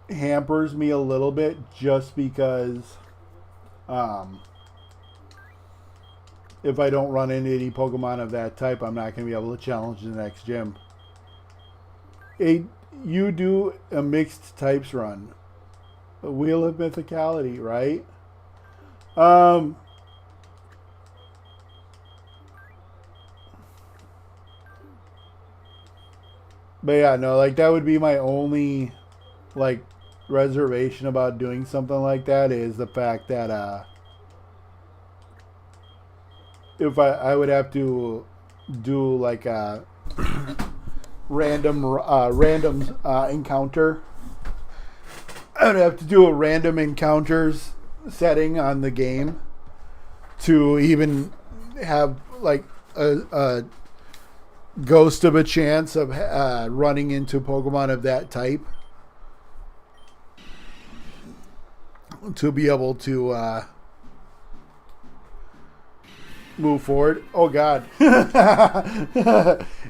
hampers me a little bit just because if I don't run into any Pokemon of that type, I'm not going to be able to challenge the next gym. You do a mixed types run. A Wheel of Mythicality, right? But yeah, no, like that would be my only like reservation about doing something like that is the fact that if I would have to do like a random encounter. I would have to do a random encounters setting on the game to even have like a ghost of a chance of running into Pokemon of that type to be able to move forward. Oh God.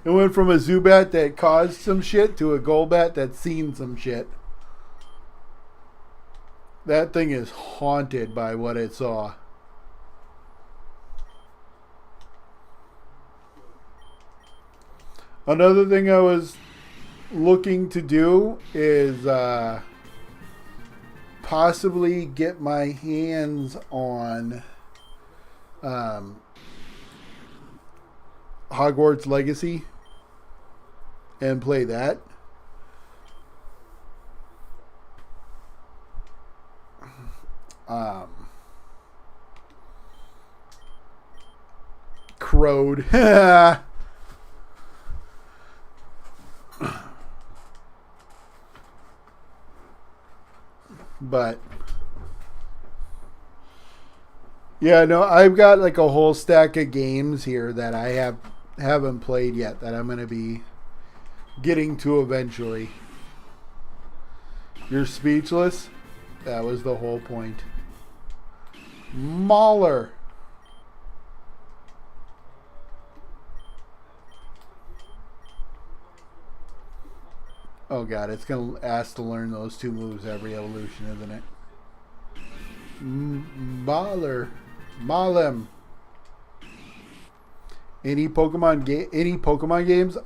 It went from a Zubat that caused some shit to a Golbat that's seen some shit. That thing is haunted by what it saw. Another thing I was looking to do is possibly get my hands on Hogwarts Legacy and play that. Crowed. But yeah, no, I've got like a whole stack of games here that I haven't played yet that I'm going to be getting to eventually. You're speechless? That was the whole point. Mauler. Oh God, it's going to ask to learn those two moves every evolution, isn't it? Mauler. Malem. Any Pokemon games?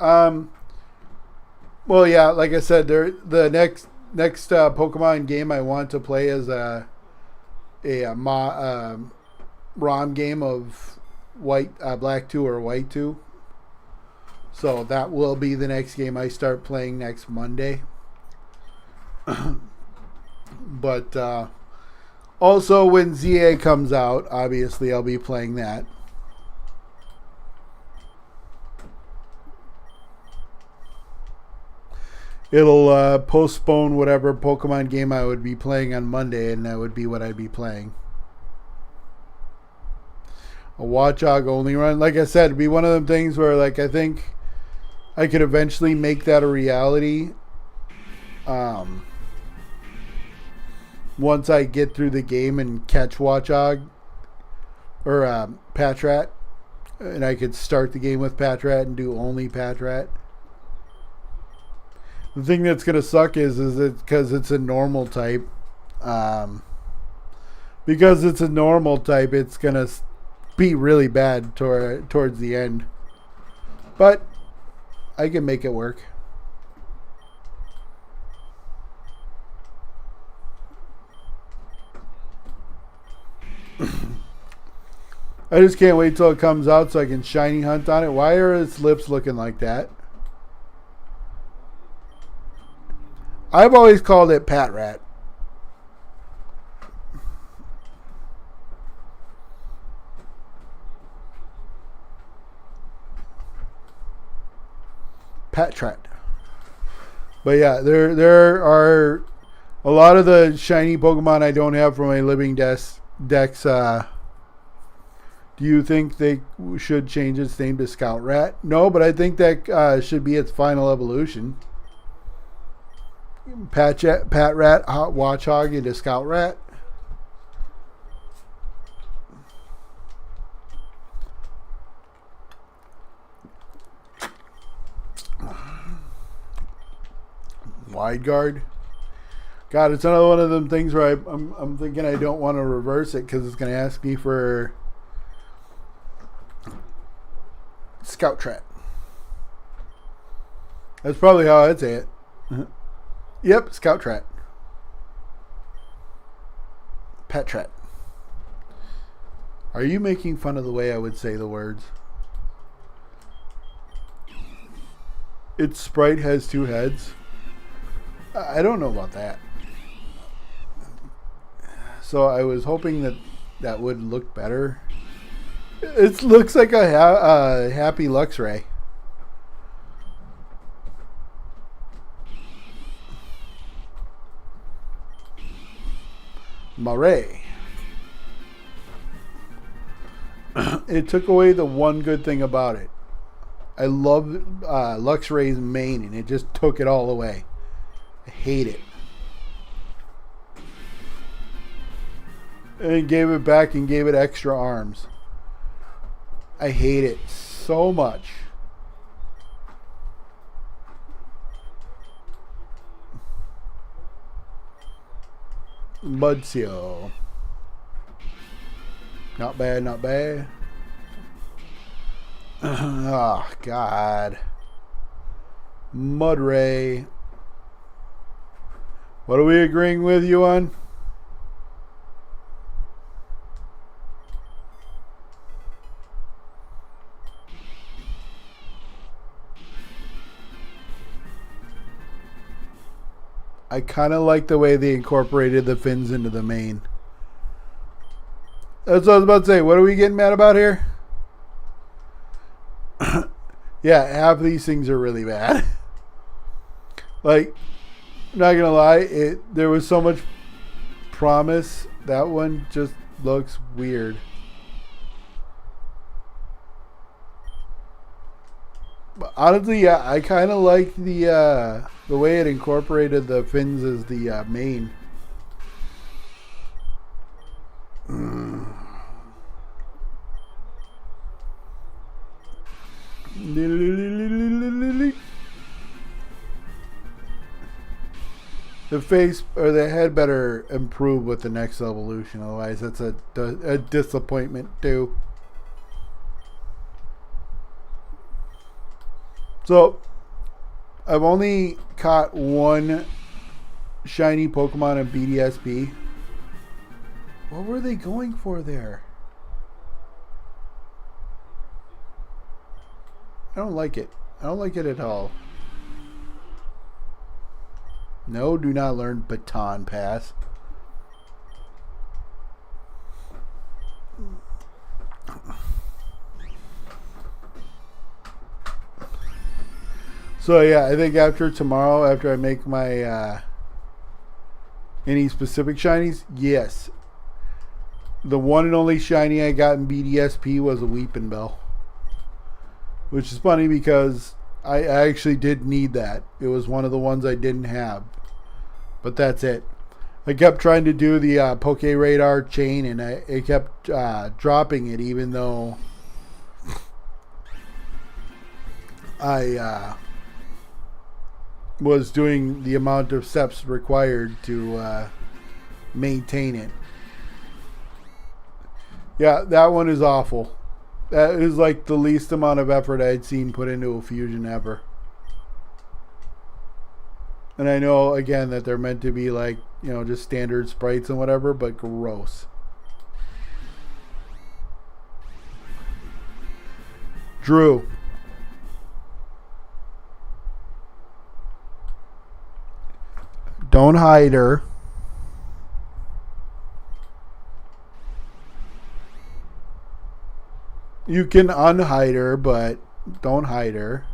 Well, yeah, like I said, the next Pokemon game I want to play is a ROM game of Black 2 or White 2. So that will be the next game I start playing next Monday. But also when ZA comes out, obviously I'll be playing that. It'll postpone whatever Pokemon game I would be playing on Monday, and that would be what I'd be playing. A Watchog only run. Like I said, it'd be one of them things where, like, I think I could eventually make that a reality. Once I get through the game and catch Watchog or Patrat, and I could start the game with Patrat and do only Patrat. The thing that's going to suck is it because it's a normal type. Because it's a normal type, it's going to be really bad towards the end. But I can make it work. I just can't wait till it comes out so I can shiny hunt on it. Why are its lips looking like that? I've always called it Patrat. Patrat. But yeah, there are a lot of the shiny Pokemon I don't have from my living dex. Do you think they should change its name to Scout Rat? No, but I think that should be its final evolution. Patrat, Watchog into Scout Rat. Wide guard. God, it's another one of them things where I'm thinking I don't want to reverse it because it's going to ask me for Scout Rat. That's probably how I'd say it. Yep, Scout Rat. Patrat. Are you making fun of the way I would say the words? Its sprite has two heads. I don't know about that. So I was hoping that that would look better. It looks like a Happy Luxray. Marais. It took away the one good thing about it. I love Luxray's mane, and it just took it all away. I hate it. And gave it back and gave it extra arms. I hate it so much. Mudsio. Not bad, not bad. Oh, God. Mudray. What are we agreeing with you on? I kind of like the way they incorporated the fins into the mane. That's what I was about to say. What are we getting mad about here? Yeah, half of these things are really bad. Like, I'm not gonna lie, there was so much promise. That one just looks weird. But honestly, yeah, I kind of like the way it incorporated the fins as the mane. The face or the head better improve with the next evolution, otherwise that's a disappointment too. So I've only caught one shiny Pokemon in BDSP. What were they going for there? I don't like it. I don't like it at all. No, do not learn Baton Pass. So yeah, I think after tomorrow, after I make my any specific shinies, yes. The one and only shiny I got in BDSP was a Weeping Bell. Which is funny because I actually did need that. It was one of the ones I didn't have. But that's it. I kept trying to do the Poke Radar chain, and it kept dropping it, even though I was doing the amount of steps required to maintain it. Yeah, that one is awful. That is like the least amount of effort I'd seen put into a fusion ever. And I know, again, that they're meant to be like, you know, just standard sprites and whatever, but gross. Drew. Don't hide her. You can unhide her, but don't hide her.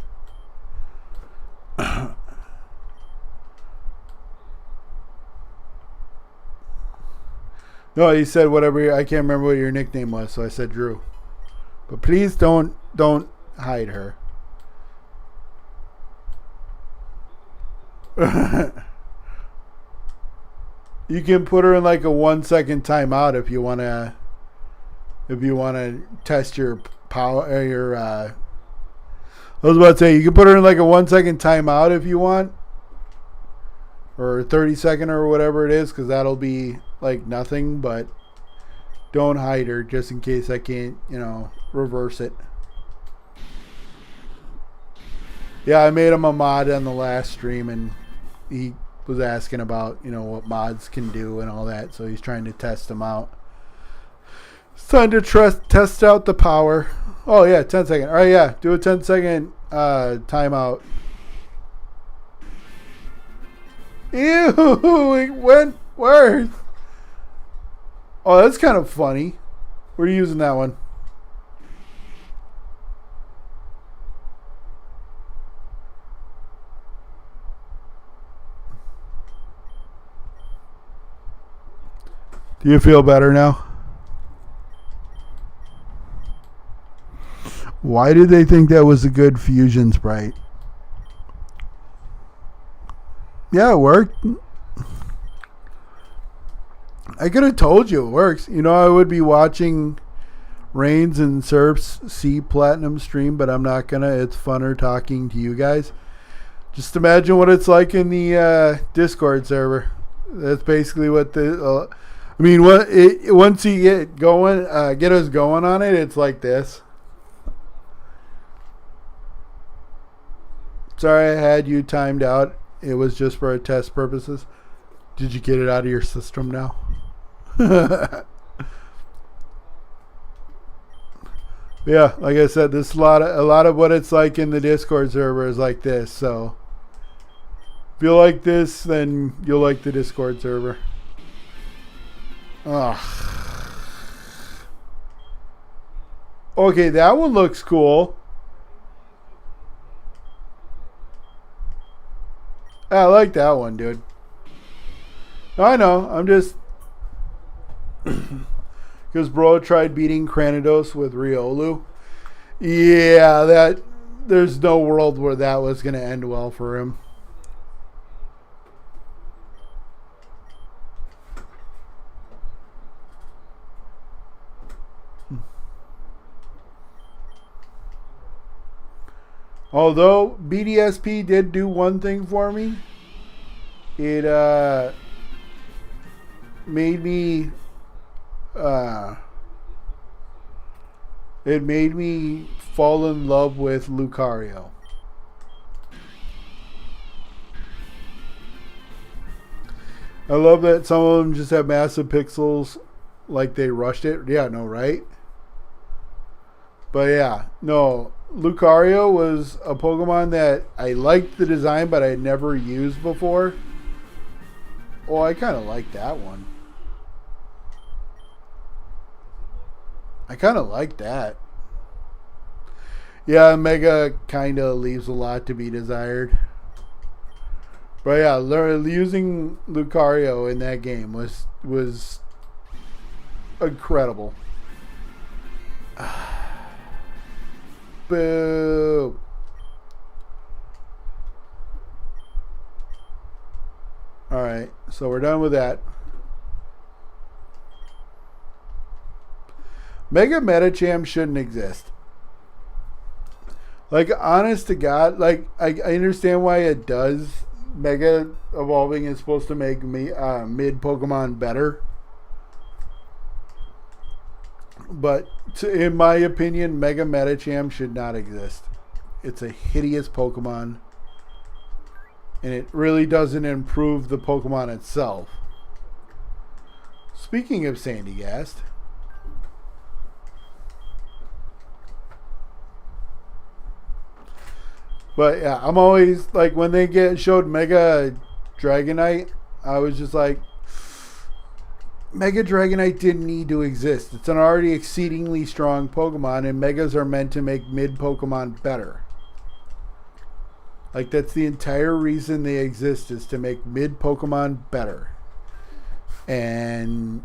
No, he said whatever. I can't remember what your nickname was, so I said Drew. But please don't hide her. You can put her in like a 1 second timeout if you want to. If you want to test your power, or your, I was about to say, you can put her in like a 1 second timeout if you want, or 30 second or whatever it is, because that'll be like nothing. But don't hide her, just in case I can't, reverse it. Yeah, I made him a mod on the last stream, and he was asking about, what mods can do and all that, so he's trying to test them out. It's time to test out the power. Oh, yeah, 10 second. All right, yeah, do a 10 second timeout. Ew, it went worse. Oh, that's kind of funny. Where are you using that one? Do you feel better now? Why did they think that was a good fusion sprite? Yeah, it worked. I could have told you it works. You know, I would be watching Reigns and Serp's C Platinum stream, but I'm not going to. It's funner talking to you guys. Just imagine what it's like in the Discord server. That's basically what the... once you get going, get us going on it, it's like this. Sorry I had you timed out. It was just for test purposes. Did you get it out of your system now? Yeah, like I said, this a lot of what it's like in the Discord server is like this. So if you like this, then you'll like the Discord server. Ugh. Okay, that one looks cool. I like that one, dude. I know. I'm just... Because bro tried beating Cranidos with Riolu. Yeah, there's no world where that was going to end well for him. Although BDSP did do one thing for me. It made me fall in love with Lucario. I love that some of them just have massive pixels, like they rushed it. Yeah, no, right? But yeah, no. Lucario was a Pokemon that I liked the design, but I had never used before. Oh, I kind of like that one. I kind of like that. Yeah, Mega kind of leaves a lot to be desired. But yeah, using Lucario in that game was incredible. Boo. Alright, so we're done with that. Mega Medicham shouldn't exist. Like, honest to God, like, I understand why it does. Mega evolving is supposed to make mid Pokemon better. But in my opinion, Mega Medicham should not exist. It's a hideous Pokemon. And it really doesn't improve the Pokemon itself. Speaking of Sandygast. But yeah, I'm always like, when they showed Mega Dragonite, I was just like, Mega Dragonite didn't need to exist. It's an already exceedingly strong Pokemon, and Megas are meant to make mid Pokemon better. Like, that's the entire reason they exist, is to make mid Pokemon better. And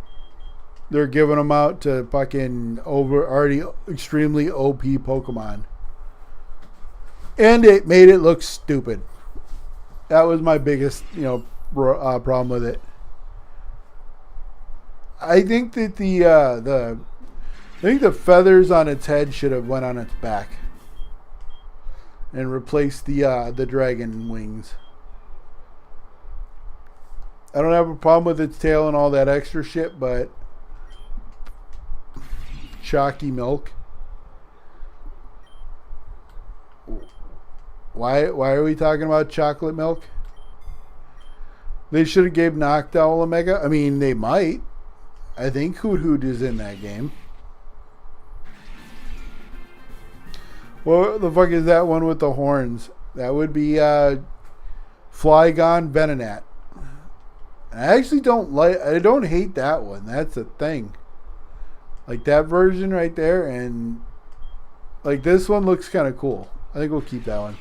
they're giving them out to fucking already extremely OP Pokemon. And it made it look stupid. That was my biggest, problem with it. I think that the feathers on its head should have went on its back and replaced the dragon wings. I don't have a problem with its tail and all that extra shit, but chalky milk. Why are we talking about chocolate milk? They should have gave Noctowl a Mega. I mean, they might. I think Hoot is in that game. What the fuck is that one with the horns? That would be Flygon Venonat. I actually I don't hate that one. That's the thing. Like that version right there, and like this one looks kind of cool. I think we'll keep that one.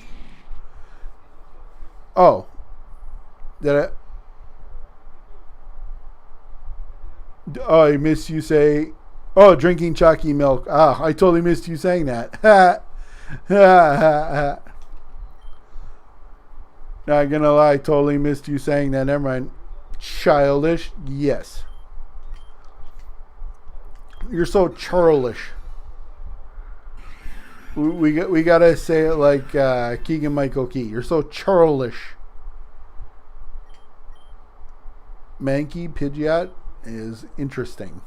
Oh. I missed you say, oh, drinking chalky milk. Ah, I totally missed you saying that. Not gonna lie, totally missed you saying that. Never mind. Childish, yes. You're so churlish. We gotta say it like Keegan Michael Key. You're so churlish. Mankey Pidgeot is interesting.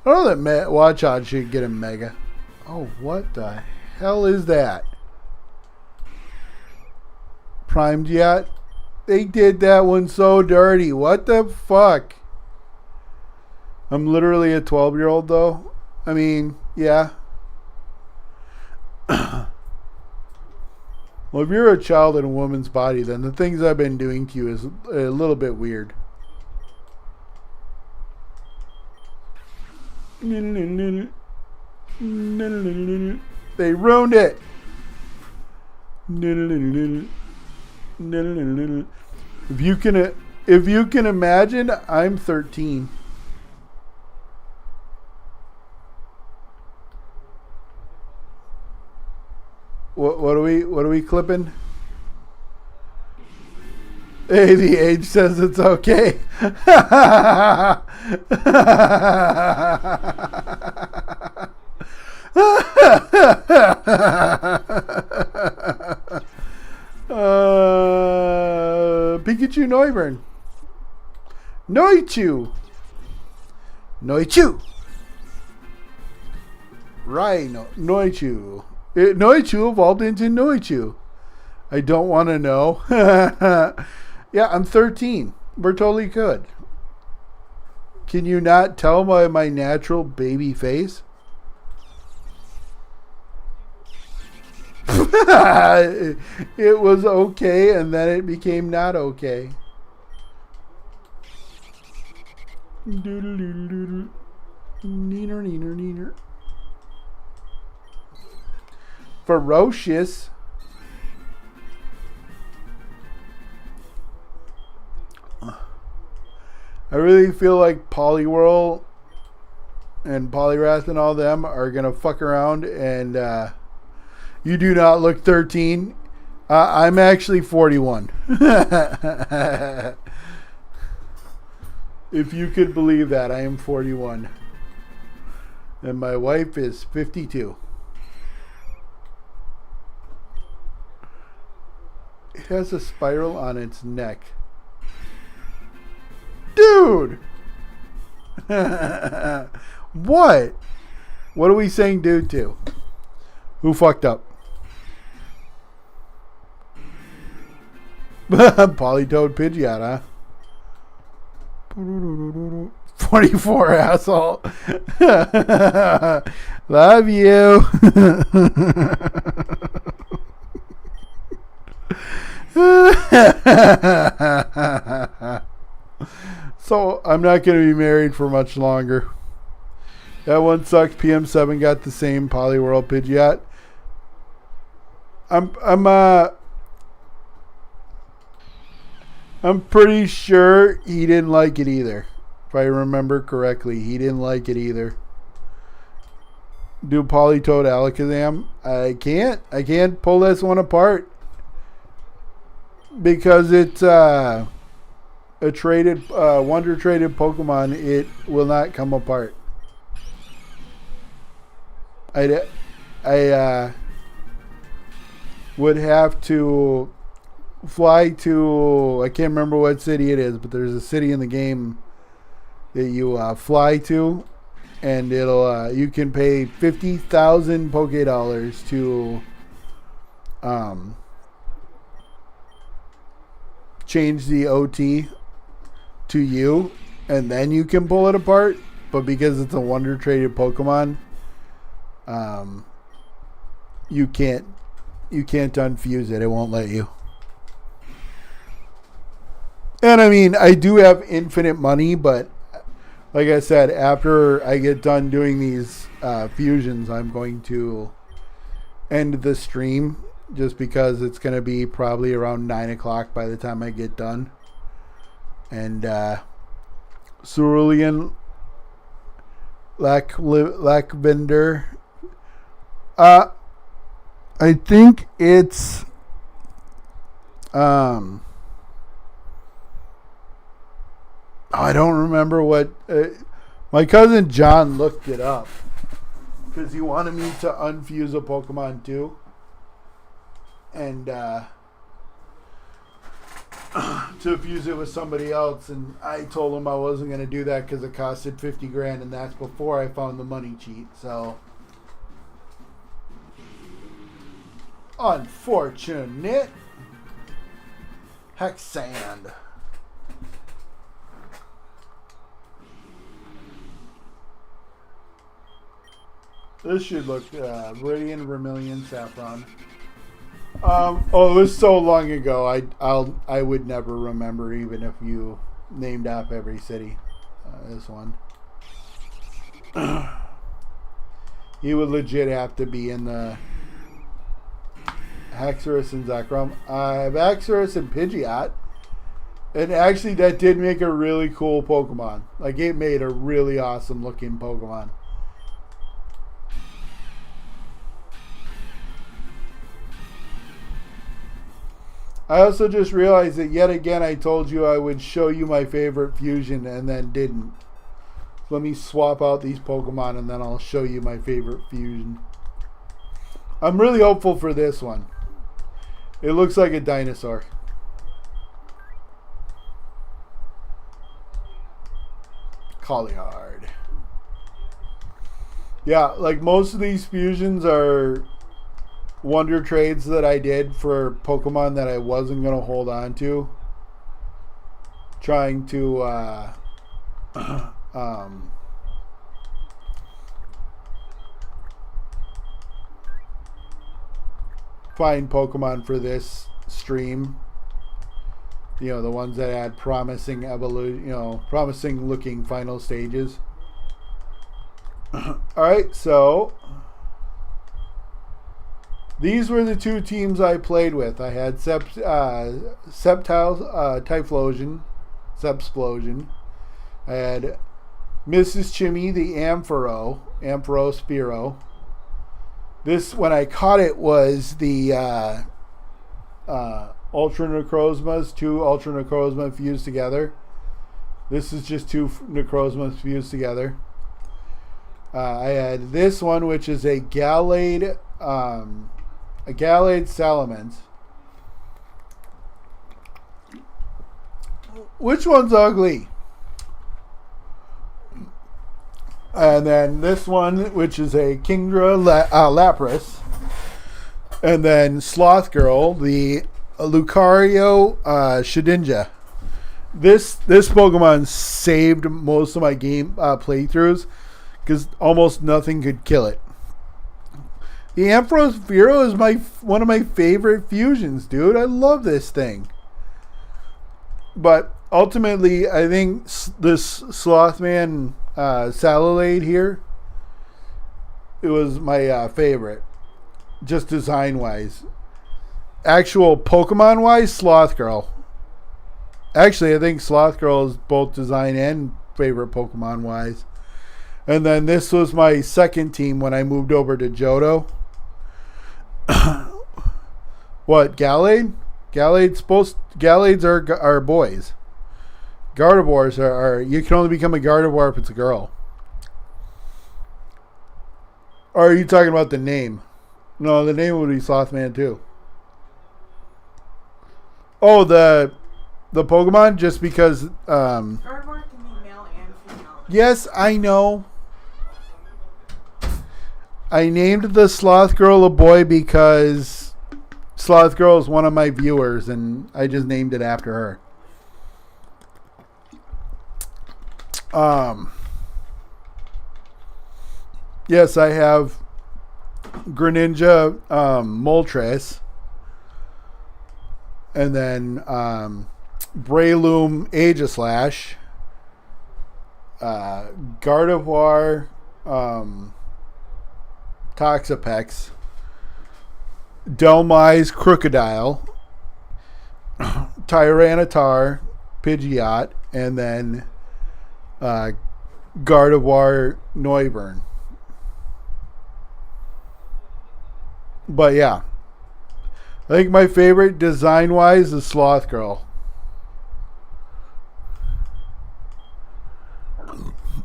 I don't know that Watchod should get a Mega. Oh, what the hell is that? Primed yet? They did that one so dirty. What the fuck? I'm literally a 12-year-old though. I mean, yeah. Well, if you're a child in a woman's body, then the things I've been doing to you is a little bit weird. They ruined it. If you can imagine, I'm 13. What are we clipping? Hey, the age says it's okay. Pikachu Noivern. Noichu. Rhino. Noichu. Noichu evolved into Noichu. I don't want to know. Yeah, I'm 13. We're totally good. Can you not tell by my natural baby face? It was okay, and then it became not okay. Neener, neener, neener. Ferocious. I really feel like Poliwhirl and Poliwrath and all them are gonna fuck around, and you do not look 13. I'm actually 41. If you could believe that, I am 41. And my wife is 52. It has a spiral on its neck. Dude! What? What are we saying dude to? Who fucked up? Polytoad Pidgeot, huh? 44, asshole. Love you. So I'm not going to be married for much longer. That one sucked. PM7 got the same Poliwhirl Pidgeot. I'm pretty sure he didn't like it either. If I remember correctly, he didn't like it either. Do Polytoad Alakazam? I can't pull this one apart because it's a traded wonder traded Pokemon. It will not come apart. I would have to fly to, I can't remember what city it is, but there's a city in the game that you fly to, and it'll you can pay 50,000 Poké-Dollars to change the OT to you, and then you can pull it apart. But because it's a wonder traded Pokemon, you can't You can't unfuse it. It won't let you. And I mean, I do have infinite money, but like I said, after I get done doing these fusions, I'm going to end the stream just because it's going to be probably around 9 o'clock by the time I get done. And Cerulean Lackbender, I think it's I don't remember what my cousin John looked it up because he wanted me to unfuse a Pokemon too, and to fuse it with somebody else, and I told him I wasn't going to do that because it costed 50 grand, and that's before I found the money cheat. So unfortunate. Hex sand. This should look Viridian, Vermilion, Saffron. It was so long ago. I would never remember even if you named off every city. This one. He would legit have to be in the Haxorus and Zekrom. I have Haxorus and Pidgeot. And actually that did make a really cool Pokemon. Like it made a really awesome looking Pokemon. I also just realized that yet again I told you I would show you my favorite fusion and then didn't. Let me swap out these Pokemon and then I'll show you my favorite fusion. I'm really hopeful for this one. It looks like a dinosaur. Colliard. Yeah, like most of these fusions are wonder trades that I did for Pokemon that I wasn't going to hold on to. Trying to find Pokemon for this stream. You know, the ones that had promising evolution, you know, promising looking final stages. Alright, so these were the two teams I played with. I had Sceptile, Typhlosion. I had Mrs. Chimmy, the Ampharos Spearow. This, when I caught it, was the Ultra Necrozmas, two Ultra Necrozma fused together. This is just two Necrozmas fused together. I had this one, which is a Gallade Salamence. Which one's ugly? And then this one, which is a Kingdra Lapras. And then Sloth Girl, the Lucario Shedinja. This Pokemon saved most of my game playthroughs because almost nothing could kill it. The Ampharos Spearow is one of my favorite fusions, dude. I love this thing. But ultimately, I think this Slothman Salalade here, it was my favorite. Just design-wise. Actual Pokemon-wise, Sloth Girl. Actually, I think Sloth Girl is both design and favorite Pokemon-wise. And then this was my second team when I moved over to Johto. What, Gallade? Gallades are boys. Gardevoirs are you can only become a Gardevoir if it's a girl. Or are you talking about the name? No, the name would be Slothman too. Oh, the Pokemon, just because Gardevoir can be male and female. yes, I know. I named the Sloth Girl a boy because Sloth Girl is one of my viewers, and I just named it after her. Yes, I have Greninja Moltres. And then Breloom Aegislash. Gardevoir Toxapex. Delmise Crocodile. Tyranitar Pidgeot. And then Gardevoir Noivern. But yeah, I think my favorite design-wise is Sloth Girl.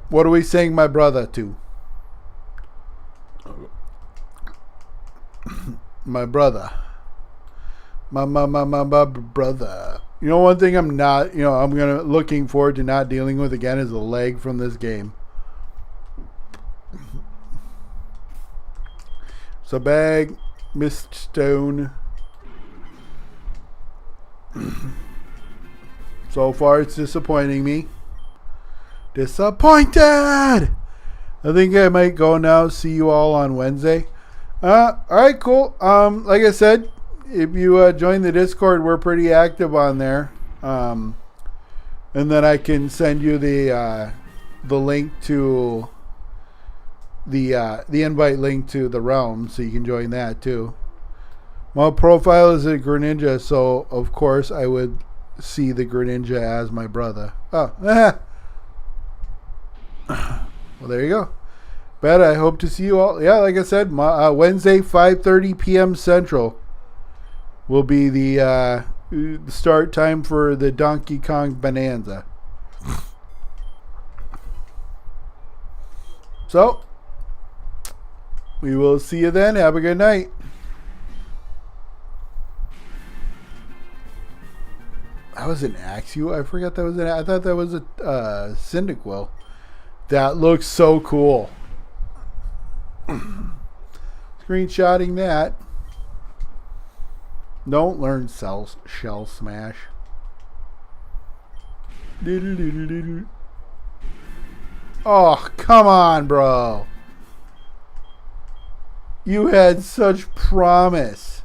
What are we saying my brother to? My brother. My brother. You know, one thing I'm not, looking forward to not dealing with again is the lag from this game. So bag, Miststone. So far it's disappointing me. Disappointed! I think I might go now. See you all on Wednesday. Alright, cool. Like I said, if you join the Discord, we're pretty active on there. And then I can send you the link to the invite link to the realm, so you can join that too. My profile is a Greninja, so of course I would see the Greninja as my brother. Oh, well, there you go. But I hope to see you all. Yeah, like I said, Wednesday, 5:30 p.m. Central will be the start time for the Donkey Kong Bonanza. So, we will see you then. Have a good night. That was an Axew? I forgot that was an... I thought that was a Cyndaquil. That looks so cool. Screenshotting that. Don't learn Shell Smash. Oh, come on, bro. You had such promise.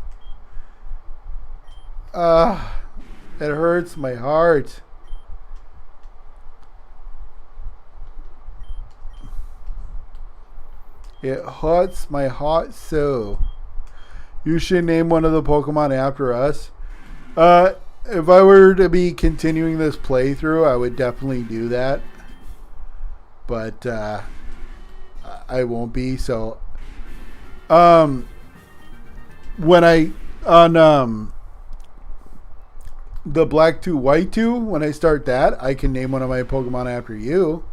It hurts my heart. It hurts my heart so. You should name one of the Pokemon after us. If I were to be continuing this playthrough, I would definitely do that. But I won't be. So when I on the Black 2 White 2, when I start that, I can name one of my Pokemon after you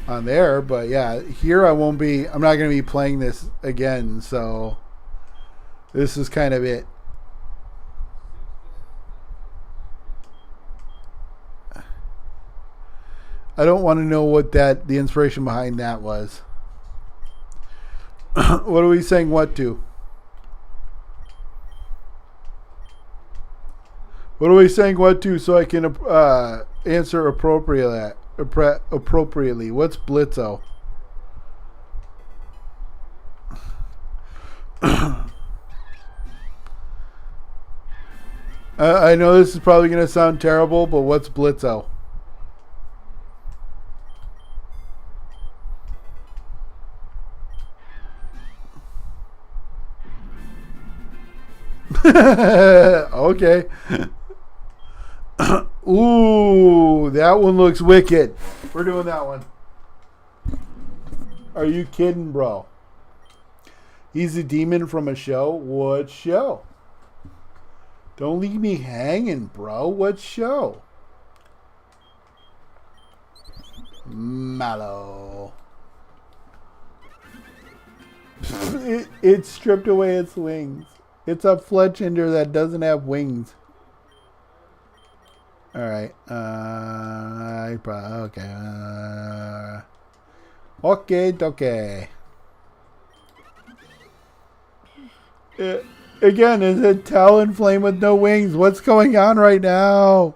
on there. But yeah, here I'm not going to be playing this again, so this is kind of it. I don't want to know what the inspiration behind that was. What are we saying what to? What are we saying what to so I can answer appropriately? What's Blitzo? I know this is probably going to sound terrible, but what's Blitzo? Okay. Ooh, that one looks wicked. We're doing that one. Are you kidding, bro? He's a demon from a show? What show? Don't leave me hanging, bro. What show? Mallow. It stripped away its wings. It's a Fletchinder that doesn't have wings. Alright. Okay. Okay. Again, is it Talonflame with no wings? What's going on right now?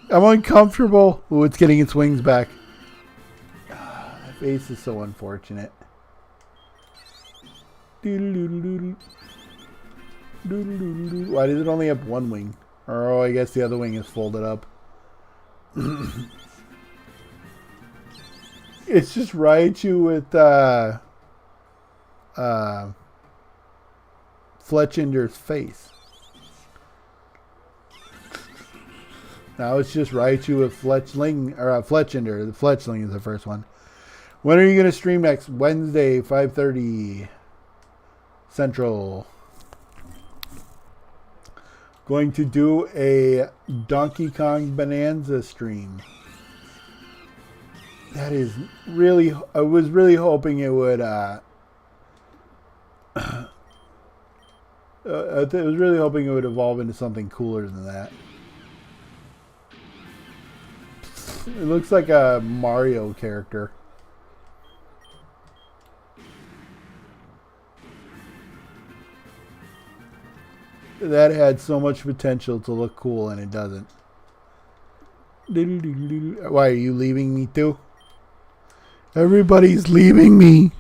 I'm uncomfortable. Ooh, it's getting its wings back. That face is so unfortunate. Doodle-doodle-doodle. Doodle-doodle-doodle. Why does it only have one wing? Or, oh, I guess the other wing is folded up. It's just Raichu with Fletchender's face. Now it's just Raichu with Fletchling, or Fletchender. The Fletchling is the first one. When are you going to stream next? Wednesday, 5:30 Central. Going to do a Donkey Kong Bonanza stream. That is really, I was really hoping it would, I was really hoping it would evolve into something cooler than that. It looks like a Mario character. That had so much potential to look cool, and it doesn't. Why, are you leaving me too? Everybody's leaving me.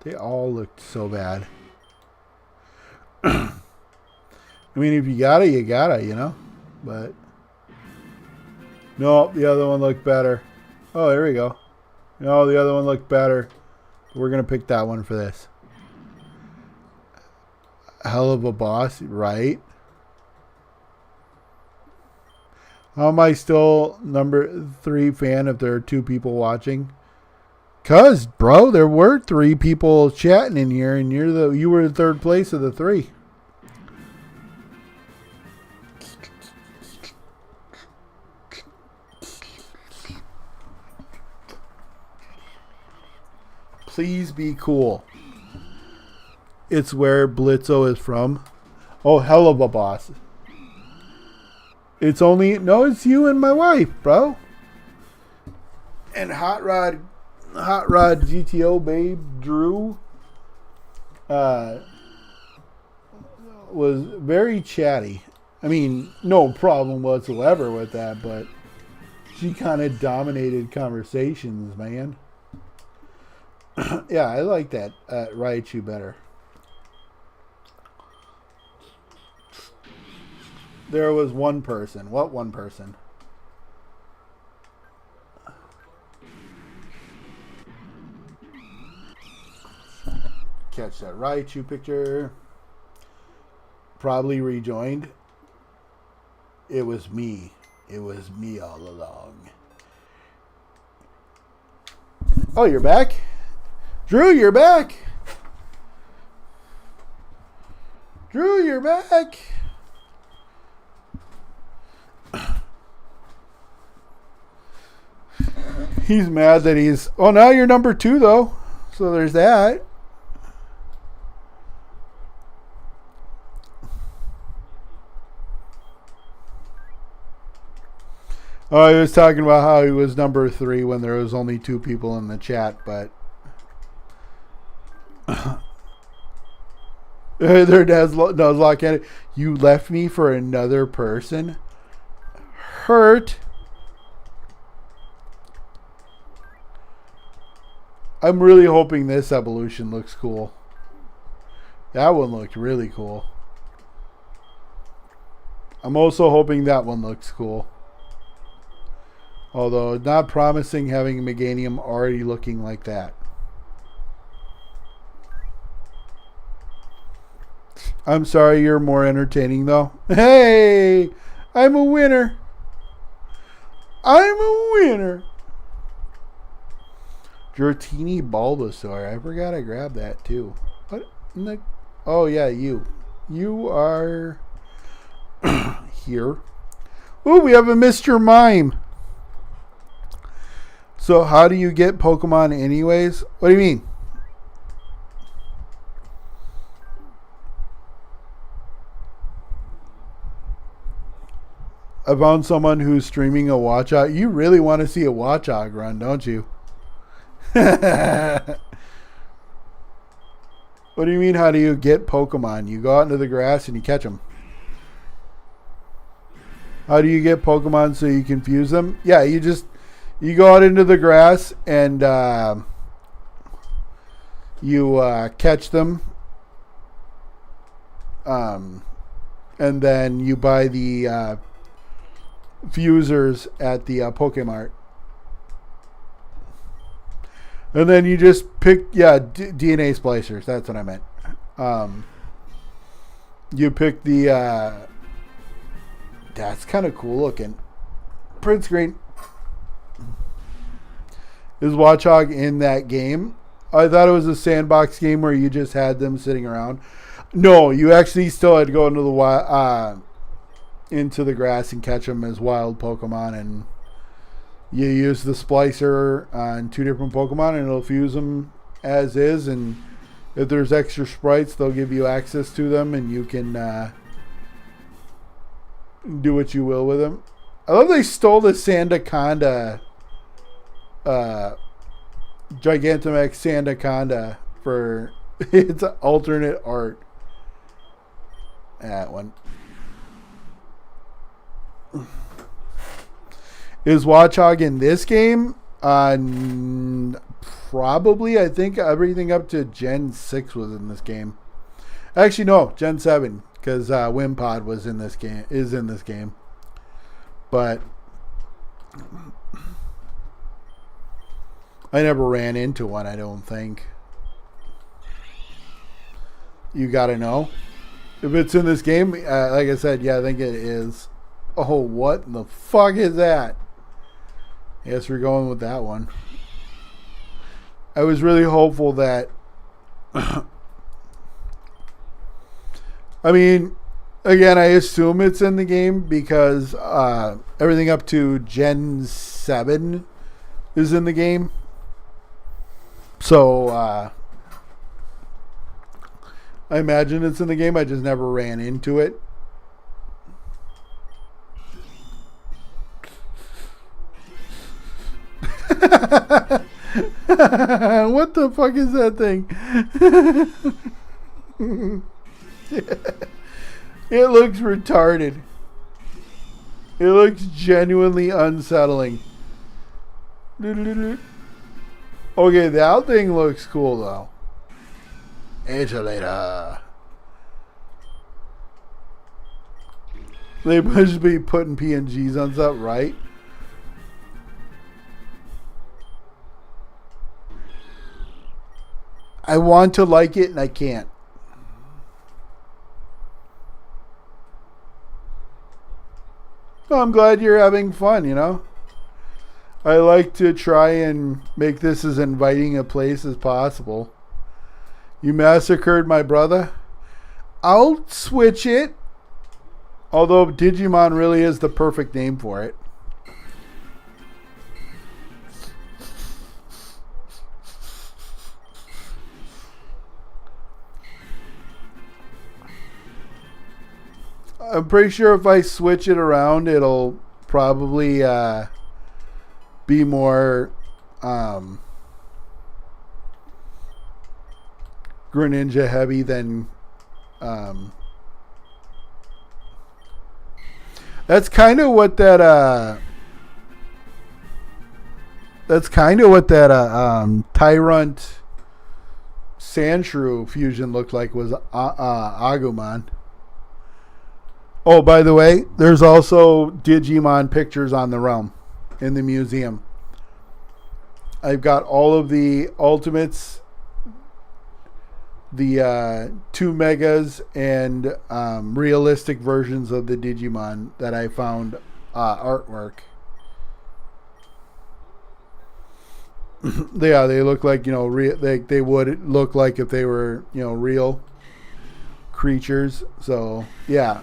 They all looked so bad. I mean, if you gotta, you gotta, you know? But... no, the other one looked better. Oh, there we go. No, the other one looked better. We're going to pick that one for this. Hell of a boss, right? How am I still number 3 fan if there are 2 people watching? 'Cause, bro, there were 3 people chatting in here, and you were in 3rd place of the 3. Please be cool. It's where Blitzo is from. Oh, hell of a boss. It's only... no, it's you and my wife, bro. And Hot Rod GTO babe Drew was very chatty. I mean, no problem whatsoever with that, but she kind of dominated conversations, man. Yeah, I like that Raichu better. There was one person. What one person? Catch that Raichu picture. Probably rejoined. It was me. It was me all along. Oh, you're back? Drew, you're back. Drew, you're back. He's mad that he's... oh, now you're number 2, though. So there's that. Oh, he was talking about how he was number 3 when there was only 2 people in the chat, but... Their dad's lock at it. You left me for another person? Hurt. I'm really hoping this evolution looks cool. That one looked really cool. I'm also hoping that one looks cool. Although not promising having Meganium already looking like that. I'm sorry, you're more entertaining though. Hey! I'm a winner. I'm a winner. Dratini Bulbasaur. I forgot I grabbed that too. What in the... oh yeah, you. You are here. Ooh, we have a Mr. Mime. So how do you get Pokemon anyways? What do you mean? I found someone who's streaming a Watchog. You really want to see a Watchog run, don't you? What do you mean, how do you get Pokemon? You go out into the grass and you catch them. How do you get Pokemon so you can fuse them? Yeah, you go out into the grass and you catch them. And then you buy the fusers at the Pokemart. And then you just pick, DNA splicers. That's what I meant. You pick the, that's kind of cool looking. Print screen. Is Watchog in that game? I thought it was a sandbox game where you just had them sitting around. No, you actually still had to go into the grass and catch them as wild Pokemon, and you use the splicer on 2 different Pokemon and it'll fuse them as is, and if there's extra sprites they'll give you access to them and you can do what you will with them. I love they stole the Sandaconda Gigantamax Sandaconda for its alternate art. That one. Is Watchog in this game? Probably. I think everything up to Gen 6 was in this game. Actually, no, Gen 7, because Wimpod was in this game. Is in this game, but I never ran into one. I don't think. You gotta know if it's in this game. Like I said, yeah, I think it is. Oh, what the fuck is that? Yes, we're going with that one. I was really hopeful that... I mean, again, I assume it's in the game because everything up to Gen 7 is in the game. So, I imagine it's in the game. I just never ran into it. What the fuck is that thing? It looks retarded. It looks genuinely unsettling. Okay, that thing looks cool though. Later. They must be putting PNGs on stuff, right? I want to like it and I can't. Well, I'm glad you're having fun, you know. I like to try and make this as inviting a place as possible. You massacred my brother? I'll switch it. Although Digimon really is the perfect name for it. I'm pretty sure if I switch it around, it'll probably be more Greninja heavy than that's kind of what that Tyrant Sandshrew fusion looked like, was Agumon. Oh, by the way, there's also Digimon pictures on the Realm in the museum. I've got all of the Ultimates, the 2 Megas, and realistic versions of the Digimon that I found artwork. They look like, you know, they would look like if they were, you know, real creatures. So, yeah.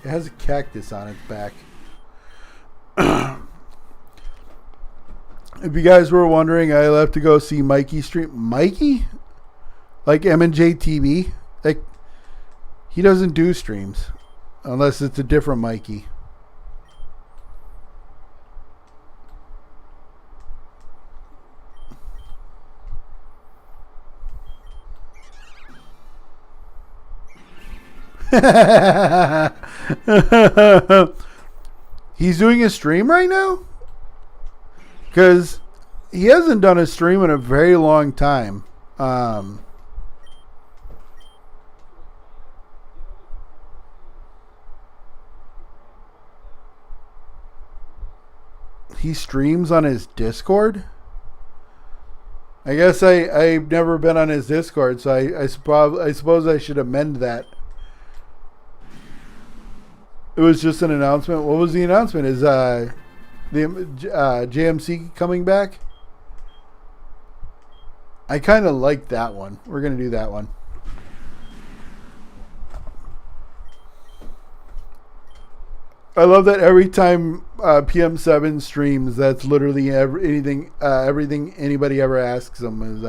It has a cactus on its back. If you guys were wondering, I left to go see Mikey stream. Mikey? Like M&J TV? Like, he doesn't do streams. Unless it's a different Mikey. He's doing a stream right now? Because he hasn't done a stream in a very long time. He streams on his Discord? I guess I've never been on his Discord, so I suppose I should amend that. It was just an announcement. What was the announcement? Is the JMC coming back? I kind of like that one. We're going to do that one. I love that every time PM7 streams, that's literally everything anybody ever asks them is,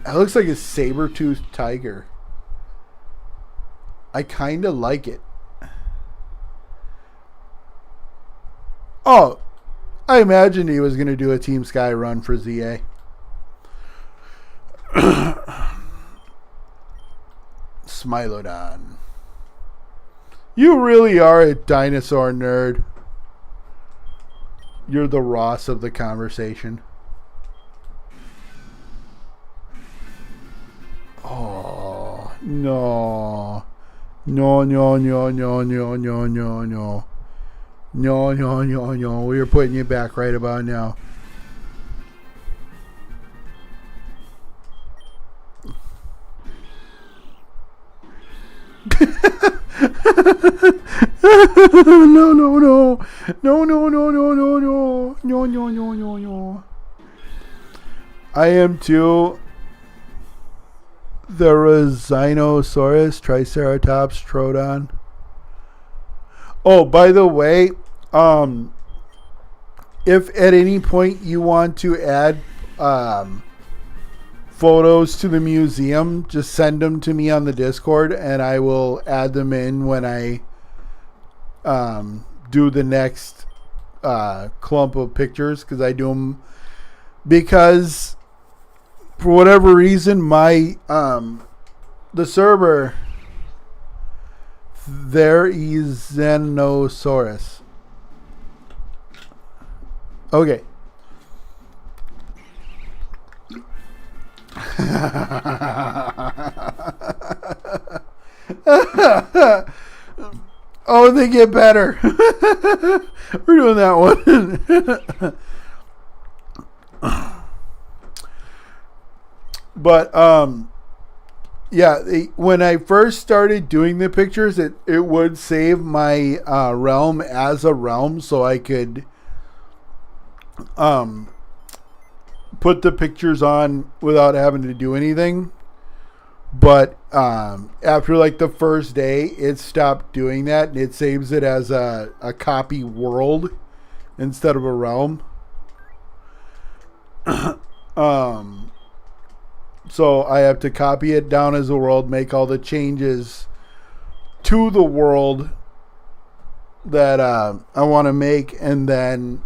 it looks like a saber-toothed tiger. I kind of like it. Oh, I imagined he was going to do a Team Sky run for ZA. Smilodon. You really are a dinosaur nerd. You're the Ross of the conversation. Oh, no. No. No. We're putting you back right about now. No. I am too. The Rhinoceros, Triceratops, Troodon. Oh, by the way, if at any point you want to add photos to the museum, just send them to me on the Discord, and I will add them in when I do the next clump of pictures, because I do them because for whatever reason my the server there is Xenosaurus. Okay. Oh, they get better. We're doing that one. But yeah, when I first started doing the pictures, it would save my realm as a realm, so I could put the pictures on without having to do anything. But after like the first day, it stopped doing that, and it saves it as a copy world instead of a realm. So I have to copy it down as a world, make all the changes to the world that I want to make, and then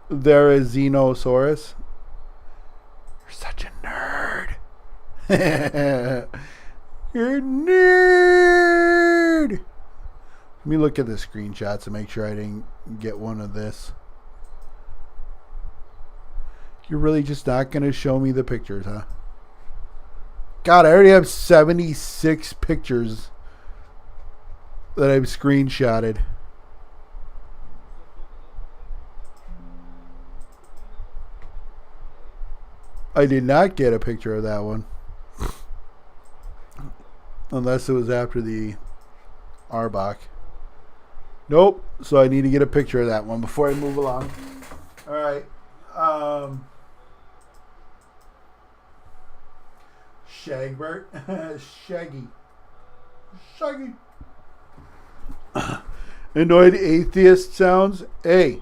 there is Xenosaurus. You're such a nerd. You're a nerd. Let me look at the screenshots and make sure I didn't get one of this. You're really just not going to show me the pictures, huh? God, I already have 76 pictures that I've screenshotted. I did not get a picture of that one. Unless it was after the Arbok. Nope. So I need to get a picture of that one before I move along. Alright. Shagbert. Shaggy. Annoyed atheist sounds. Hey.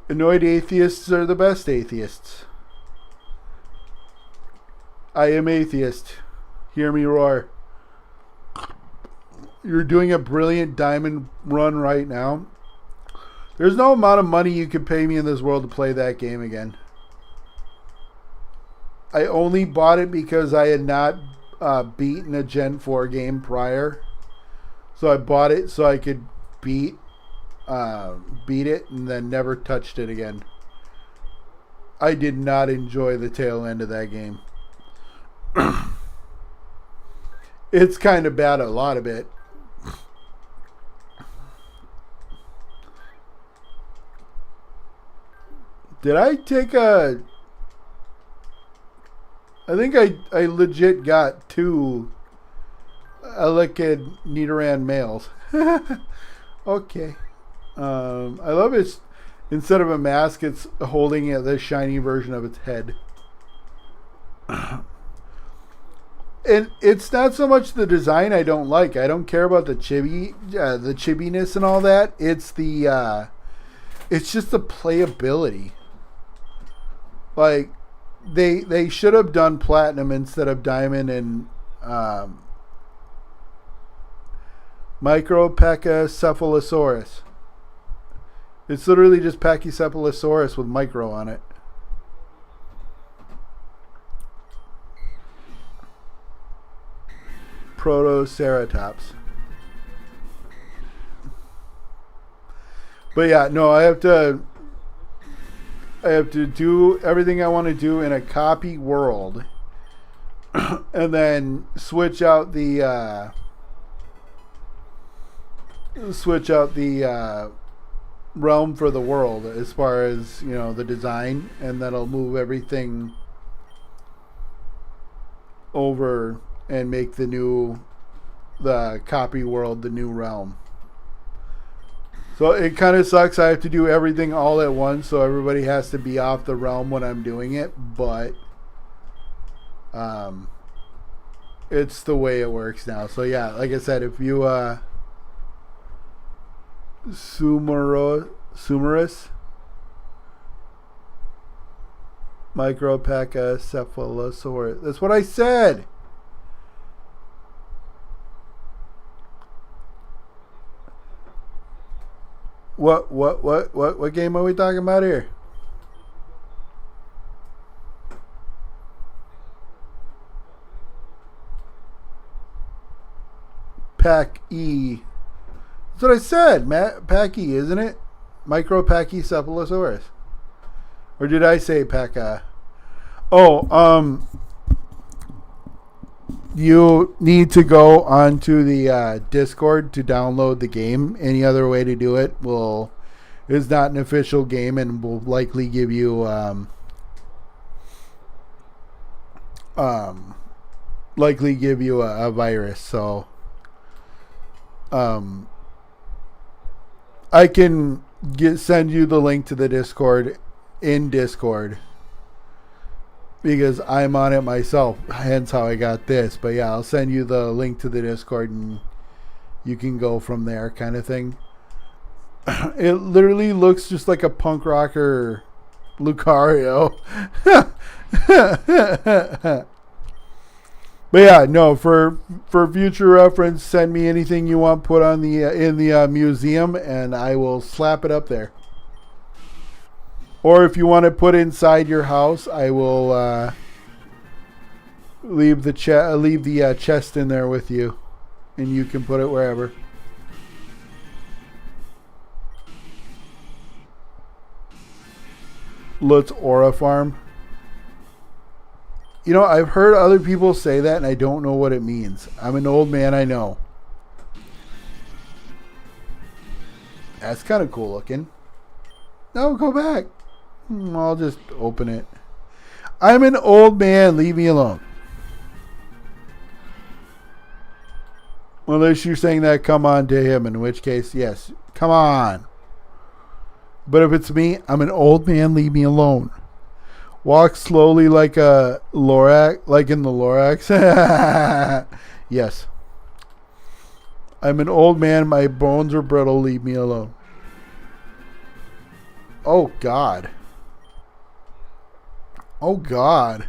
Annoyed atheists are the best atheists. I am atheist. Hear me roar. You're doing a brilliant diamond run right now. There's no amount of money you could pay me in this world to play that game again. I only bought it because I had not beaten a Gen 4 game prior. So I bought it so I could beat it and then never touched it again. I did not enjoy the tail end of that game. It's kind of bad a lot of it. Did I take a... I think I legit got 2 Elekid Nidoran males. Okay. I love it. Instead of a mask, it's holding the shiny version of its head. And it's not so much the design I don't like. I don't care about the chibbiness and all that. It's it's just the playability. Like, they should have done platinum instead of diamond and Micropachycephalosaurus. It's literally just Pachycephalosaurus with micro on it. Protoceratops. But yeah, no, I have to do everything I want to do in a copy world, and then switch out the realm for the world as far as, you know, the design, and that'll move everything over and make the copy world the new realm. So it kind of sucks. I have to do everything all at once, so everybody has to be off the realm when I'm doing it, but it's the way it works now. So yeah, like I said, if you Sumerus Micropachycephalosaurus. That's what I said. What game are we talking about here? Pack E. That's what I said, Matt. Pack E, isn't it? Micropachycephalosaurus. Or did I say Paca? You need to go onto the Discord to download the game. Any other way to do it is not an official game and will likely give you a virus. So I can send you the link to the Discord in Discord, because I'm on it myself, hence how I got this. But yeah, I'll send you the link to the Discord and you can go from there, kind of thing. It literally looks just like a punk rocker Lucario. But yeah, no, for future reference, send me anything you want put on in the museum, and I will slap it up there. Or if you want to put inside your house, I will leave the chest in there with you, and you can put it wherever. Let's Aura Farm. You know, I've heard other people say that, and I don't know what it means. I'm an old man, I know. That's kind of cool looking. No, go back. I'll just open it. I'm an old man. Leave me alone. Unless you're saying that, come on to him, in which case, yes, come on. But if it's me, I'm an old man. Leave me alone. Walk slowly like a Lorax, like in the Lorax. Yes. I'm an old man. My bones are brittle. Leave me alone. Oh, God. Oh, God.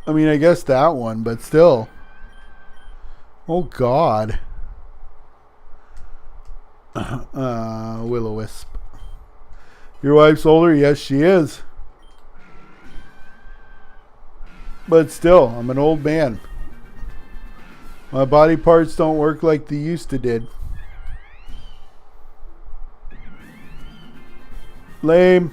I mean, I guess that one, but still. Oh, God. Will-O-Wisp. Your wife's older? Yes, she is. But still, I'm an old man. My body parts don't work like they used to did. Lame.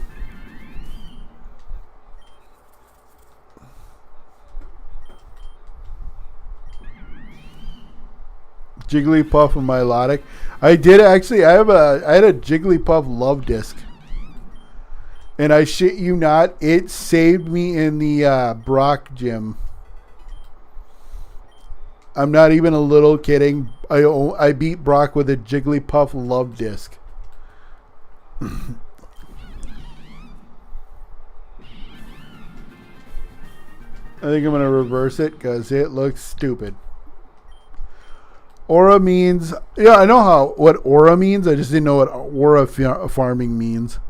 Jigglypuff and Milotic. I did actually. I had a Jigglypuff love disc, and I shit you not, it saved me in the Brock gym. I'm not even a little kidding. I beat Brock with a Jigglypuff love disc. I think I'm gonna reverse it because it looks stupid. Aura means, yeah, I know what aura means. I just didn't know what aura farming means.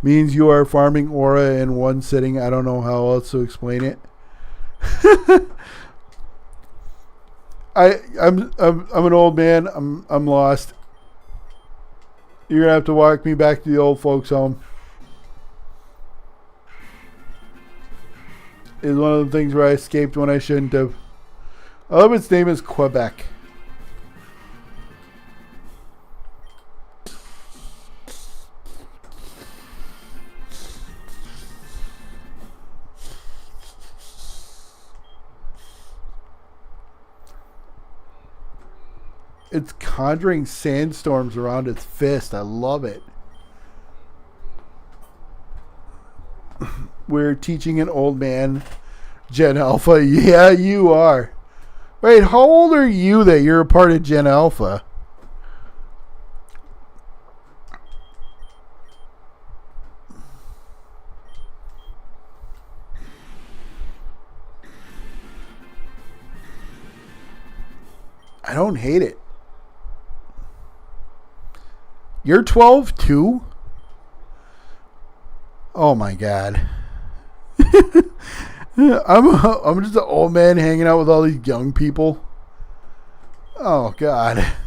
Means you are farming aura in one sitting. I don't know how else to explain it. I'm an old man. I'm lost. You're gonna have to walk me back to the old folks' home. Is one of the things where I escaped when I shouldn't have. I love its name is Quebec. It's conjuring sandstorms around its fist. I love it. We're teaching an old man Gen Alpha. Yeah, you are. Wait, how old are you that you're a part of Gen Alpha? I don't hate it. You're 12 too? Oh my god. I'm just an old man hanging out with all these young people. Oh god. At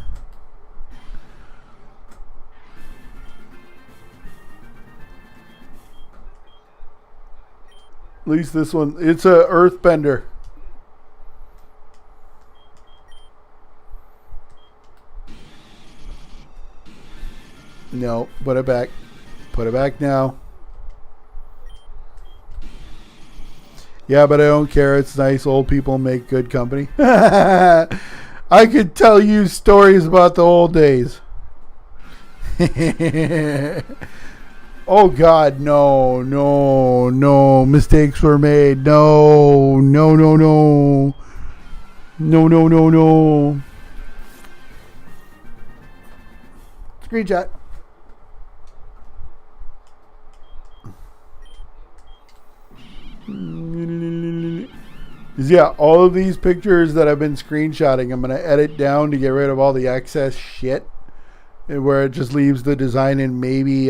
least this one, it's a earthbender. No, put it back. Put it back now. Yeah, but I don't care. It's nice. Old people make good company. I could tell you stories about the old days. Oh, God, no, no, no. Mistakes were made. No, no, no, no. No, no, no, no. Screenshot. Yeah, all of these pictures that I've been screenshotting, I'm going to edit down to get rid of all the excess shit, where it just leaves the design and maybe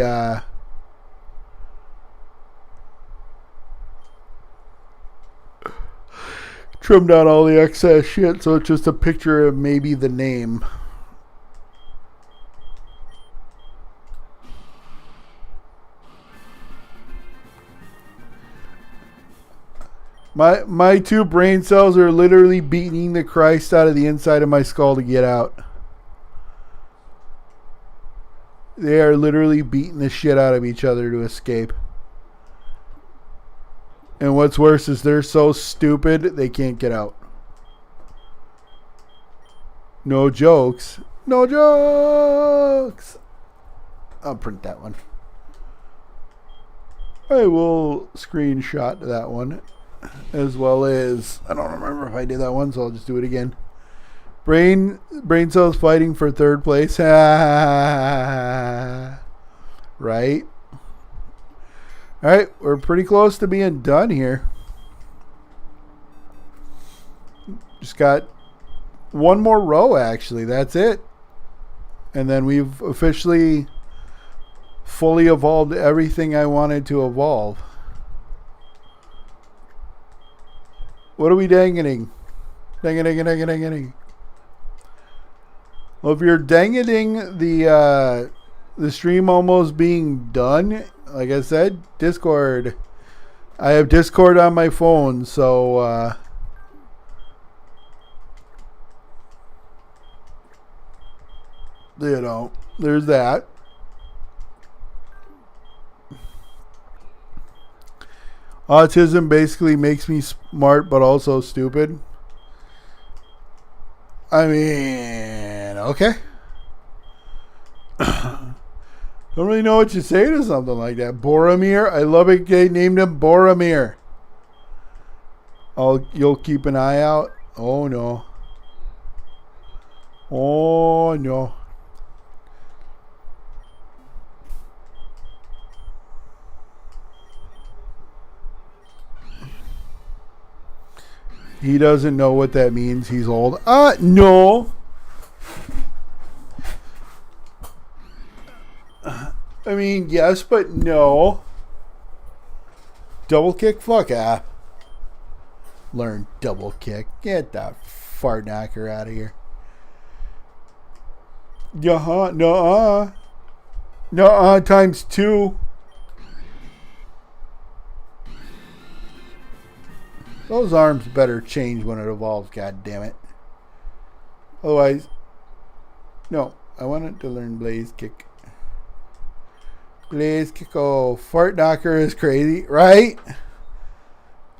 trim down all the excess shit so it's just a picture of maybe the name. My two brain cells are literally beating the Christ out of the inside of my skull to get out. They are literally beating the shit out of each other to escape. And what's worse is they're so stupid they can't get out. No jokes. No jokes. I'll print that one. I will screenshot that one. As well as, I don't remember if I did that one, so I'll just do it again. Brain cells fighting for third place. Right? Alright, we're pretty close to being done here. Just got one more row, actually. That's it. And then we've officially fully evolved everything I wanted to evolve. What are we dangeting? Dang. Well, if you're dang-a-ding the stream almost being done, like I said, Discord. I have Discord on my phone, so you know, there's that. Autism basically makes me smart, but also stupid. I mean, okay. Don't really know what you say to something like that. Boromir, I love it. They named him Boromir. You'll keep an eye out. Oh no. Oh no. He doesn't know what that means. He's old. No. I mean, yes, but no. Double kick? Fuck ah. Learn double kick. Get that fart knocker out of here. Yeah, no, no, times 2. Those arms better change when it evolves, god damn it. Otherwise, no, I wanted to learn Blaze Kick. Blaze Kick, oh, Fart Knocker is crazy, right?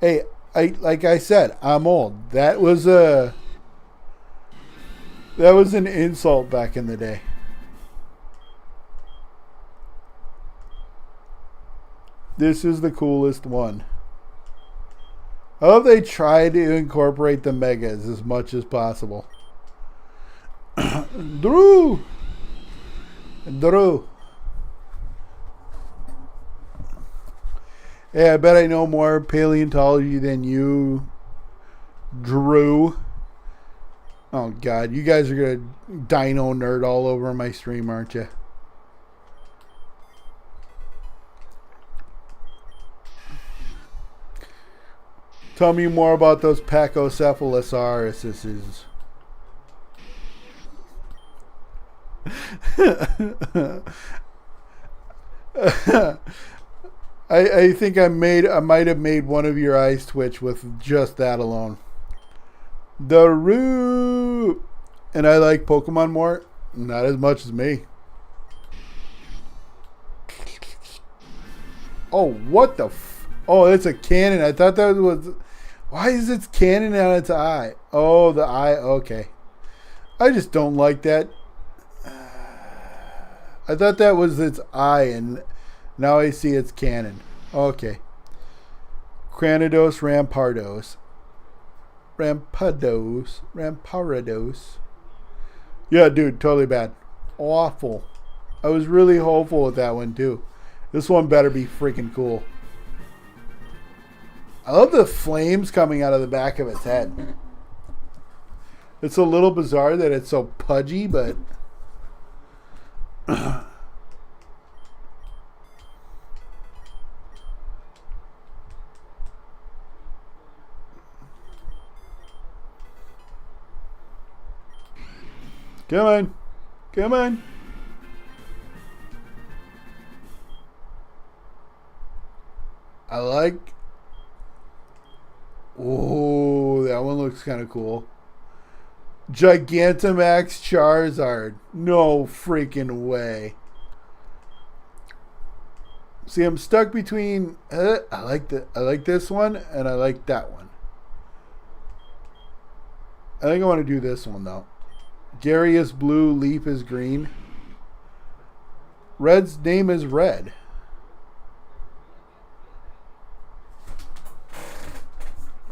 Hey, like I said, I'm old. That was an insult back in the day. This is the coolest one. I hope they try to incorporate the megas as much as possible. Drew. Yeah, I bet I know more paleontology than you, Drew. Oh, God. You guys are going to dino nerd all over my stream, aren't you? Tell me more about those Pachycephalosauruses. I think I might have made one of your eyes twitch with just that alone. The Roo. And I like Pokemon more. Not as much as me. Oh, what the oh, it's a cannon. I thought that was... Why is its cannon on its eye? Oh, the eye. Okay. I just don't like that. I thought that was its eye, and now I see its cannon. Okay. Cranidos Ramparados. Yeah, dude, totally bad. Awful. I was really hopeful with that one, too. This one better be freaking cool. I love the flames coming out of the back of its head. It's a little bizarre that it's so pudgy, but... Come on. Come on. I like... Oh, that one looks kind of cool. Gigantamax Charizard. No freaking way. See, I'm stuck between... I like this one, and I like that one. I think I want to do this one, though. Gary is blue, Leaf is green. Red's name is Red.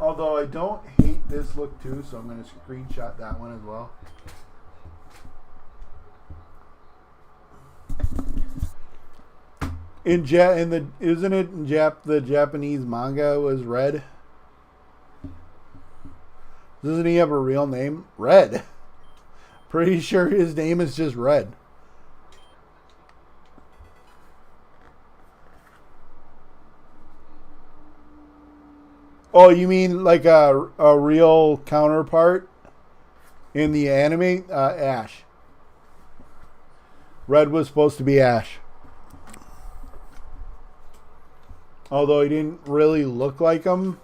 Although I don't hate this look too, so I'm going to screenshot that one as well. Isn't it in the Japanese manga was Red? Doesn't he have a real name? Red. Pretty sure his name is just Red. Oh, you mean like a real counterpart in the anime? Ash. Red was supposed to be Ash. Although he didn't really look like him.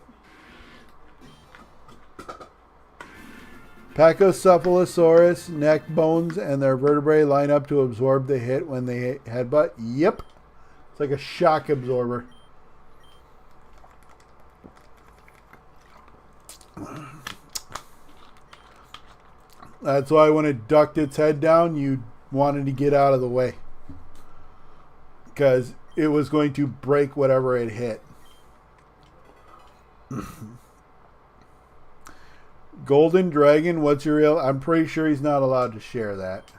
Pachycephalosaurus, neck bones, and their vertebrae line up to absorb the hit when they headbutt. Yep. It's like a shock absorber. That's why when it ducked its head down, you wanted to get out of the way. Because it was going to break whatever it hit. Golden Dragon, what's your real... I'm pretty sure he's not allowed to share that.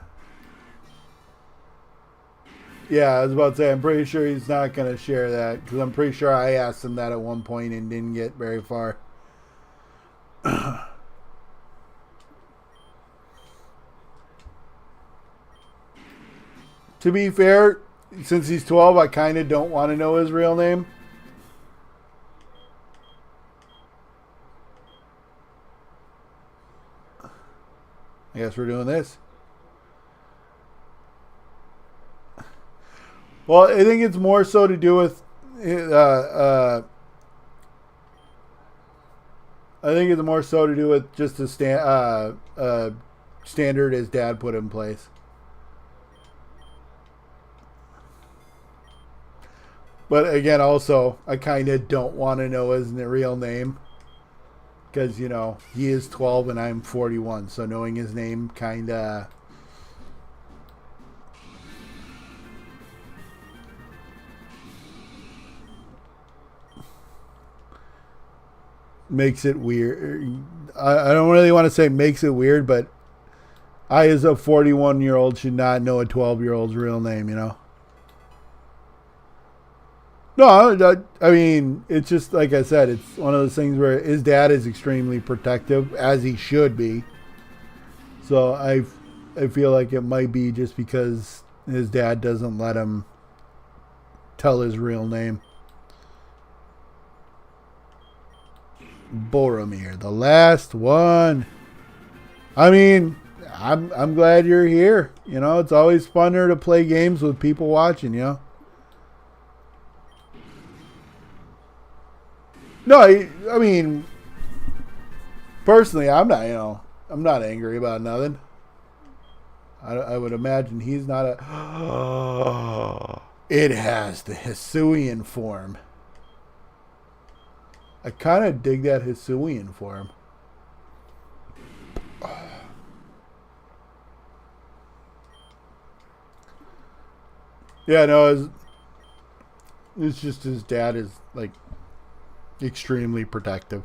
Yeah, I was about to say, I'm pretty sure he's not going to share that. Because I'm pretty sure I asked him that at one point and didn't get very far. To be fair, since he's 12, I kind of don't want to know his real name. I guess we're doing this. Well, I think it's more so to do with... I think it's more so to do with just the standard his dad put in place. But again, also, I kind of don't want to know his real name. Because, you know, he is 12 and I'm 41. So knowing his name kind of... makes it weird. I don't really want to say makes it weird, but I, as a 41-year-old, should not know a 12-year-old's real name, you know? No, I mean, it's just, like I said, it's one of those things where his dad is extremely protective, as he should be. So I feel like it might be just because his dad doesn't let him tell his real name. Boromir, the last one. I mean, I'm glad you're here. You know, it's always funner to play games with people watching, you know? No, I mean, personally, I'm not angry about nothing. I would imagine he's not a... It has the Hisuian form. I kind of dig that Hisuian form. Yeah, no, it's just his dad is, like, extremely protective.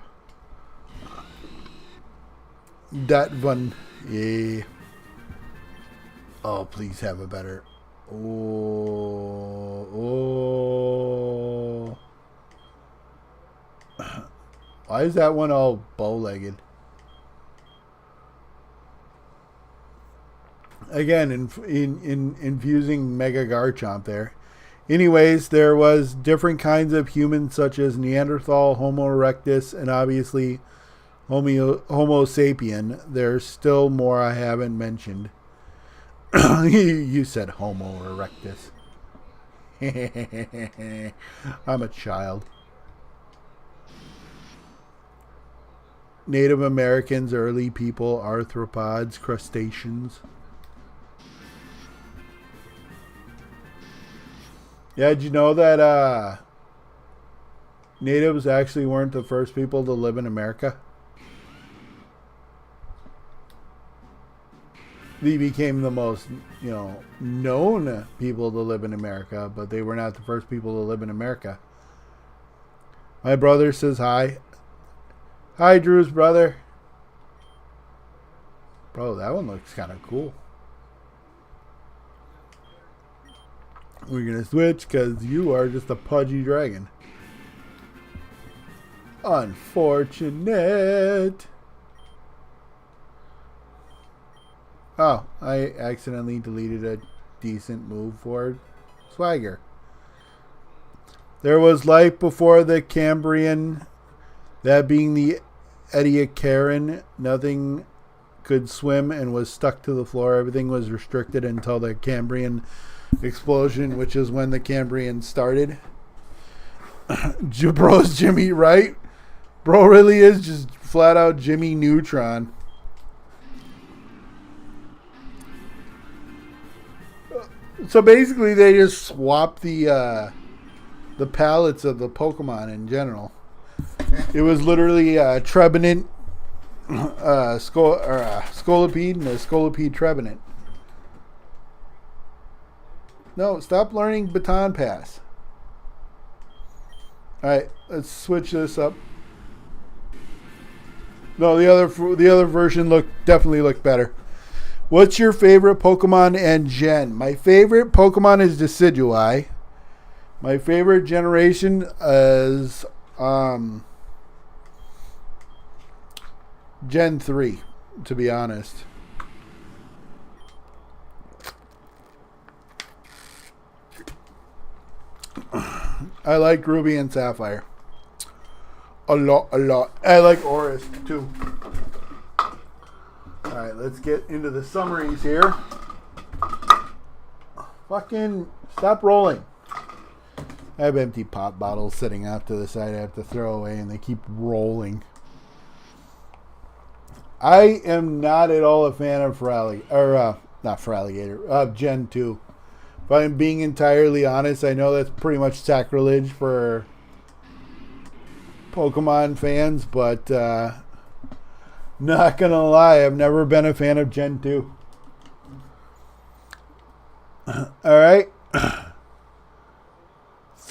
That one, yeah. Oh, please have a better. Oh. Why is that one all bow-legged? Again, in infusing Mega Garchomp there. Anyways, there was different kinds of humans such as Neanderthal, Homo erectus, and obviously Homo sapien. There's still more I haven't mentioned. You said Homo erectus. I'm a child. Native Americans, early people, arthropods, crustaceans. Yeah, did you know that natives actually weren't the first people to live in America? They became the most, known people to live in America, but they were not the first people to live in America. My brother says hi. Hi, Drew's brother. Bro, that one looks kind of cool. We're going to switch because you are just a pudgy dragon. Unfortunate. Oh, I accidentally deleted a decent move for Swagger. There was life before the Cambrian, that being the Ediacaran. Nothing could swim and was stuck to the floor. Everything was restricted until the Cambrian explosion, which is when the Cambrian started. Bro's Jimmy, right? Bro really is just flat out Jimmy Neutron. So basically, they just swapped the palettes of the Pokemon in general. It was literally Trevenant, Scolipede, and a Scolipede Trevenant. No, stop learning Baton Pass. All right, let's switch this up. No, the other version definitely looked better. What's your favorite Pokemon and gen? My favorite Pokemon is Decidueye. My favorite generation is Gen 3, to be honest. I like Ruby and Sapphire. A lot. I like Oris, too. Alright, let's get into the summaries here. Fucking stop rolling. I have empty pop bottles sitting out to the side I have to throw away, and they keep rolling. I am not at all a fan of Gen 2. If I'm being entirely honest, I know that's pretty much sacrilege for Pokemon fans, but not gonna lie, I've never been a fan of Gen 2. Alright.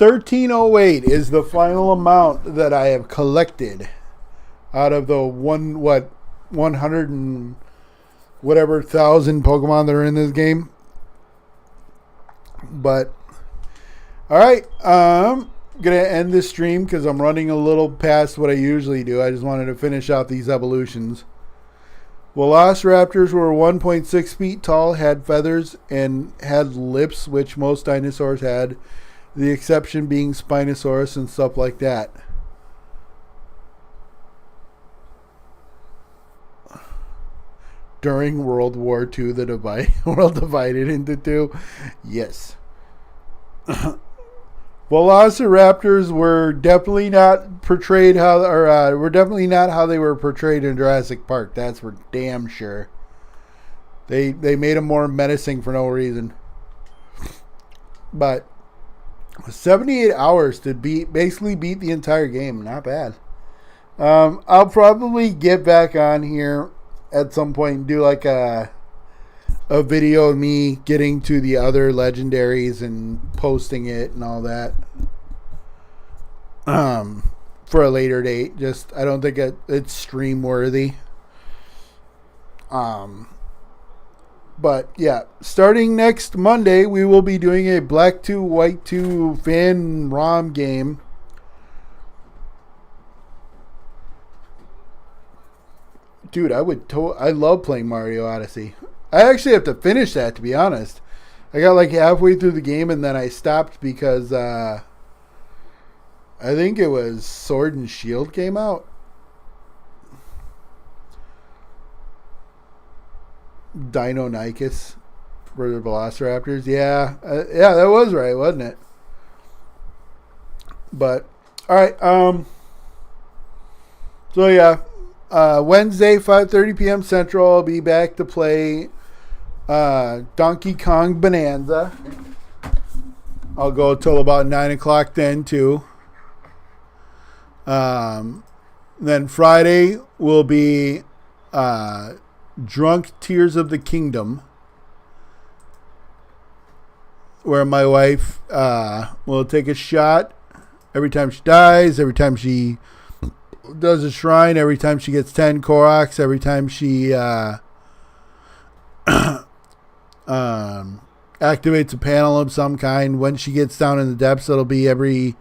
1308 is the final amount that I have collected out of the 100 and whatever thousand Pokemon that are in this game. But alright, gonna end this stream because I'm running a little past what I usually do. I just wanted to finish out these evolutions. Velociraptors were 1.6 feet tall, had feathers, and had lips, which most dinosaurs had. The exception being Spinosaurus and stuff like that. During World War II, the world divided into two. Yes. Velociraptors were definitely not portrayed were definitely not how they were portrayed in Jurassic Park. That's for damn sure. They made them more menacing for no reason. But 78 hours to basically beat the entire game. Not bad. I'll probably get back on here at some point and do like a video of me getting to the other legendaries and posting it and all that for a later date. Just I don't think it's stream worthy. But yeah, starting next Monday, we will be doing a Black 2, White 2 fan ROM game. Dude, I love playing Mario Odyssey. I actually have to finish that, to be honest. I got like halfway through the game and then I stopped because I think it was Sword and Shield came out. Deinonychus for the Velociraptors. Yeah, that was right, wasn't it? But all right. So yeah, Wednesday 5:30 p.m. Central. I'll be back to play Donkey Kong Bonanza. I'll go till about 9 o'clock then too. Then Friday will be Drunk Tears of the Kingdom, where my wife will take a shot every time she dies, every time she does a shrine, every time she gets 10 Koroks, every time she activates a panel of some kind. When she gets down in the depths, it'll be every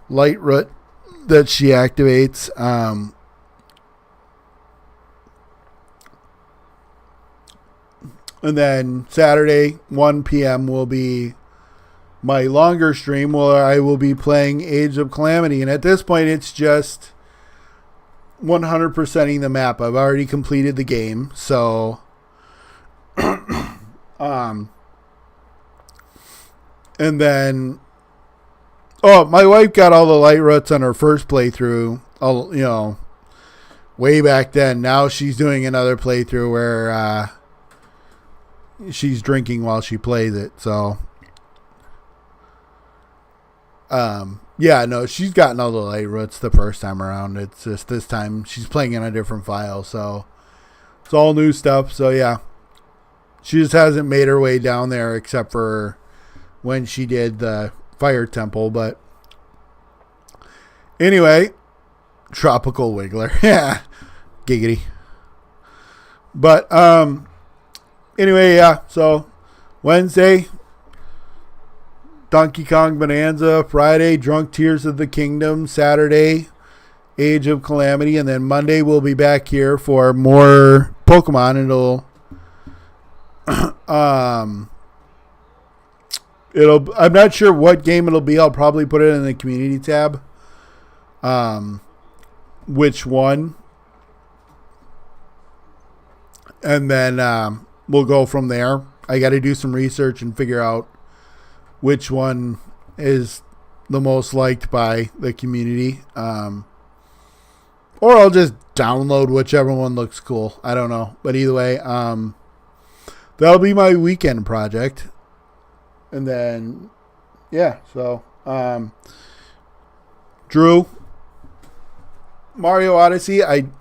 light root that she activates. And then Saturday, 1 p.m. will be my longer stream where I will be playing Age of Calamity. And at this point, it's just 100%ing the map. I've already completed the game, so and then my wife got all the light roots on her first playthrough, way back then. Now she's doing another playthrough where she's drinking while she plays it. So she's gotten all the light roots the first time around. It's just this time she's playing in a different file, so it's all new stuff. So yeah, she just hasn't made her way down there except for when she did the fire temple. But anyway, tropical wiggler. Yeah, giggity. But anyway, yeah, so Wednesday, Donkey Kong Bonanza. Friday, Drunk Tears of the Kingdom. Saturday, Age of Calamity. And then Monday we'll be back here for more Pokemon. I'm not sure what game it'll be. I'll probably put it in the community tab. Which one. And then we'll go from there. I got to do some research and figure out which one is the most liked by the community. Or I'll just download whichever one looks cool. I don't know. But either way, that'll be my weekend project. And then, yeah, so, Drew, Mario Odyssey, I'm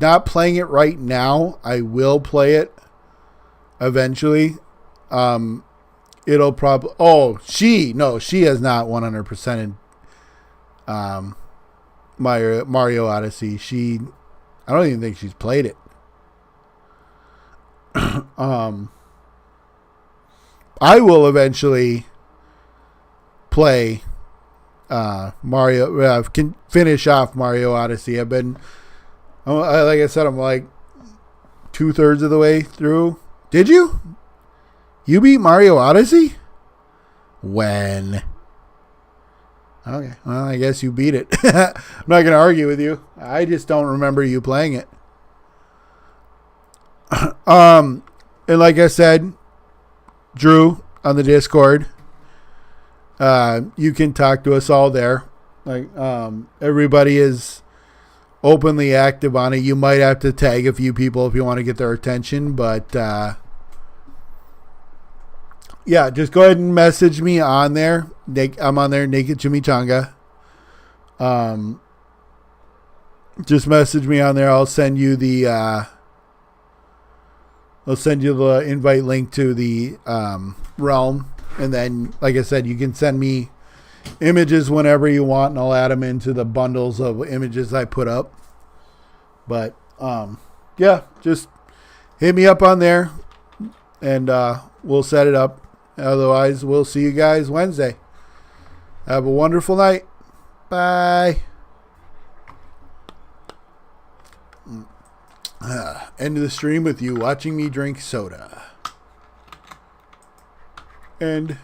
not playing it right now. I will play it eventually. It'll probably, she has not 100%ed Mario Odyssey. I don't even think she's played it. I will eventually play Mario. Can finish off Mario Odyssey. Like I said, I'm like 2/3 of the way through. Did you? You beat Mario Odyssey? When? Okay, well, I guess you beat it. I'm not going to argue with you. I just don't remember you playing it. And like I said, Drew on the Discord, you can talk to us all there. Like, everybody is openly active on it. You might have to tag a few people if you want to get their attention, but yeah, just go ahead and message me on there. I'm on there, NakdChimichanga. Just message me on there. I'll send you the invite link to the realm, and then, like I said, you can send me images whenever you want, and I'll add them into the bundles of images I put up. But yeah, just hit me up on there, and we'll set it up. Otherwise, we'll see you guys Wednesday. Have a wonderful night. Bye. End of the stream with you watching me drink soda. And